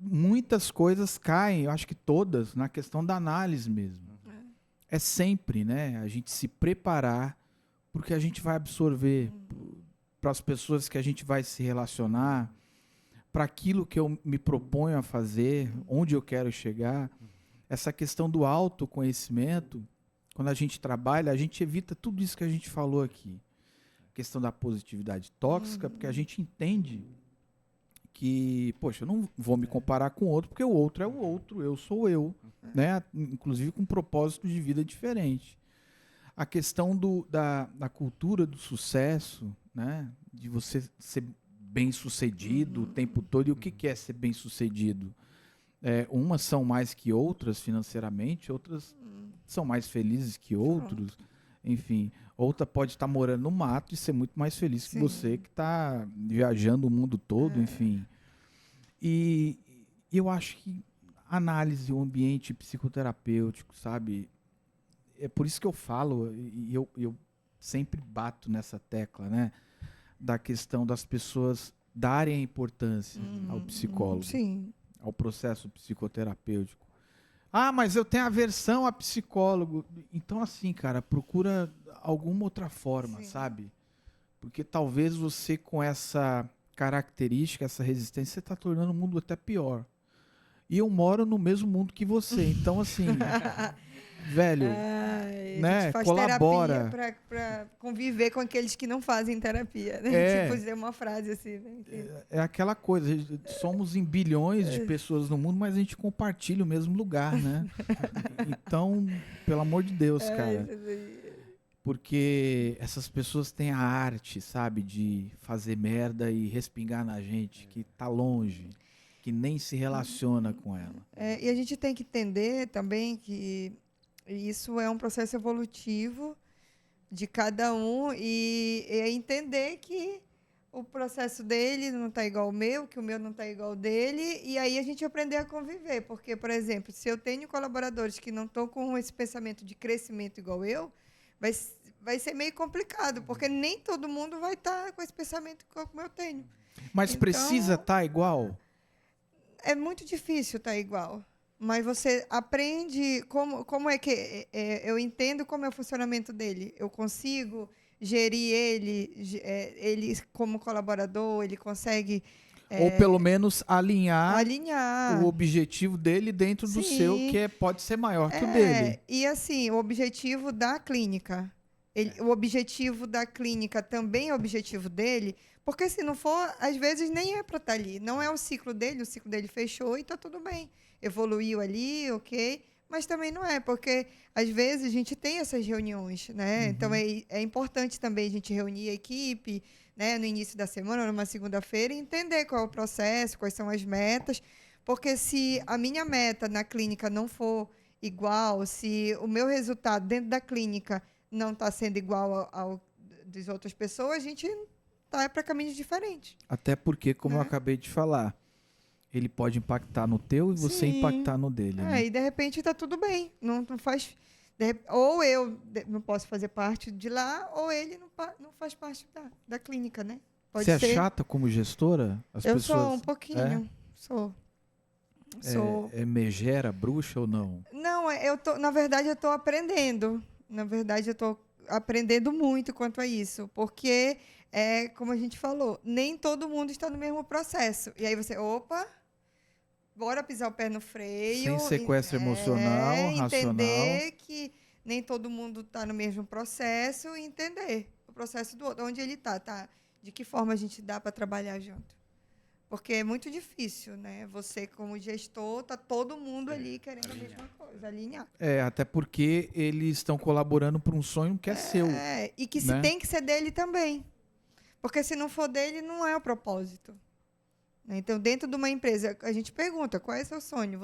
S1: muitas coisas caem, eu acho que todas, na questão da análise mesmo. É sempre, né? A gente se preparar porque a gente vai absorver para as pessoas que a gente vai se relacionar, para aquilo que eu me proponho a fazer, onde eu quero chegar. Essa questão do autoconhecimento, quando a gente trabalha, a gente evita tudo isso que a gente falou aqui. A questão da positividade tóxica, porque a gente entende que, poxa, eu não vou me comparar com o outro, porque o outro é o outro, eu sou eu, né? Inclusive com um propósito de vida diferente. A questão da cultura do sucesso, né? De você ser bem-sucedido o tempo todo. E o que é ser bem-sucedido? Umas são mais que outras financeiramente, outras são mais felizes que outros. Enfim, outra pode estar morando no mato e ser muito mais feliz que você, que está viajando o mundo todo, enfim. E eu acho que análise, o ambiente psicoterapêutico, sabe? É por isso que eu falo, e eu sempre bato nessa tecla, né? Da questão das pessoas darem a importância ao psicólogo, ao processo psicoterapêutico. Ah, mas eu tenho aversão a psicólogo. Então, assim, cara, procura alguma outra forma, sabe? Porque talvez você, com essa característica, essa resistência, você está tornando o mundo até pior. E eu moro no mesmo mundo que você. Então, assim, velho, né? A gente faz colabora.
S2: Terapia para conviver com aqueles que não fazem terapia, né? Tipo, dizer uma frase assim. Né?
S1: É aquela coisa, somos em bilhões de pessoas no mundo, mas a gente compartilha o mesmo lugar, né? Então, pelo amor de Deus, cara. Porque essas pessoas têm a arte, sabe, de fazer merda e respingar na gente, que tá longe, que nem se relaciona com ela.
S2: E a gente tem que entender também que isso é um processo evolutivo de cada um e entender que o processo dele não está igual ao meu, que o meu não está igual ao dele, e aí a gente aprender a conviver. Porque, por exemplo, se eu tenho colaboradores que não estão com esse pensamento de crescimento igual eu, vai ser meio complicado, porque nem todo mundo vai estar com esse pensamento como eu tenho.
S1: Mas então, precisa estar igual?
S2: É muito difícil estar igual. Mas você aprende como é que... eu entendo como é o funcionamento dele. Eu consigo gerir ele como colaborador, ele consegue...
S1: ou pelo menos alinhar o objetivo dele dentro do seu, que pode ser maior que o dele.
S2: E assim, o objetivo da clínica... o objetivo da clínica também é o objetivo dele, porque se não for, às vezes nem é para estar ali. Não é o ciclo dele fechou e está tudo bem. Evoluiu ali, ok, mas também não é, porque às vezes a gente tem essas reuniões, né? Então é importante também a gente reunir a equipe, né, no início da semana, numa segunda-feira, e entender qual é o processo, quais são as metas, porque se a minha meta na clínica não for igual, se o meu resultado dentro da clínica não está sendo igual ao das outras pessoas, a gente está para caminhos diferentes.
S1: Até porque, como eu acabei de falar, ele pode impactar no teu e você impactar no dele. Né?
S2: E de repente está tudo bem. Não faz, ou eu não posso fazer parte de lá, ou ele não faz parte da clínica, né? Pode
S1: você
S2: ser.
S1: É chata como gestora?
S2: Eu sou um pouquinho. Sou.
S1: É megera, bruxa ou não?
S2: Não, na verdade eu estou aprendendo. Na verdade eu estou aprendendo muito quanto a isso. Porque, como a gente falou, nem todo mundo está no mesmo processo. E aí você, bora pisar o pé no freio.
S1: Sem sequestro emocional, racional.
S2: Entender que nem todo mundo está no mesmo processo e entender o processo do outro, onde ele está. De que forma a gente dá para trabalhar junto. Porque é muito difícil, né? Você, como gestor, tá todo mundo ali querendo a mesma coisa, alinhar.
S1: Até porque eles estão colaborando para um sonho que é seu.
S2: E que tem que ser dele também. Porque se não for dele, não é o propósito. né? Então, dentro de uma empresa, a gente pergunta, qual é o seu sonho?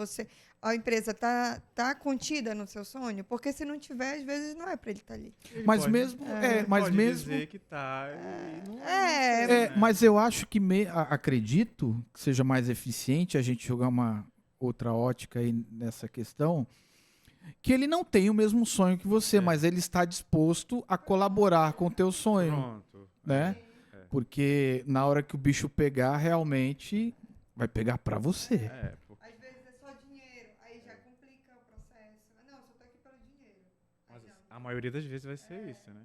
S2: A empresa tá contida no seu sonho? Porque se não tiver, às vezes não é para ele estar ali.
S1: Mas
S3: pode-
S1: mesmo,
S3: ele
S1: mas
S3: pode
S1: mesmo,
S3: dizer que tá e não
S2: É,
S3: sei, né?
S1: mas eu acho que acredito que seja mais eficiente a gente jogar uma outra ótica aí nessa questão, que ele não tem o mesmo sonho que você, mas ele está disposto a colaborar com o teu sonho,
S3: Pronto.
S1: né? Porque na hora que o bicho pegar, realmente vai pegar pra você.
S3: Porque
S2: às vezes é só dinheiro, aí já complica o processo. Não, só tô aqui pelo dinheiro. Aí já,
S3: a maioria das vezes vai ser isso, né?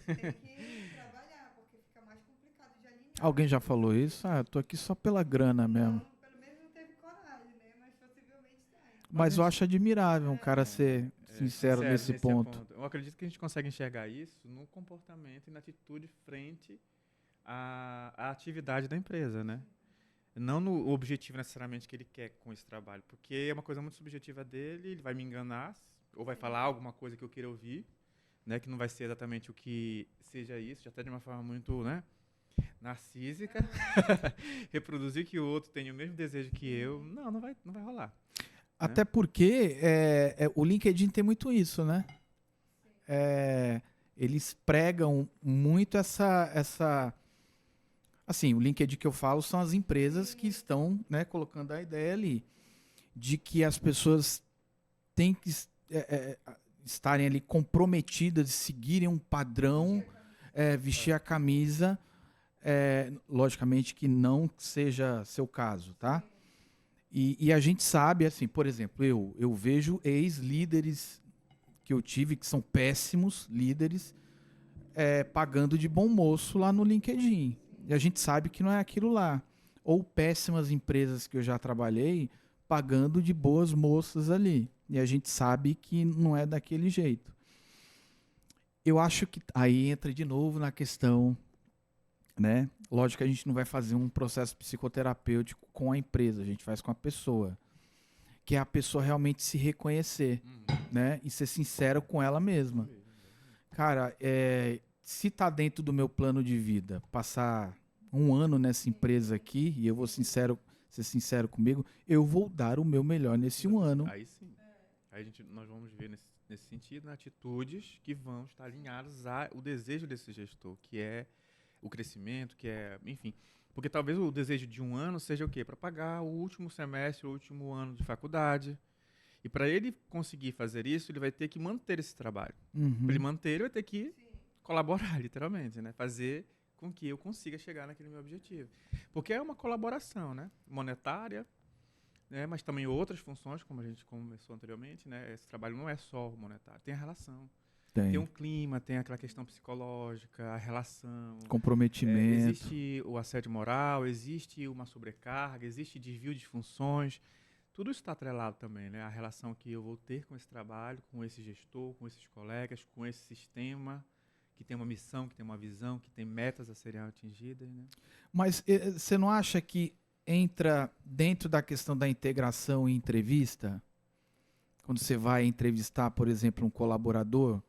S2: aí tem que trabalhar, porque fica mais complicado de alinhar.
S1: Alguém já falou isso? Ah, eu tô aqui só pela grana mesmo.
S2: Não, pelo menos não teve coragem, né? Mas possivelmente tem.
S1: Mas eu acho admirável um cara ser sincero nesse ponto.
S3: Eu acredito que a gente consegue enxergar isso no comportamento e na atitude frente à atividade da empresa, né? Não no objetivo necessariamente que ele quer com esse trabalho, porque é uma coisa muito subjetiva dele, ele vai me enganar ou vai falar alguma coisa que eu queira ouvir, né? Que não vai ser exatamente o que seja isso, já até de uma forma muito, né? Narcísica, reproduzir que o outro tenha o mesmo desejo que eu, não vai rolar.
S1: Até porque o LinkedIn tem muito isso, né? Eles pregam muito essa... Assim, o LinkedIn que eu falo são as empresas que estão, né, colocando a ideia ali de que as pessoas têm que estarem ali comprometidas, seguirem um padrão, vestir a camisa, logicamente que não seja seu caso, tá? E a gente sabe, assim, por exemplo, eu vejo ex-líderes que eu tive, que são péssimos líderes, pagando de bom moço lá no LinkedIn. E a gente sabe que não é aquilo lá. Ou péssimas empresas que eu já trabalhei, pagando de boas moças ali. E a gente sabe que não é daquele jeito. Eu acho que aí entra de novo na questão, né? Lógico que a gente não vai fazer um processo psicoterapêutico com a empresa, a gente faz com a pessoa. Que é a pessoa realmente se reconhecer, né? E ser sincero com ela mesma. Cara, se tá dentro do meu plano de vida, passar um ano nessa empresa aqui, e eu vou ser sincero comigo, eu vou dar o meu melhor nesse um ano.
S3: Aí sim. Aí nós vamos ver nesse sentido, né, atitudes que vão estar alinhadas ao desejo desse gestor, que é o crescimento, que é, enfim. Porque talvez o desejo de um ano seja o quê? Para pagar o último semestre, o último ano de faculdade. E para ele conseguir fazer isso, ele vai ter que manter esse trabalho. Para ele manter, ele vai ter que colaborar, literalmente, né? Fazer com que eu consiga chegar naquele meu objetivo. Porque é uma colaboração, né? Monetária, né? Mas também outras funções, como a gente começou anteriormente, né? Esse trabalho não é só monetário, tem a relação. Tem um clima, tem aquela questão psicológica, a relação.
S1: Comprometimento.
S3: Existe o assédio moral, existe uma sobrecarga, existe desvio de funções. Tudo isso está atrelado também, né? A relação que eu vou ter com esse trabalho, com esse gestor, com esses colegas, com esse sistema que tem uma missão, que tem uma visão, que tem metas a serem atingidas, né?
S1: Mas você não acha que entra dentro da questão da integração e entrevista? Quando você vai entrevistar, por exemplo, um colaborador,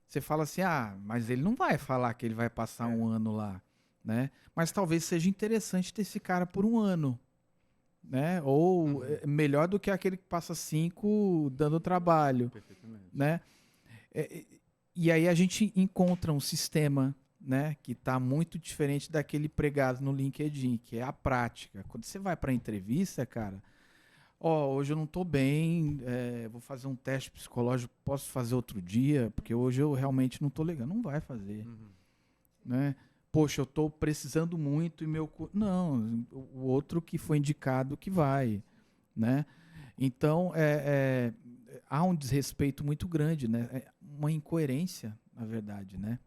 S1: você fala assim, mas ele não vai falar que ele vai passar um ano lá, né? Mas talvez seja interessante ter esse cara por um ano, né? Ou melhor do que aquele que passa 5 dando trabalho, né? E aí a gente encontra um sistema, né, que está muito diferente daquele pregado no LinkedIn, que é a prática. Quando você vai para a entrevista, cara, hoje eu não estou bem, vou fazer um teste psicológico, posso fazer outro dia, porque hoje eu realmente não estou legal. Não vai fazer, né? Poxa, eu estou precisando muito e meu... Não, o outro que foi indicado que vai, né? Então, há um desrespeito muito grande, né? Uma incoerência, na verdade, né?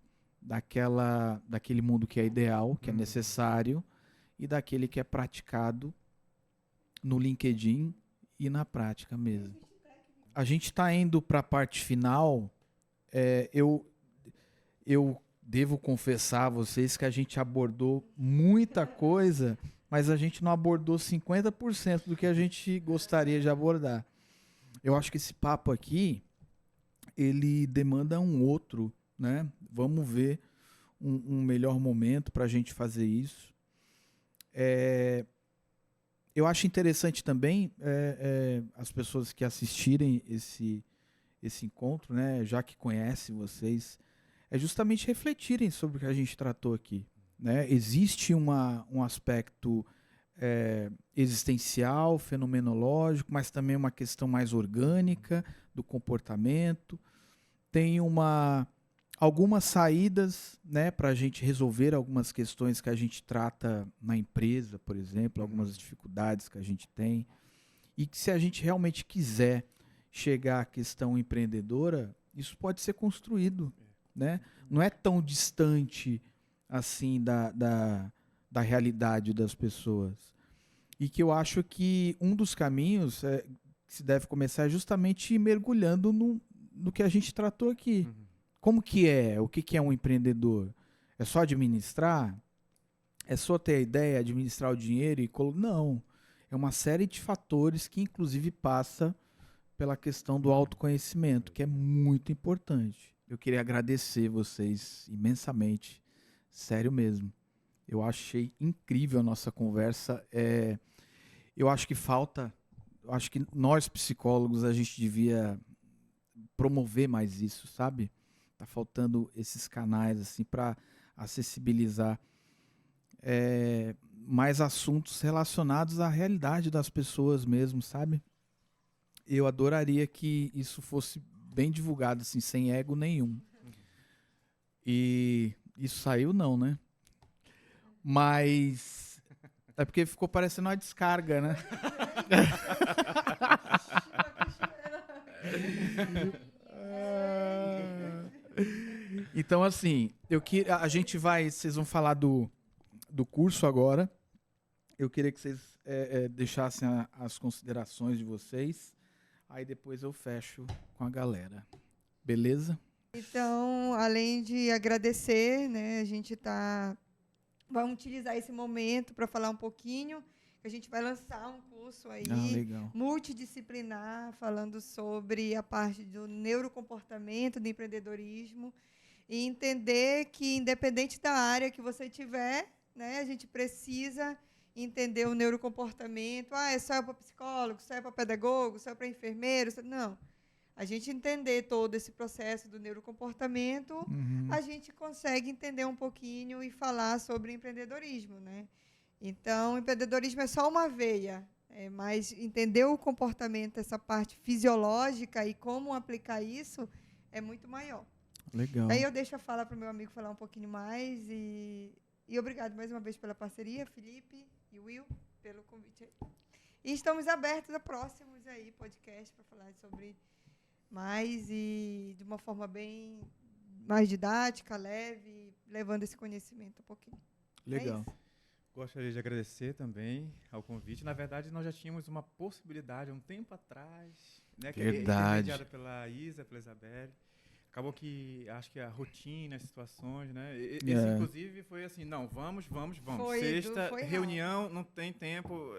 S1: Daquele mundo que é ideal, que é necessário, e daquele que é praticado no LinkedIn e na prática mesmo. A gente está indo para a parte final. Eu devo confessar a vocês que a gente abordou muita coisa, mas a gente não abordou 50% do que a gente gostaria de abordar. Eu acho que esse papo aqui, ele demanda um outro, né? Vamos ver um melhor momento para a gente fazer isso, Eu acho interessante também as pessoas que assistirem esse encontro, né, já que conhecem vocês, é justamente refletirem sobre o que a gente tratou aqui. Né? Existe um aspecto existencial, fenomenológico, mas também uma questão mais orgânica do comportamento. Tem algumas saídas, né, para a gente resolver algumas questões que a gente trata na empresa, por exemplo, algumas dificuldades que a gente tem. E que se a gente realmente quiser chegar à questão empreendedora, isso pode ser construído. Né? Não é tão distante assim da realidade das pessoas. E que eu acho que um dos caminhos que se deve começar é justamente mergulhando no que a gente tratou aqui. Como que é? O que é um empreendedor? É só administrar? É só ter a ideia, administrar o dinheiro e... Não. É uma série de fatores que, inclusive, passa pela questão do autoconhecimento, que é muito importante. Eu queria agradecer vocês imensamente. Sério mesmo. Eu achei incrível a nossa conversa. Eu acho que acho que nós, psicólogos, a gente devia promover mais isso, sabe? Tá faltando esses canais assim para acessibilizar mais assuntos relacionados à realidade das pessoas mesmo, sabe? Eu adoraria que isso fosse bem divulgado, assim, sem ego nenhum. E isso saiu não, né? Mas é porque ficou parecendo uma descarga, né? Então, assim, vocês vão falar do curso agora. Eu queria que vocês deixassem as considerações de vocês. Aí depois eu fecho com a galera. Beleza?
S2: Então, além de agradecer, né, vamos utilizar esse momento para falar um pouquinho. A gente vai lançar um curso aí multidisciplinar, falando sobre a parte do neurocomportamento, do empreendedorismo, e entender que, independente da área que você tiver, né, a gente precisa entender o neurocomportamento. É só para psicólogo, só é para pedagogo, só é para enfermeiro? Não. A gente entender todo esse processo do neurocomportamento, a gente consegue entender um pouquinho e falar sobre empreendedorismo, né? Então, o empreendedorismo é só uma veia, mas entender o comportamento, essa parte fisiológica e como aplicar isso é muito maior.
S1: Legal.
S2: Aí eu deixo a fala para o meu amigo falar um pouquinho mais e obrigado mais uma vez pela parceria, Felipe e Will, pelo convite. E estamos abertos a próximos aí podcasts para falar sobre mais e de uma forma bem mais didática, leve, levando esse conhecimento um pouquinho.
S1: Legal.
S3: Gostaria de agradecer também ao convite. Na verdade, nós já tínhamos uma possibilidade há um tempo atrás, né, que é intermediada pela Isa, pela Isabelle. Acabou que, acho que a rotina, as situações, né? Esse, inclusive, foi assim, não, vamos. Sexta, reunião, não tem tempo.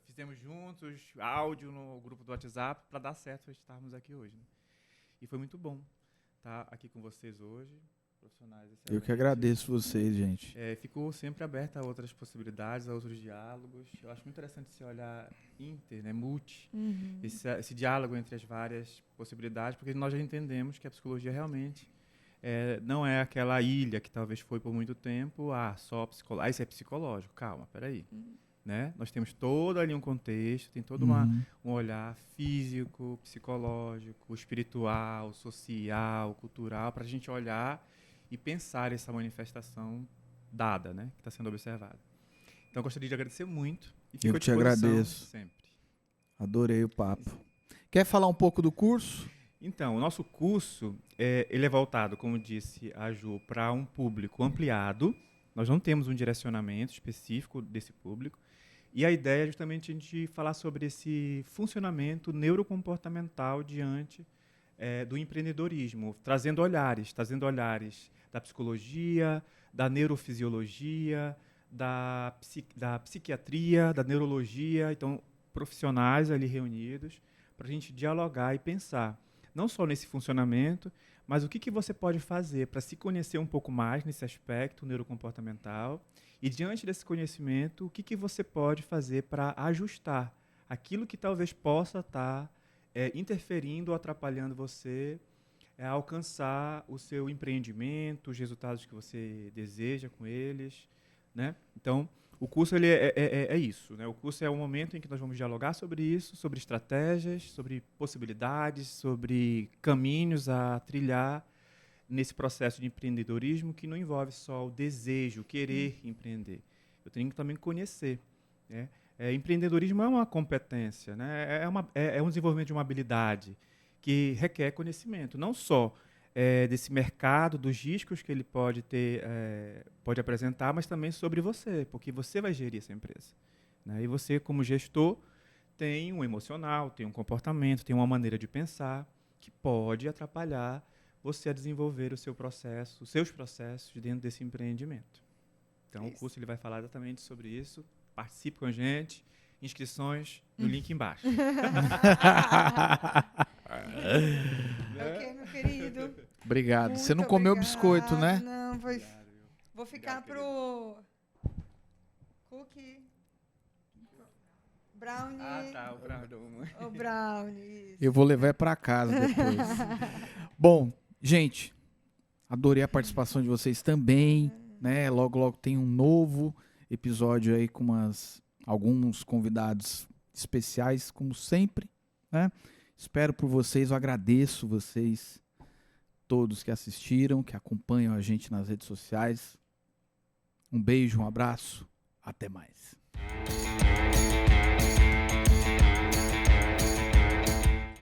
S3: Fizemos juntos, áudio no grupo do WhatsApp, para dar certo para estarmos aqui hoje. Né? E foi muito bom estar aqui com vocês hoje, profissionais excelentes.
S1: Eu que agradeço vocês, gente.
S3: Ficou sempre aberta a outras possibilidades, a outros diálogos. Eu acho muito interessante esse olhar inter, né, multi, esse diálogo entre as várias possibilidades, porque nós já entendemos que a psicologia realmente não é aquela ilha que talvez foi por muito tempo, só psicológico. Isso é psicológico. Calma, peraí. Né? Nós temos todo ali um contexto, tem todo um olhar físico, psicológico, espiritual, social, cultural, para a gente olhar e pensar essa manifestação dada, né, que está sendo observada. Então, gostaria de agradecer muito. E fico
S1: eu te agradeço.
S3: Sempre.
S1: Adorei o papo. Quer falar um pouco do curso?
S3: Então, o nosso curso, ele é voltado, como disse a Ju, para um público ampliado. Nós não temos um direcionamento específico desse público. E a ideia é justamente a gente falar sobre esse funcionamento neurocomportamental diante do empreendedorismo, trazendo olhares da psicologia, da neurofisiologia, da psiquiatria, da neurologia, então profissionais ali reunidos para a gente dialogar e pensar, não só nesse funcionamento, mas o que você pode fazer para se conhecer um pouco mais nesse aspecto neurocomportamental? E diante desse conhecimento, o que você pode fazer para ajustar aquilo que talvez possa estar interferindo ou atrapalhando você a alcançar o seu empreendimento, os resultados que você deseja com eles, né? Então, o curso ele é isso, né? O curso é o momento em que nós vamos dialogar sobre isso, sobre estratégias, sobre possibilidades, sobre caminhos a trilhar nesse processo de empreendedorismo que não envolve só o desejo, o querer empreender. Eu tenho que também conhecer, né? Empreendedorismo é uma competência, né? É um desenvolvimento de uma habilidade que requer conhecimento, não só desse mercado, dos riscos que ele pode ter, pode apresentar, mas também sobre você, porque você vai gerir essa empresa, né? E você, como gestor, tem um emocional, tem um comportamento, tem uma maneira de pensar que pode atrapalhar você a desenvolver o seu processo, os seus processos dentro desse empreendimento. Então, o curso ele vai falar exatamente sobre isso. Participe com a gente. Inscrições no link embaixo.
S2: Ok, meu querido.
S1: Obrigado.
S2: Muito
S1: Você não comeu
S2: obrigado.
S1: biscoito, né?
S2: Não,
S3: Obrigado, viu?
S2: vou ficar
S3: Obrigado,
S2: pro cookie. Brownie.
S3: O brownie.
S2: O brownie.
S1: Eu vou levar para casa depois. Bom, gente, adorei a participação de vocês também, né? Logo, logo tem um novo episódio aí com alguns convidados especiais, como sempre, né? Espero por vocês, eu agradeço vocês todos que assistiram, que acompanham a gente nas redes sociais. Um beijo, um abraço, até mais.